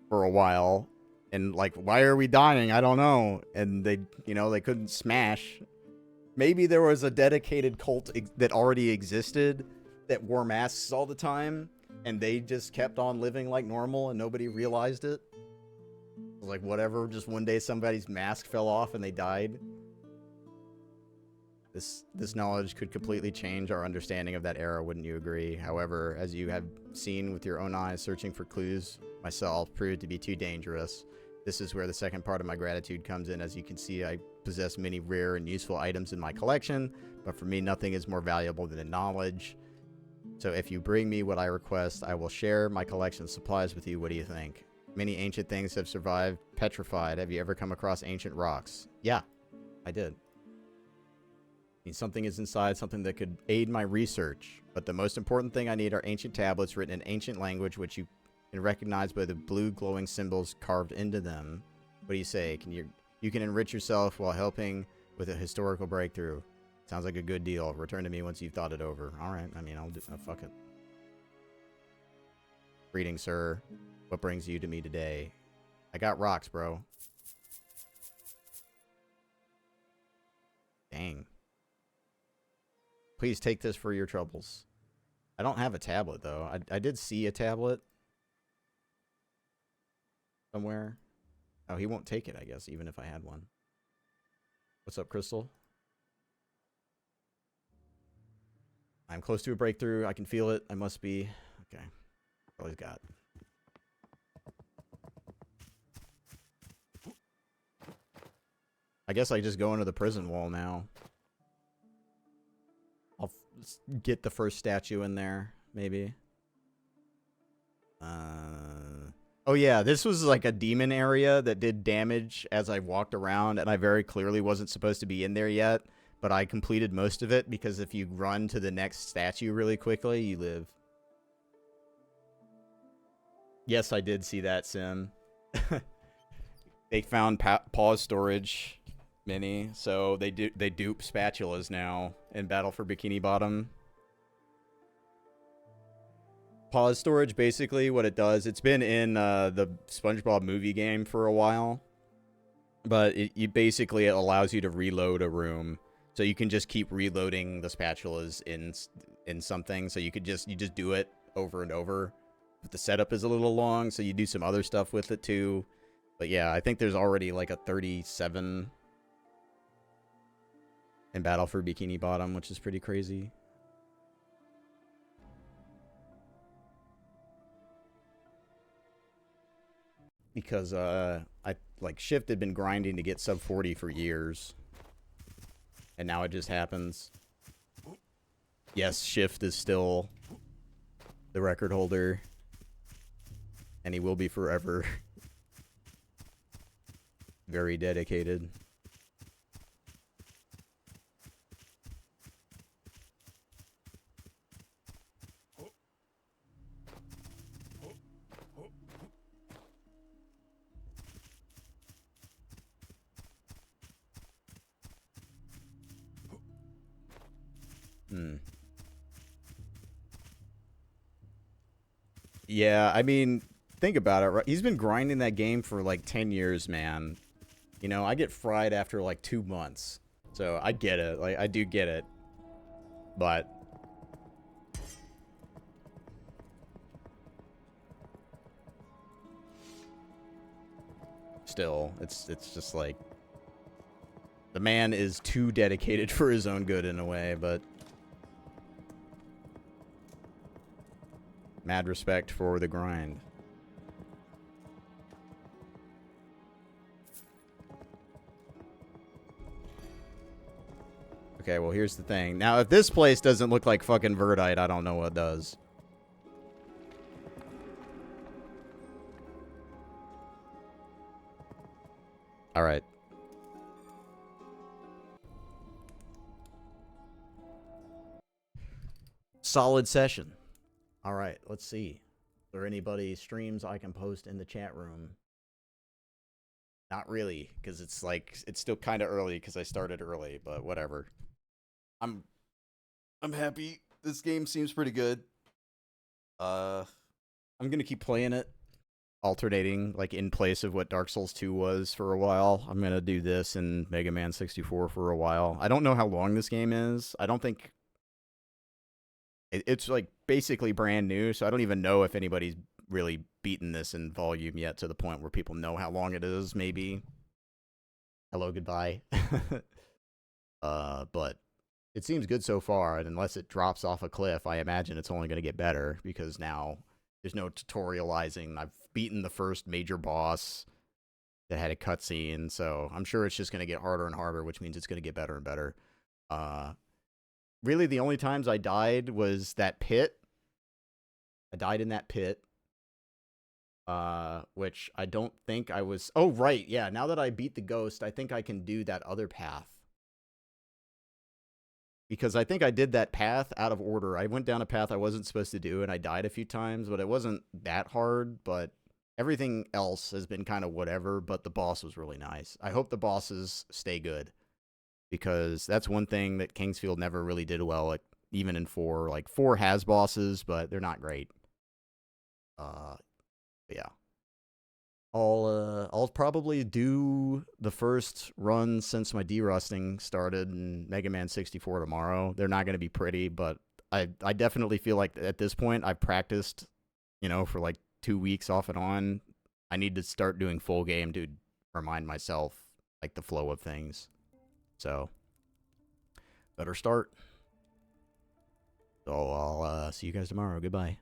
for a while, and, like, why are we dying? I don't know. And they, you know, they couldn't smash. Maybe there was a dedicated cult that already existed that wore masks all the time, and they just kept on living like normal, and nobody realized it. It was like, whatever, just one day somebody's mask fell off and they died. This knowledge could completely change our understanding of that era, wouldn't you agree? However, as you have seen with your own eyes, searching for clues myself proved to be too dangerous. This is where the second part of my gratitude comes in. As you can see, I possess many rare and useful items in my collection, but for me, nothing is more valuable than knowledge. So if you bring me what I request, I will share my collection of supplies with you. What do you think? Many ancient things have survived petrified. Have you ever come across ancient rocks? Yeah, I did. Something is inside, something that could aid my research. But the most important thing I need are ancient tablets written in ancient language, which you can recognize by the blue glowing symbols carved into them. What do you say? You can enrich yourself while helping with a historical breakthrough. Sounds like a good deal. Return to me once you've thought it over. All right. I mean, I'll do. Oh, fuck it. Greetings, sir. What brings you to me today? I got rocks, bro. Dang. Please take this for your troubles. I don't have a tablet, though. I did see a tablet somewhere. Oh, he won't take it, I guess, even if I had one. What's up, Crystal? I'm close to a breakthrough. I can feel it. I must be. Okay. All he's got. guess I just go into the prison wall now. I'll get the first statue in there, maybe. Oh yeah, this was like a demon area that did damage as I walked around, and I very clearly wasn't supposed to be in there yet, but I completed most of it because if you run to the next statue really quickly, you live. Yes, I did see that, Sim. They found pause storage mini, so they dupe spatulas now in Battle for Bikini Bottom. Pause storage, basically, what it does, it's been in the SpongeBob movie game for a while, but it basically allows you to reload a room, so you can just keep reloading the spatulas in something, so you just do it over and over. But the setup is a little long, so you do some other stuff with it too. But yeah, I think there's already like a 37 in Battle for Bikini Bottom, which is pretty crazy. Because Shift had been grinding to get sub 40 for years. And now it just happens. Yes, Shift is still the record holder. And he will be forever. Very dedicated. Yeah, I mean, think about it, right? He's been grinding that game for like 10 years, man. You know, I get fried after like 2 months. So I get it. Like, I do get it. But still, it's just like the man is too dedicated for his own good in a way, but mad respect for the grind. Okay, well, here's the thing. Now, if this place doesn't look like fucking Verdite, I don't know what does. Alright. Solid session. Alright, let's see. Is there anybody streams I can post in the chat room? Not really, because it's still kind of early because I started early, but whatever. I'm happy. This game seems pretty good. I'm gonna keep playing it, alternating like in place of what Dark Souls 2 was for a while. I'm gonna do this and Mega Man 64 for a while. I don't know how long this game is. I don't think it's like basically brand new, so I don't even know if anybody's really beaten this in volume yet to the point where people know how long it is. Maybe. Hello, goodbye. But it seems good so far, and unless it drops off a cliff, I imagine it's only going to get better, because now there's no tutorializing. I've beaten the first major boss that had a cutscene, so I'm sure it's just going to get harder and harder, which means it's going to get better and better. Really, the only times I died was that pit. I died in that pit, which I don't think I was... Oh, right, yeah, now that I beat the ghost, I think I can do that other path. Because I think I did that path out of order. I went down a path I wasn't supposed to do, and I died a few times, but it wasn't that hard. But everything else has been kind of whatever, but the boss was really nice. I hope the bosses stay good, because that's one thing that Kingsfield never really did well, like, even in 4. Like, 4 has bosses, but they're not great. Yeah. I'll probably do the first run since my derusting started in Mega Man 64 tomorrow. They're not going to be pretty, but I definitely feel like at this point I've practiced, you know, for like 2 weeks off and on. I need to start doing full game to remind myself like the flow of things. So better start. So I'll see you guys tomorrow. Goodbye.